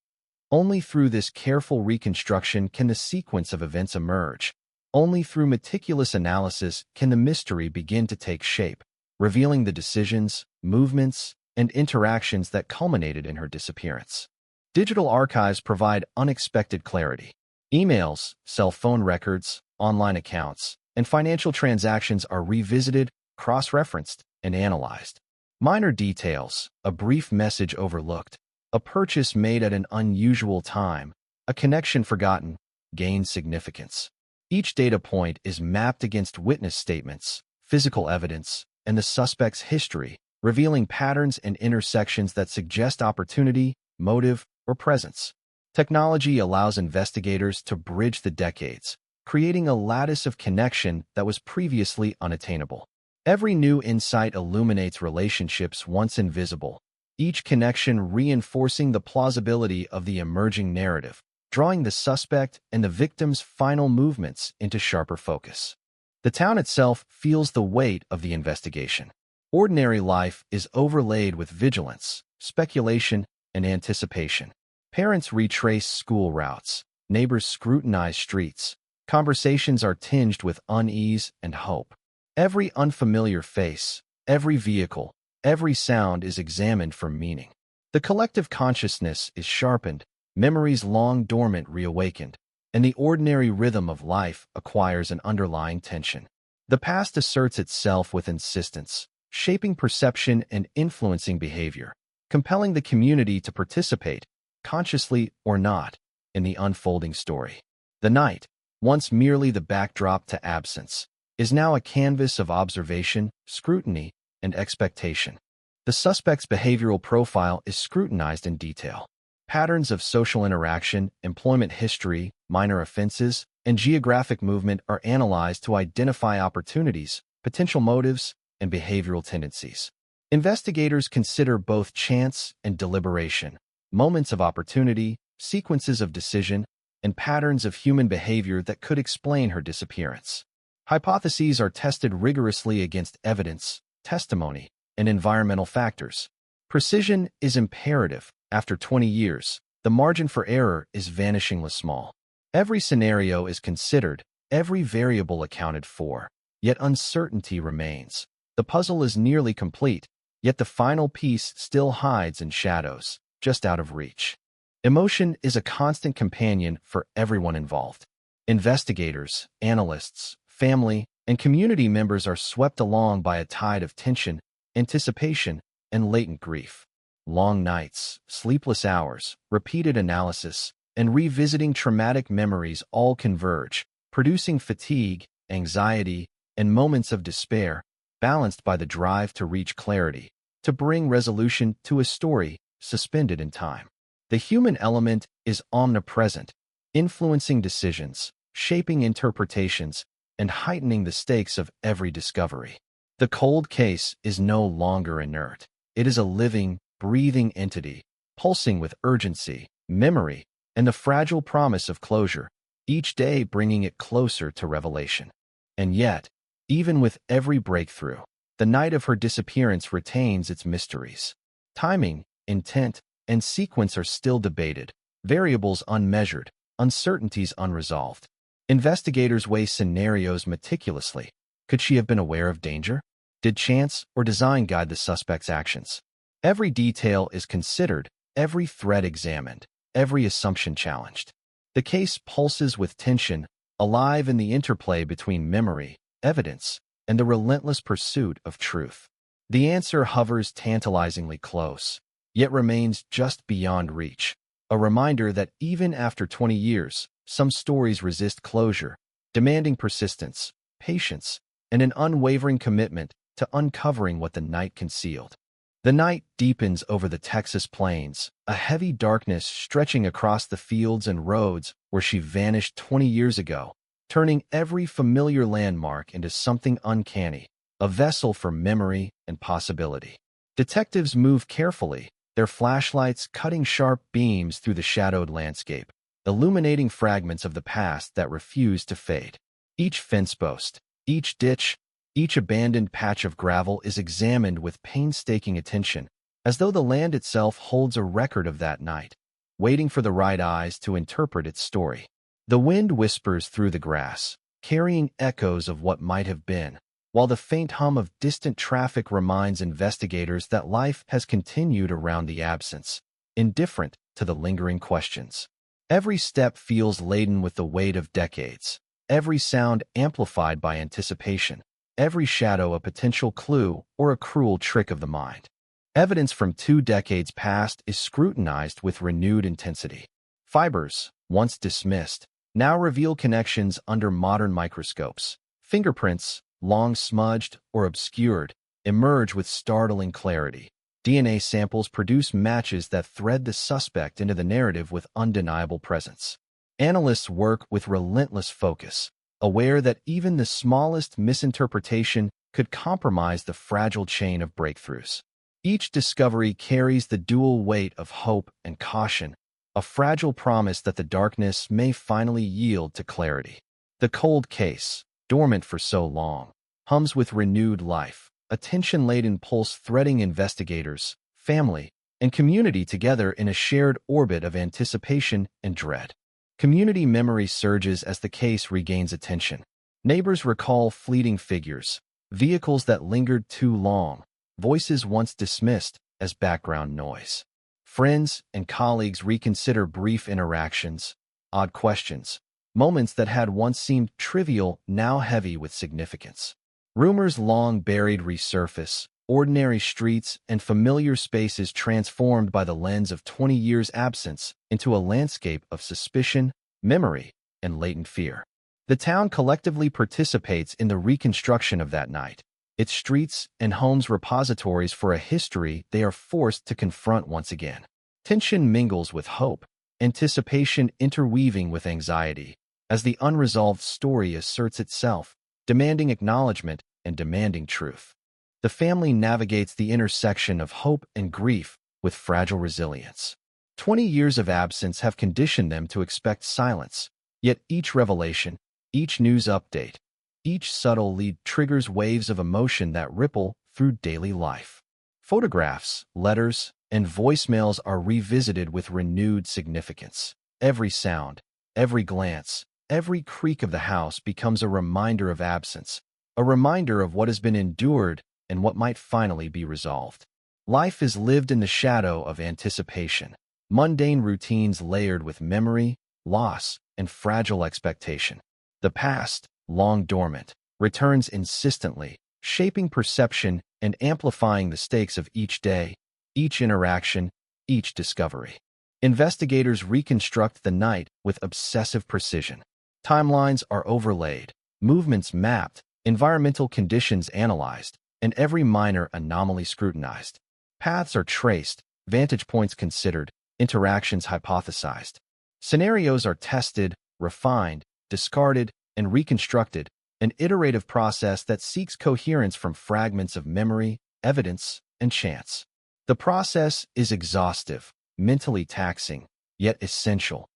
Only through this careful reconstruction can the sequence of events emerge. Only through meticulous analysis can the mystery begin to take shape, revealing the decisions, movements, and interactions that culminated in her disappearance. Digital archives provide unexpected clarity. Emails, cell phone records, online accounts, and financial transactions are revisited, cross-referenced, and analyzed. Minor details, a brief message overlooked, a purchase made at an unusual time, a connection forgotten, gain significance. Each data point is mapped against witness statements, physical evidence, and the suspect's history, revealing patterns and intersections that suggest opportunity, motive, or presence. Technology allows investigators to bridge the decades, creating a lattice of connection that was previously unattainable. Every new insight illuminates relationships once invisible, each connection reinforcing the plausibility of the emerging narrative, drawing the suspect and the victim's final movements into sharper focus. The town itself feels the weight of the investigation. Ordinary life is overlaid with vigilance, speculation, and anticipation. Parents retrace school routes, neighbors scrutinize streets, conversations are tinged with unease and hope. Every unfamiliar face, every vehicle, every sound is examined for meaning. The collective consciousness is sharpened, memories long dormant reawakened, and the ordinary rhythm of life acquires an underlying tension. The past asserts itself with insistence, shaping perception and influencing behavior, compelling the community to participate, consciously or not, in the unfolding story. The night, once merely the backdrop to absence, is now a canvas of observation, scrutiny, and expectation. The suspect's behavioral profile is scrutinized in detail. Patterns of social interaction, employment history, minor offenses, and geographic movement are analyzed to identify opportunities, potential motives, and behavioral tendencies. Investigators consider both chance and deliberation, moments of opportunity, sequences of decision, and patterns of human behavior that could explain her disappearance. Hypotheses are tested rigorously against evidence, testimony, and environmental factors. Precision is imperative. After 20 years, the margin for error is vanishingly small. Every scenario is considered, every variable accounted for, yet uncertainty remains. The puzzle is nearly complete, yet the final piece still hides in shadows, just out of reach. Emotion is a constant companion for everyone involved. Investigators, analysts, family, and community members are swept along by a tide of tension, anticipation, and latent grief. Long nights, sleepless hours, repeated analysis, and revisiting traumatic memories all converge, producing fatigue, anxiety, and moments of despair, balanced by the drive to reach clarity, to bring resolution to a story suspended in time. The human element is omnipresent, influencing decisions, shaping interpretations, and heightening the stakes of every discovery. The cold case is no longer inert. It is a living, breathing entity, pulsing with urgency, memory, and the fragile promise of closure, each day bringing it closer to revelation. And yet, even with every breakthrough, the night of her disappearance retains its mysteries. Timing, intent, and sequence are still debated, variables unmeasured, uncertainties unresolved. Investigators weigh scenarios meticulously. Could she have been aware of danger? Did chance or design guide the suspect's actions? Every detail is considered, every thread examined, every assumption challenged. The case pulses with tension, alive in the interplay between memory, evidence, and the relentless pursuit of truth. The answer hovers tantalizingly close, yet remains just beyond reach, a reminder that even after 20 years, some stories resist closure, demanding persistence, patience, and an unwavering commitment to uncovering what the night concealed. The night deepens over the Texas plains, a heavy darkness stretching across the fields and roads where she vanished 20 years ago, turning every familiar landmark into something uncanny, a vessel for memory and possibility. Detectives move carefully, their flashlights cutting sharp beams through the shadowed landscape, illuminating fragments of the past that refuse to fade. Each fence post, each ditch, each abandoned patch of gravel is examined with painstaking attention, as though the land itself holds a record of that night, waiting for the right eyes to interpret its story. The wind whispers through the grass, carrying echoes of what might have been, while the faint hum of distant traffic reminds investigators that life has continued around the absence, indifferent to the lingering questions. Every step feels laden with the weight of decades, every sound amplified by anticipation, every shadow a potential clue or a cruel trick of the mind. Evidence from 2 decades past is scrutinized with renewed intensity. Fibers, once dismissed, now reveal connections under modern microscopes. Fingerprints, long smudged or obscured, emerge with startling clarity. DNA samples produce matches that thread the suspect into the narrative with undeniable presence. Analysts work with relentless focus, aware that even the smallest misinterpretation could compromise the fragile chain of breakthroughs. Each discovery carries the dual weight of hope and caution, a fragile promise that the darkness may finally yield to clarity. The cold case, dormant for so long, hums with renewed life, a tension-laden pulse threading investigators, family, and community together in a shared orbit of anticipation and dread. Community memory surges as the case regains attention. Neighbors recall fleeting figures, vehicles that lingered too long, voices once dismissed as background noise. Friends and colleagues reconsider brief interactions, odd questions, moments that had once seemed trivial now heavy with significance. Rumors long buried resurface, ordinary streets and familiar spaces transformed by the lens of 20 years' absence into a landscape of suspicion, memory, and latent fear. The town collectively participates in the reconstruction of that night, its streets and homes repositories for a history they are forced to confront once again. Tension mingles with hope, anticipation interweaving with anxiety, as the unresolved story asserts itself, demanding acknowledgement and demanding truth. The family navigates the intersection of hope and grief with fragile resilience. 20 years of absence have conditioned them to expect silence, yet each revelation, each news update, each subtle lead triggers waves of emotion that ripple through daily life. Photographs, letters, and voicemails are revisited with renewed significance. Every sound, every glance, every creak of the house becomes a reminder of absence, a reminder of what has been endured and what might finally be resolved. Life is lived in the shadow of anticipation, mundane routines layered with memory, loss, and fragile expectation. The past, long dormant, returns insistently, shaping perception and amplifying the stakes of each day, each interaction, each discovery. Investigators reconstruct the night with obsessive precision. Timelines are overlaid, movements mapped, environmental conditions analyzed, and every minor anomaly scrutinized. Paths are traced, vantage points considered, interactions hypothesized. Scenarios are tested, refined, discarded, and reconstructed, an iterative process that seeks coherence from fragments of memory, evidence, and chance. The process is exhaustive, mentally taxing, yet essential.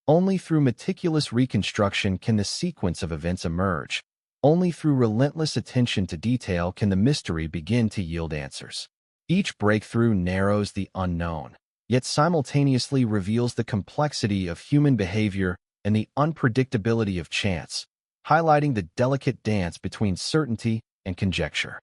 Only through meticulous reconstruction can the sequence of events emerge. Only through relentless attention to detail can the mystery begin to yield answers. Each breakthrough narrows the unknown, yet simultaneously reveals the complexity of human behavior and the unpredictability of chance, highlighting the delicate dance between certainty and conjecture.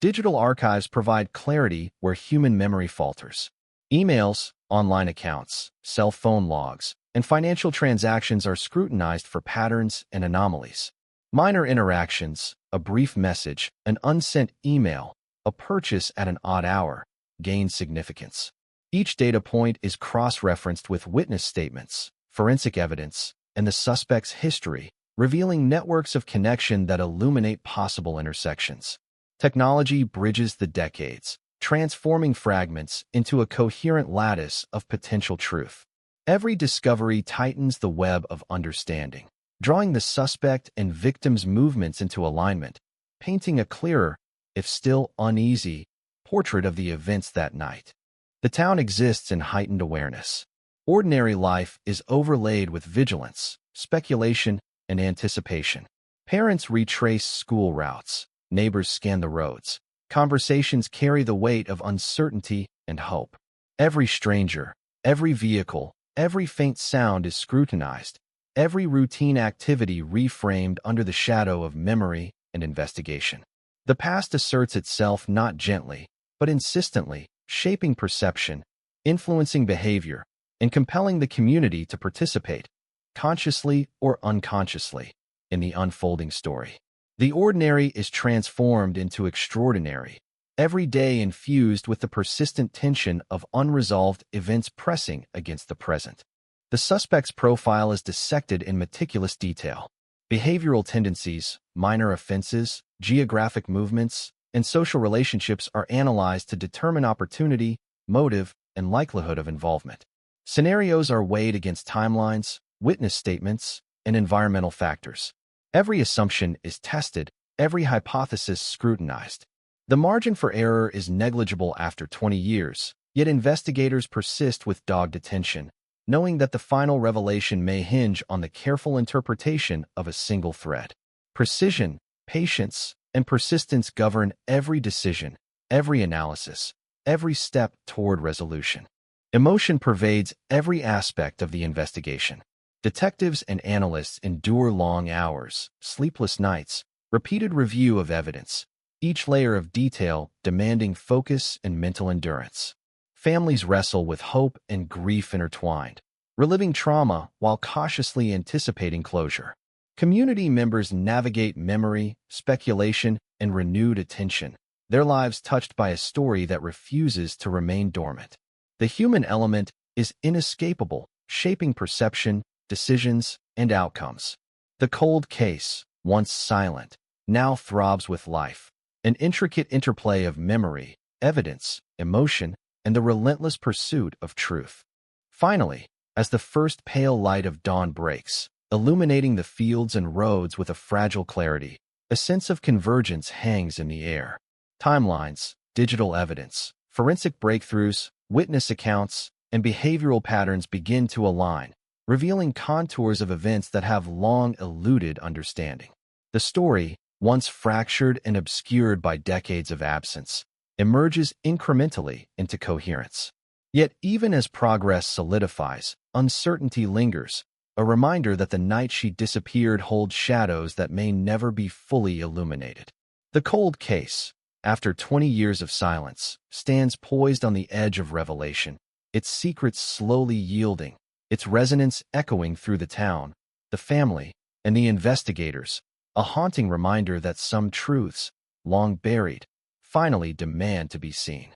Digital archives provide clarity where human memory falters. Emails, online accounts, cell phone logs, and financial transactions are scrutinized for patterns and anomalies. Minor interactions, a brief message, an unsent email, a purchase at an odd hour, gain significance. Each data point is cross-referenced with witness statements, forensic evidence, and the suspect's history, revealing networks of connection that illuminate possible intersections. Technology bridges the decades, transforming fragments into a coherent lattice of potential truth. Every discovery tightens the web of understanding, drawing the suspect and victim's movements into alignment, painting a clearer, if still uneasy, portrait of the events that night. The town exists in heightened awareness. Ordinary life is overlaid with vigilance, speculation, and anticipation. Parents retrace school routes, neighbors scan the roads. Conversations carry the weight of uncertainty and hope. Every stranger, every vehicle, every faint sound is scrutinized, every routine activity reframed under the shadow of memory and investigation. The past asserts itself not gently, but insistently, shaping perception, influencing behavior, and compelling the community to participate, consciously or unconsciously, in the unfolding story. The ordinary is transformed into extraordinary, every day infused with the persistent tension of unresolved events pressing against the present. The suspect's profile is dissected in meticulous detail. Behavioral tendencies, minor offenses, geographic movements, and social relationships are analyzed to determine opportunity, motive, and likelihood of involvement. Scenarios are weighed against timelines, witness statements, and environmental factors. Every assumption is tested, every hypothesis scrutinized. The margin for error is negligible after 20 years, yet investigators persist with dogged attention, knowing that the final revelation may hinge on the careful interpretation of a single thread. Precision, patience, and persistence govern every decision, every analysis, every step toward resolution. Emotion pervades every aspect of the investigation. Detectives and analysts endure long hours, sleepless nights, repeated review of evidence, each layer of detail demanding focus and mental endurance. Families wrestle with hope and grief intertwined, reliving trauma while cautiously anticipating closure. Community members navigate memory, speculation, and renewed attention, their lives touched by a story that refuses to remain dormant. The human element is inescapable, shaping perception, decisions, and outcomes. The cold case, once silent, now throbs with life, an intricate interplay of memory, evidence, emotion, and the relentless pursuit of truth. Finally, as the first pale light of dawn breaks, illuminating the fields and roads with a fragile clarity, a sense of convergence hangs in the air. Timelines, digital evidence, forensic breakthroughs, witness accounts, and behavioral patterns begin to align, revealing contours of events that have long eluded understanding. The story, once fractured and obscured by decades of absence, emerges incrementally into coherence. Yet even as progress solidifies, uncertainty lingers, a reminder that the night she disappeared holds shadows that may never be fully illuminated. The cold case, after 20 years of silence, stands poised on the edge of revelation, its secrets slowly yielding, its resonance echoing through the town, the family, and the investigators, a haunting reminder that some truths, long buried, finally demand to be seen.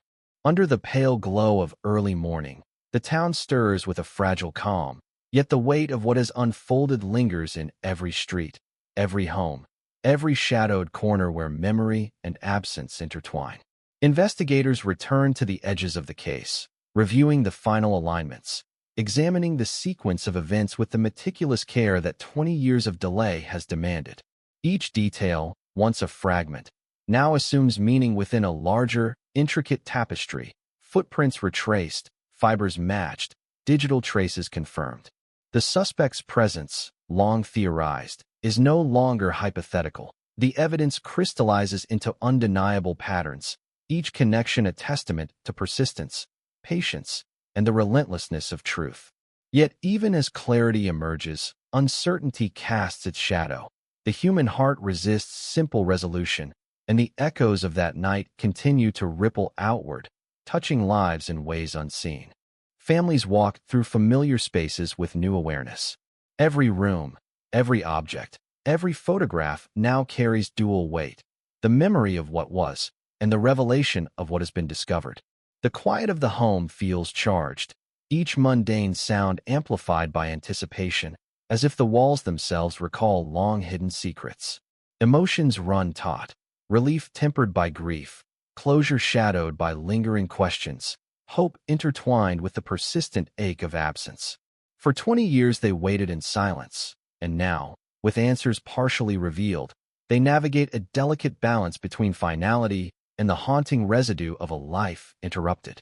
Under the pale glow of early morning, the town stirs with a fragile calm, yet the weight of what has unfolded lingers in every street, every home, every shadowed corner where memory and absence intertwine. Investigators return to the edges of the case, reviewing the final alignments, examining the sequence of events with the meticulous care that 20 years of delay has demanded. Each detail, once a fragment, now assumes meaning within a larger, intricate tapestry. Footprints retraced, fibers matched, digital traces confirmed. The suspect's presence, long theorized, is no longer hypothetical. The evidence crystallizes into undeniable patterns, each connection a testament to persistence, patience, and the relentlessness of truth. Yet even as clarity emerges, uncertainty casts its shadow. The human heart resists simple resolution, and the echoes of that night continue to ripple outward, touching lives in ways unseen. Families walk through familiar spaces with new awareness. Every room, every object, every photograph now carries dual weight, the memory of what was, and the revelation of what has been discovered. The quiet of the home feels charged, each mundane sound amplified by anticipation, as if the walls themselves recall long-hidden secrets. Emotions run taut, relief tempered by grief, closure shadowed by lingering questions, hope intertwined with the persistent ache of absence. For 20 years they waited in silence, and now, with answers partially revealed, they navigate a delicate balance between finality and the haunting residue of a life interrupted.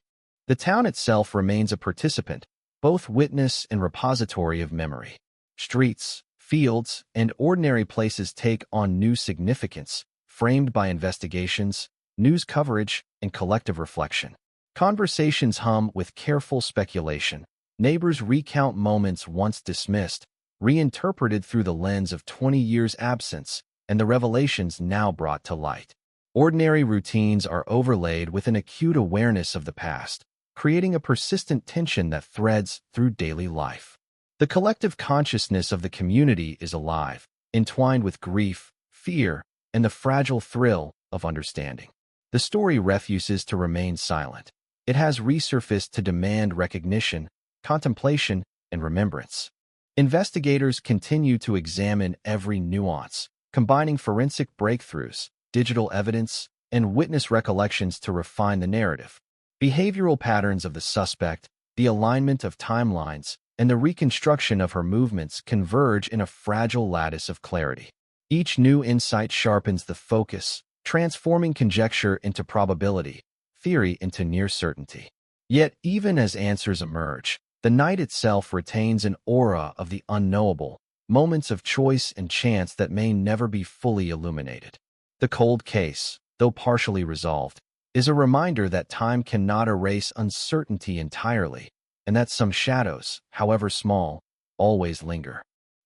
The town itself remains a participant, both witness and repository of memory. Streets, fields, and ordinary places take on new significance, framed by investigations, news coverage, and collective reflection. Conversations hum with careful speculation. Neighbors recount moments once dismissed, reinterpreted through the lens of 20 years' absence, and the revelations now brought to light. Ordinary routines are overlaid with an acute awareness of the past, creating a persistent tension that threads through daily life. The collective consciousness of the community is alive, entwined with grief, fear, and the fragile thrill of understanding. The story refuses to remain silent. It has resurfaced to demand recognition, contemplation, and remembrance. Investigators continue to examine every nuance, combining forensic breakthroughs, digital evidence, and witness recollections to refine the narrative. Behavioral patterns of the suspect, the alignment of timelines, and the reconstruction of her movements converge in a fragile lattice of clarity. Each new insight sharpens the focus, transforming conjecture into probability, theory into near certainty. Yet even as answers emerge, the night itself retains an aura of the unknowable, moments of choice and chance that may never be fully illuminated. The cold case, though partially resolved, is a reminder that time cannot erase uncertainty entirely, and that some shadows, however small, always linger.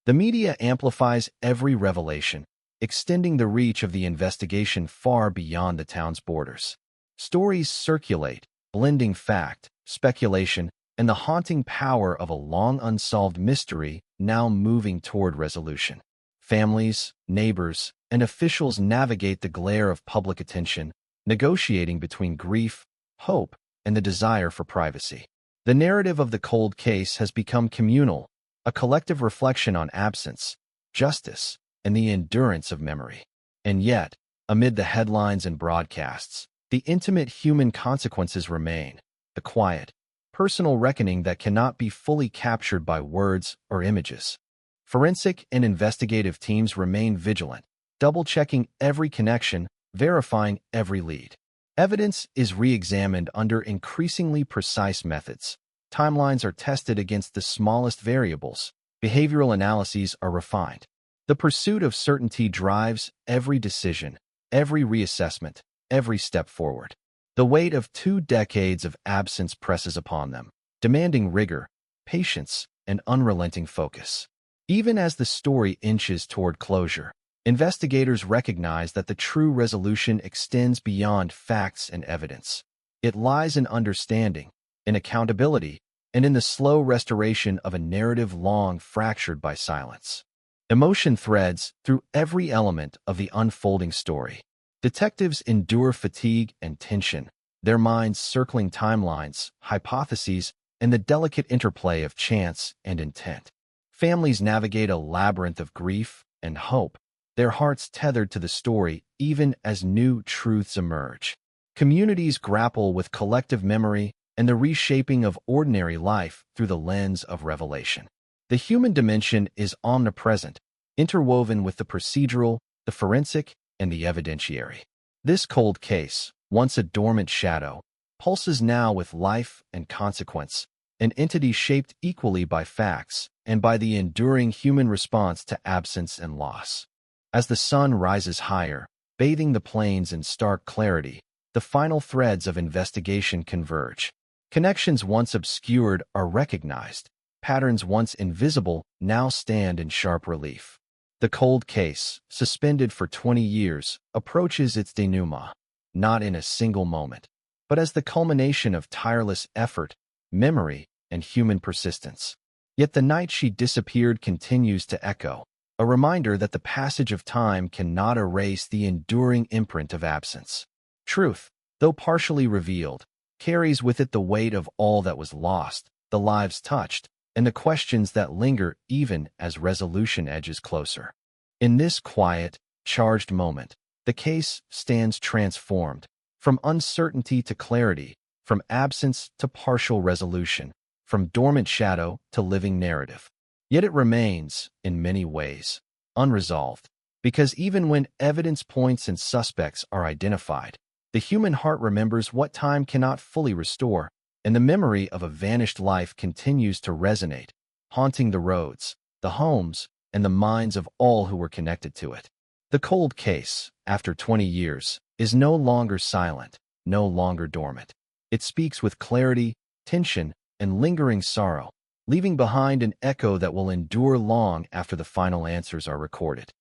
The media amplifies every revelation, extending the reach of the investigation far beyond the town's borders. Stories circulate, blending fact, speculation, and the haunting power of a long unsolved mystery now moving toward resolution. Families, neighbors, and officials navigate the glare of public attention, negotiating between grief, hope, and the desire for privacy. The narrative of the cold case has become communal, a collective reflection on absence, justice, and the endurance of memory. And yet, amid the headlines and broadcasts, the intimate human consequences remain, the quiet, personal reckoning that cannot be fully captured by words or images. Forensic and investigative teams remain vigilant, double-checking every connection, verifying every lead. Evidence is re-examined under increasingly precise methods. Timelines are tested against the smallest variables. Behavioral analyses are refined. The pursuit of certainty drives every decision, every reassessment, every step forward. The weight of 2 decades of absence presses upon them, demanding rigor, patience, and unrelenting focus. Even as the story inches toward closure, investigators recognize that the true resolution extends beyond facts and evidence. It lies in understanding, in accountability, and in the slow restoration of a narrative long fractured by silence. Emotion threads through every element of the unfolding story. Detectives endure fatigue and tension, their minds circling timelines, hypotheses, and the delicate interplay of chance and intent. Families navigate a labyrinth of grief and hope, their hearts tethered to the story even as new truths emerge. Communities grapple with collective memory, and the reshaping of ordinary life through the lens of revelation. The human dimension is omnipresent, interwoven with the procedural, the forensic, and the evidentiary. This cold case, once a dormant shadow, pulses now with life and consequence, an entity shaped equally by facts and by the enduring human response to absence and loss. As the sun rises higher, bathing the plains in stark clarity, the final threads of investigation converge. Connections once obscured are recognized. Patterns once invisible now stand in sharp relief. The cold case, suspended for 20 years, approaches its denouement, not in a single moment, but as the culmination of tireless effort, memory, and human persistence. Yet the night she disappeared continues to echo, a reminder that the passage of time cannot erase the enduring imprint of absence. Truth, though partially revealed, carries with it the weight of all that was lost, the lives touched, and the questions that linger even as resolution edges closer. In this quiet, charged moment, the case stands transformed, from uncertainty to clarity, from absence to partial resolution, from dormant shadow to living narrative. Yet it remains, in many ways, unresolved, because even when evidence points and suspects are identified, the human heart remembers what time cannot fully restore, and the memory of a vanished life continues to resonate, haunting the roads, the homes, and the minds of all who were connected to it. The cold case, after 20 years, is no longer silent, no longer dormant. It speaks with clarity, tension, and lingering sorrow, leaving behind an echo that will endure long after the final answers are recorded.